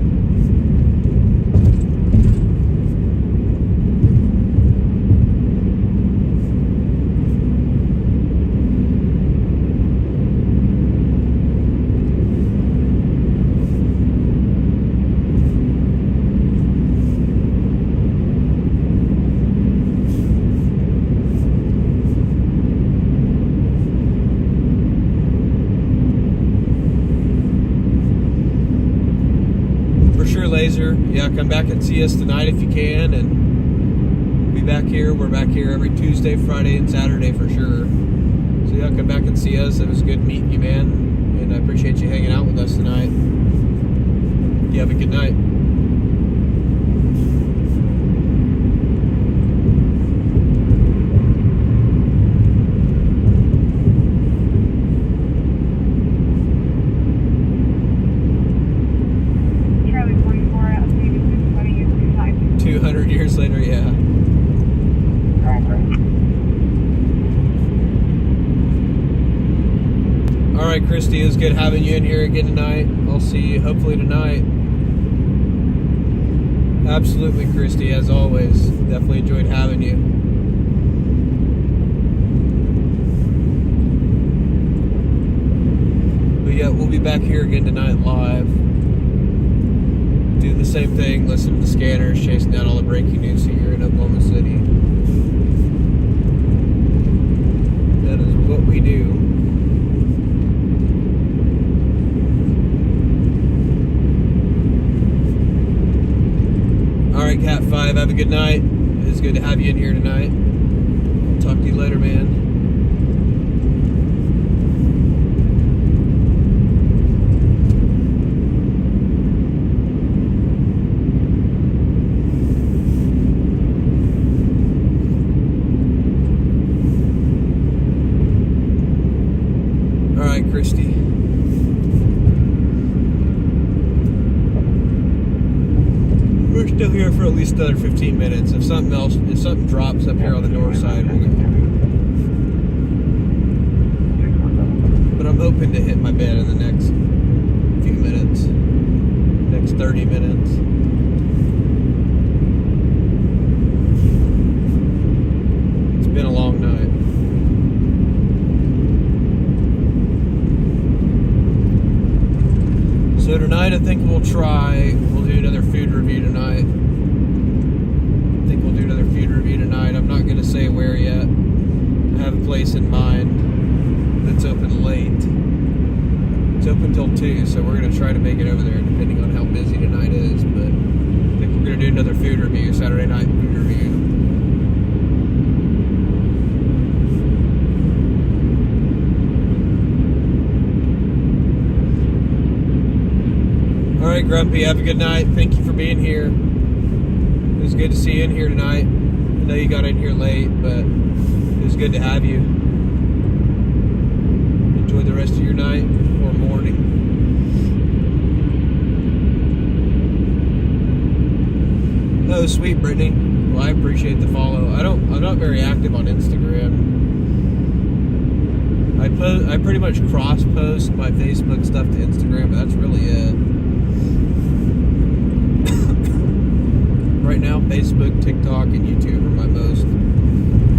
Speaker 2: Laser, yeah, come back and see us tonight if you can, and we'll be back here. We're back here every Tuesday, Friday, and Saturday for sure. So yeah, come back and see us. It was good meeting you, man, and I appreciate you hanging out with us tonight. You have a good night. Years later, yeah. Alright, Christy, it was good having you in here again tonight. I'll see you hopefully tonight. Absolutely, Christy, as always. Definitely enjoyed having you. But yeah, we'll be back here again tonight live. Do the same thing, listen to the scanners, chasing down all the breaking news here in Oklahoma City. That is what we do. Alright, Cat 5, have a good night. It's good to have you in here tonight. I'll talk to you later, man. Christy. We're still here for at least another 15 minutes. If something drops up here on the north side, we'll go. But I'm hoping to hit my bed in the next few minutes. Next 30 minutes. It's been a long night. So tonight I think we'll do another food review tonight. I'm not going to say where yet. I have a place in mind that's open late. It's open till 2, so we're going to try to make it over there depending on how busy tonight is. But I think we're going to do another food review, Saturday night food review. Alright, Grumpy, have a good night. Thank you for being here. It was good to see you in here tonight. I know you got in here late, but it was good to have you. Enjoy the rest of your night or morning. Oh, sweet, Brittany. Well, I appreciate the follow. I'm not very active on Instagram. I pretty much cross-post my Facebook stuff to Instagram, but that's really it. Right now, Facebook, TikTok, and YouTube are my most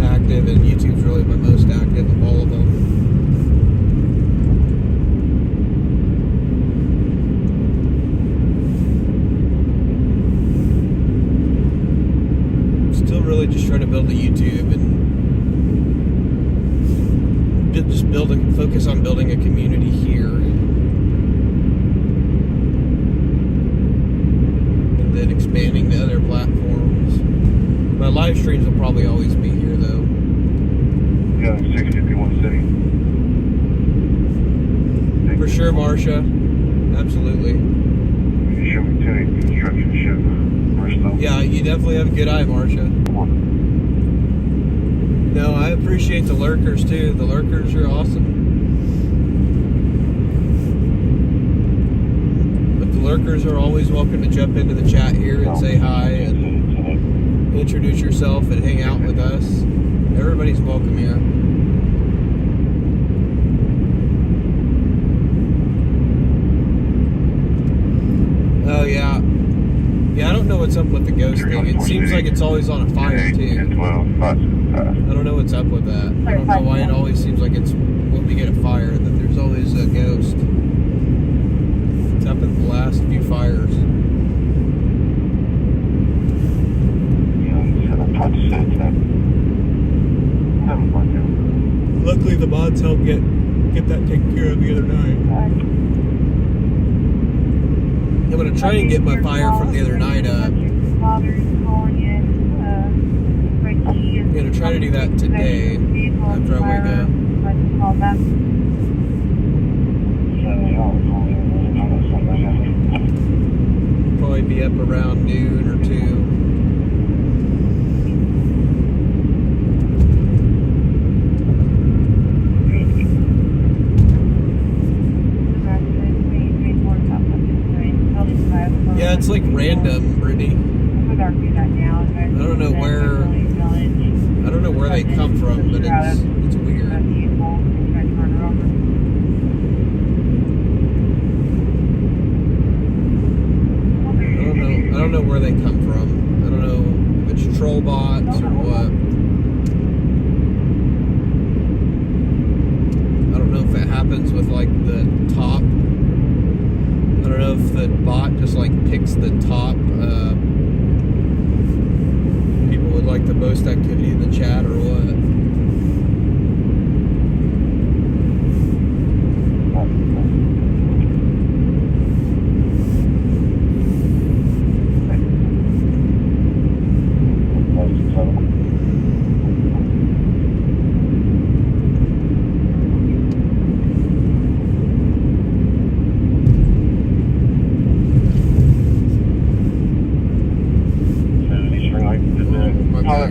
Speaker 2: active, and YouTube's really my most active of all of them. just trying to build a YouTube and just focus on building a community here. And then expanding to other platforms. My live streams will probably always be here though.
Speaker 8: Yeah, 651 City.
Speaker 2: For sure, Marcia. Absolutely.
Speaker 8: You show me tuning construction ship.
Speaker 2: Yeah, you definitely have a good eye, Marcia. No, I appreciate the lurkers too. The lurkers are awesome. But the lurkers are always welcome to jump into the chat here and say hi and introduce yourself and hang out with us. Everybody's welcome here. Oh yeah. Yeah, I don't know what's up with the ghost thing. It seems like it's always on a fire too. I don't know what's up with that. I don't know why it always seems like it's when we get a fire that there's always a ghost. It's happened the last few fires. Luckily the mods helped get that taken care of the other night. I'm going to try and get my fire from the other night up. I'm going to try to do that today after I wake up. Probably be up around noon or 2. Yeah, it's like random, Brittany. I don't know where they come from, but it's weird. I don't know where they come from. I don't know if it's troll bots or what. I don't know if it happens with like the top. I don't know if the bot just like picks the top people with like the most activity in the chat or what.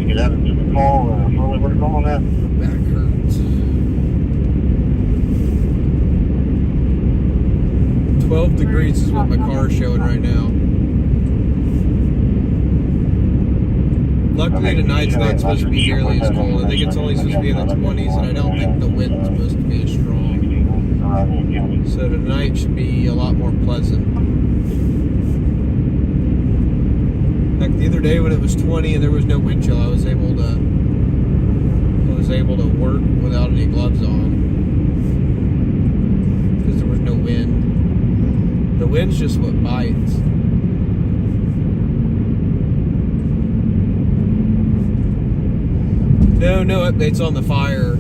Speaker 8: Get out into the call. Where we're going at.
Speaker 2: Back hurts. 12 degrees is what my car is showing right now. Luckily tonight's not supposed to be nearly as cold. I think it's only supposed to be in the 20s, and I don't think the wind's supposed to be as strong. So tonight should be a lot more pleasant. Like the other day when it was 20 and there was no wind chill, I was able to work without any gloves on because there was no wind. The wind's just what bites. No updates on the fire.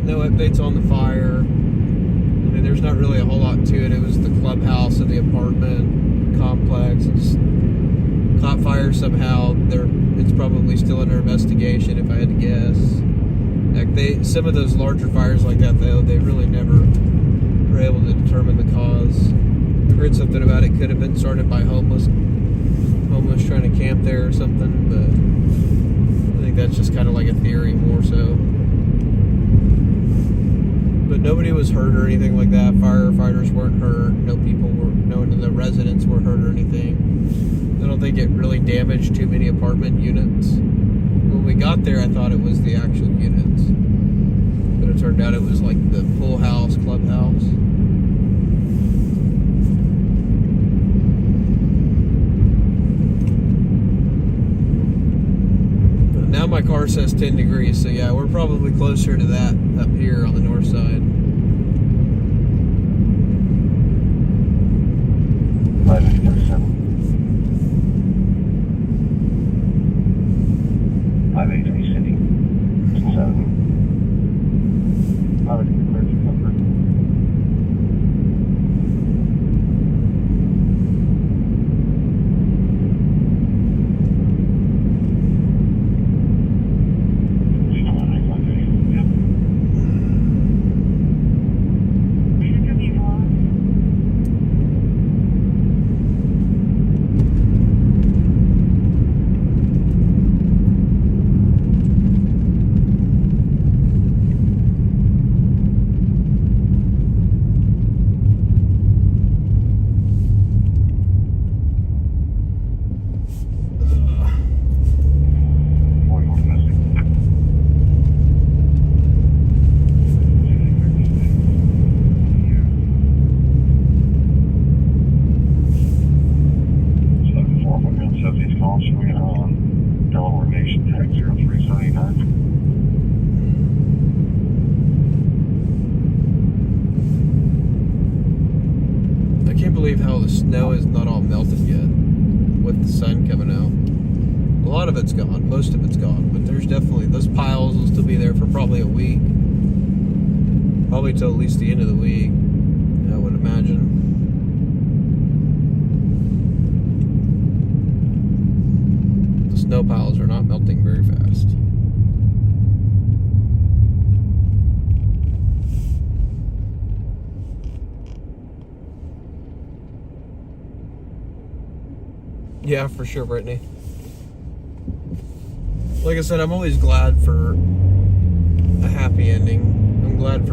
Speaker 2: No updates on the fire. I mean, there's not really a whole lot to it. It was the clubhouse of the apartment complex. It's caught fire somehow. It's probably still under investigation if I had to guess. Like some of those larger fires like that though, they really never were able to determine the cause. I heard something about it could have been started by homeless trying to camp there or something, but I think that's just kind of like a theory more so. But nobody was hurt or anything like that. Firefighters weren't hurt. None of the residents were hurt or anything. I don't think it really damaged too many apartment units. When we got there, I thought it was the actual units. But it turned out it was like the pool house, clubhouse. But now my car says 10 degrees, so yeah, we're probably closer to that up here on the north side. it's gone. Most of it's gone. But there's definitely, those piles will still be there for probably a week. Probably till at least the end of the week, I would imagine. The snow piles are not melting very fast. Yeah, for sure, Brittany. Like I said, I'm always glad for a happy ending. I'm glad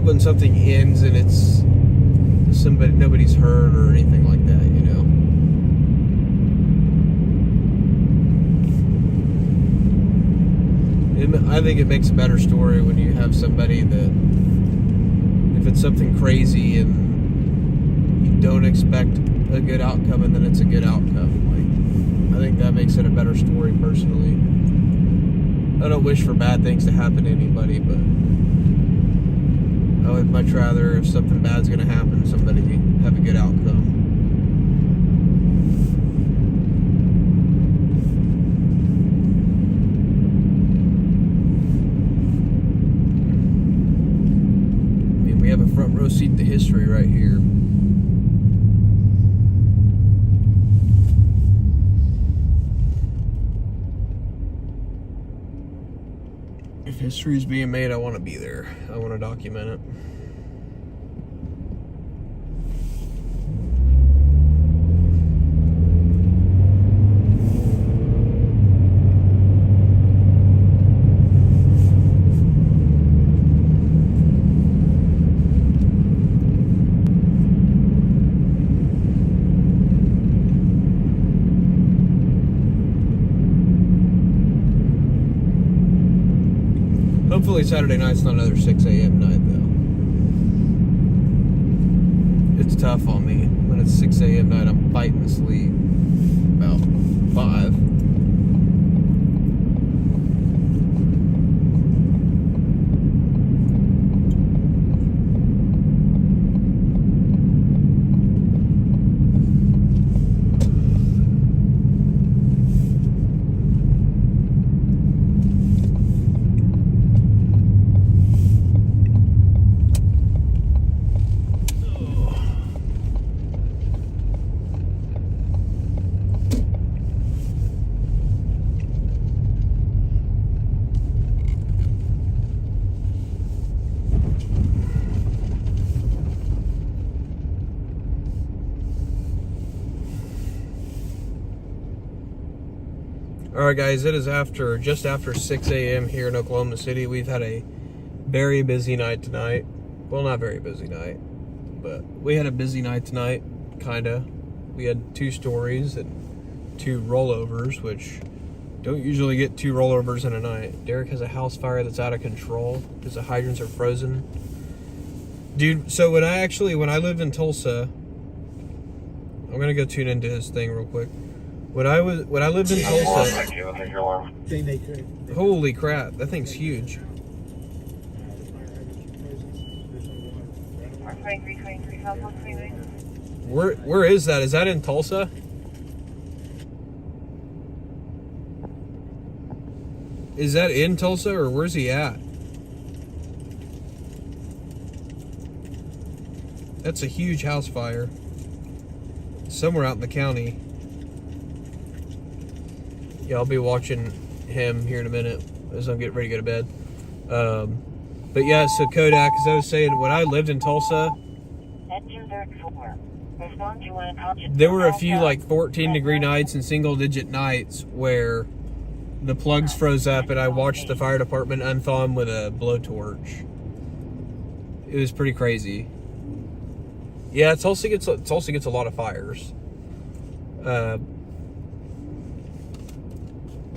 Speaker 2: when something ends and it's nobody's hurt or anything like that, you know. I think it makes a better story when you have somebody that, if it's something crazy and you don't expect a good outcome and then it's a good outcome. Like, I think that makes it a better story personally. I don't wish for bad things to happen to anybody, but I would much rather, if something bad's going to happen, somebody have a good outcome. I mean, we have a front row seat to history right here. If history's being made, I want to be there. I want to document it. Hopefully Saturday night's not another 6 a.m. night, though. It's tough on me. When it's 6 a.m. night, I'm fighting to sleep. About 5. Alright guys, it is just after 6 a.m. here in Oklahoma City. We've had a very busy night tonight. Well, not very busy night, but we had a busy night tonight, kinda. We had 2 stories and 2 rollovers, which don't usually get 2 rollovers in a night. Derek has a house fire that's out of control because the hydrants are frozen. Dude, so when I lived in Tulsa, I'm gonna go tune into his thing real quick. When I lived in Tulsa, holy crap, that thing's huge. Where is that? Is that in Tulsa? Is that in Tulsa or where's he at? That's a huge house fire. Somewhere out in the county. Yeah, I'll be watching him here in a minute as I'm getting ready to go to bed. But yeah, so Kodak, as I was saying, when I lived in Tulsa, there were a few like 14-degree nights and single-digit nights where the plugs froze up and I watched the fire department unthaw them with a blowtorch. It was pretty crazy. Yeah, Tulsa gets a lot of fires.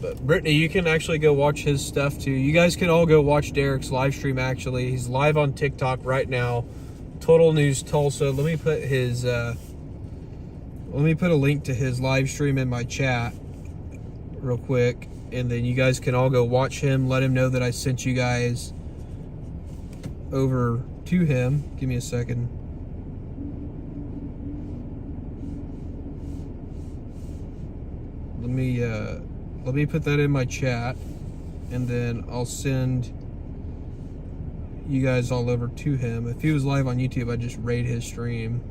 Speaker 2: But Brittany, you can actually go watch his stuff too. You guys can all go watch Derek's live stream actually. He's live on TikTok right now. Total News Tulsa. Let me put a link to his live stream in my chat real quick. And then you guys can all go watch him. Let him know that I sent you guys over to him. Give me a second. Let me let me put that in my chat, and then I'll send you guys all over to him. If he was live on YouTube, I'd just raid his stream.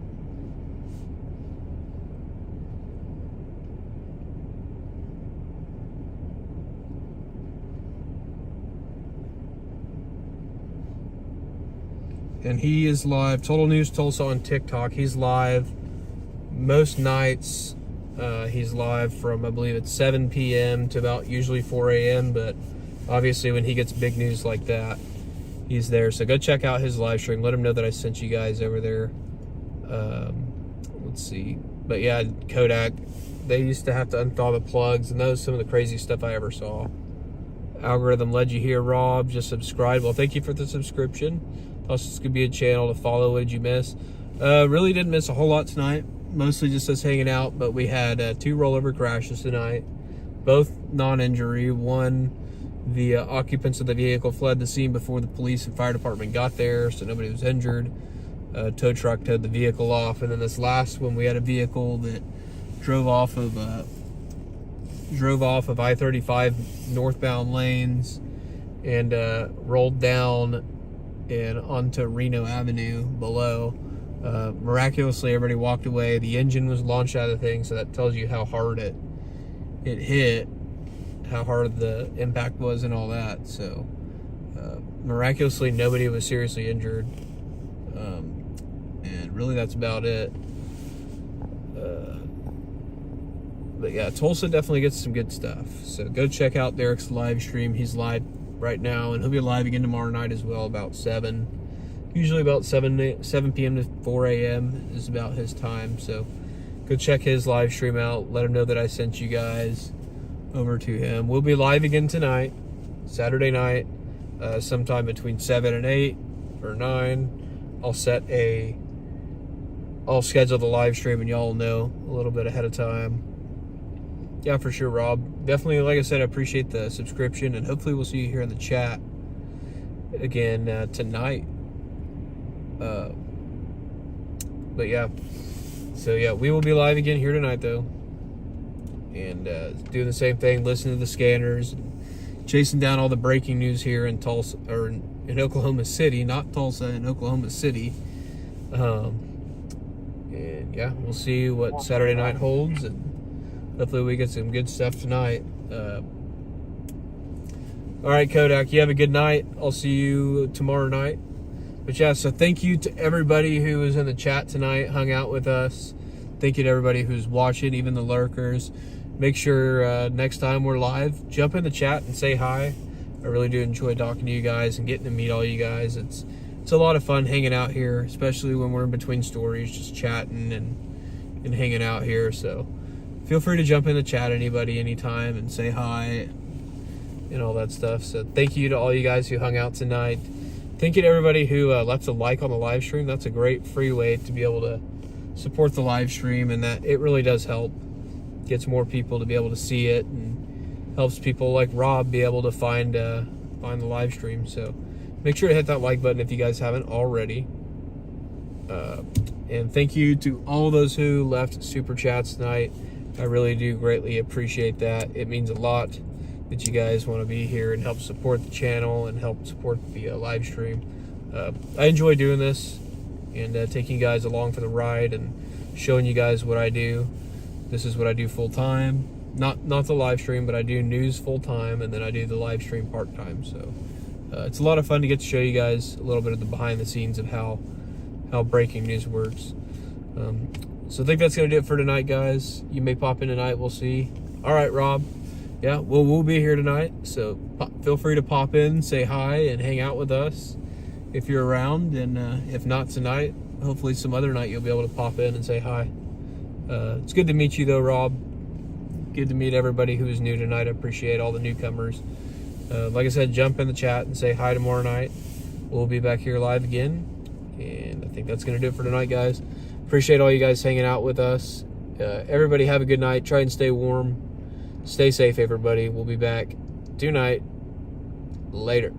Speaker 2: And he is live, Total News Tulsa on TikTok. He's live most nights. He's live from, I believe it's 7 p.m. to about usually 4 a.m. But obviously when he gets big news like that, he's there. So go check out his live stream. Let him know that I sent you guys over there. Let's see. But yeah, Kodak, they used to have to unthaw the plugs, and that was some of the crazy stuff I ever saw. Algorithm led you here, Rob. Just subscribe. Well, thank you for the subscription. Plus, this could be a channel to follow. What did you miss? Really didn't miss a whole lot tonight. Mostly just us hanging out, but we had 2 rollover crashes tonight. Both non-injury. One, the occupants of the vehicle fled the scene before the police and fire department got there, so nobody was injured. Tow truck towed the vehicle off. And then this last one, we had a vehicle that drove off of I-35 northbound lanes and rolled down and onto Reno Avenue below. Miraculously, everybody walked away. The engine was launched out of the thing, so that tells you how hard it hit, how hard the impact was and all that. So miraculously, nobody was seriously injured. And really, that's about it. But yeah, Tulsa definitely gets some good stuff. So go check out Derek's live stream. He's live right now, and he'll be live again tomorrow night as well, about 7. Usually about 7 p.m. to 4 a.m. is about his time. So go check his live stream out. Let him know that I sent you guys over to him. We'll be live again tonight, Saturday night, sometime between 7 and 8 or 9. I'll schedule the live stream, and y'all know a little bit ahead of time. Yeah, for sure, Rob. Definitely, like I said, I appreciate the subscription, and hopefully we'll see you here in the chat again tonight. But yeah, so yeah, we will be live again here tonight, though, and doing the same thing, listening to the scanners, chasing down all the breaking news here in Tulsa, or in Oklahoma City, not Tulsa, in Oklahoma City. And yeah, we'll see what Saturday night holds, and hopefully we get some good stuff tonight. All right, Kodak, you have a good night. I'll see you tomorrow night. But yeah, so thank you to everybody who was in the chat tonight, hung out with us. Thank you to everybody who's watching, even the lurkers. Make sure next time we're live, jump in the chat and say hi. I really do enjoy talking to you guys and getting to meet all you guys. It's a lot of fun hanging out here, especially when we're in between stories, just chatting and hanging out here. So feel free to jump in the chat, anybody, anytime, and say hi and all that stuff. So thank you to all you guys who hung out tonight. Thank you to everybody who left a like on the live stream. That's a great free way to be able to support the live stream, and that it really does help. Gets more people to be able to see it, and helps people like Rob be able to find the live stream. So make sure to hit that like button if you guys haven't already. And thank you to all those who left super chats tonight. I really do greatly appreciate that. It means a lot that you guys want to be here and help support the channel and help support the live stream. I enjoy doing this and taking you guys along for the ride and showing you guys what I do. This is what I do full time. Not the live stream, but I do news full time, and then I do the live stream part time. So it's a lot of fun to get to show you guys a little bit of the behind the scenes of how breaking news works. So I think that's gonna do it for tonight, guys. You may pop in tonight. We'll see. All right, Rob. Yeah, well, we'll be here tonight, so feel free to pop in, say hi, and hang out with us if you're around. And if not tonight, hopefully some other night you'll be able to pop in and say hi. It's good to meet you, though, Rob. Good to meet everybody who is new tonight. I appreciate all the newcomers. Like I said, jump in the chat and say hi tomorrow night. We'll be back here live again, and I think that's going to do it for tonight, guys. Appreciate all you guys hanging out with us. Everybody have a good night. Try and stay warm. Stay safe, everybody. We'll be back tonight. Later.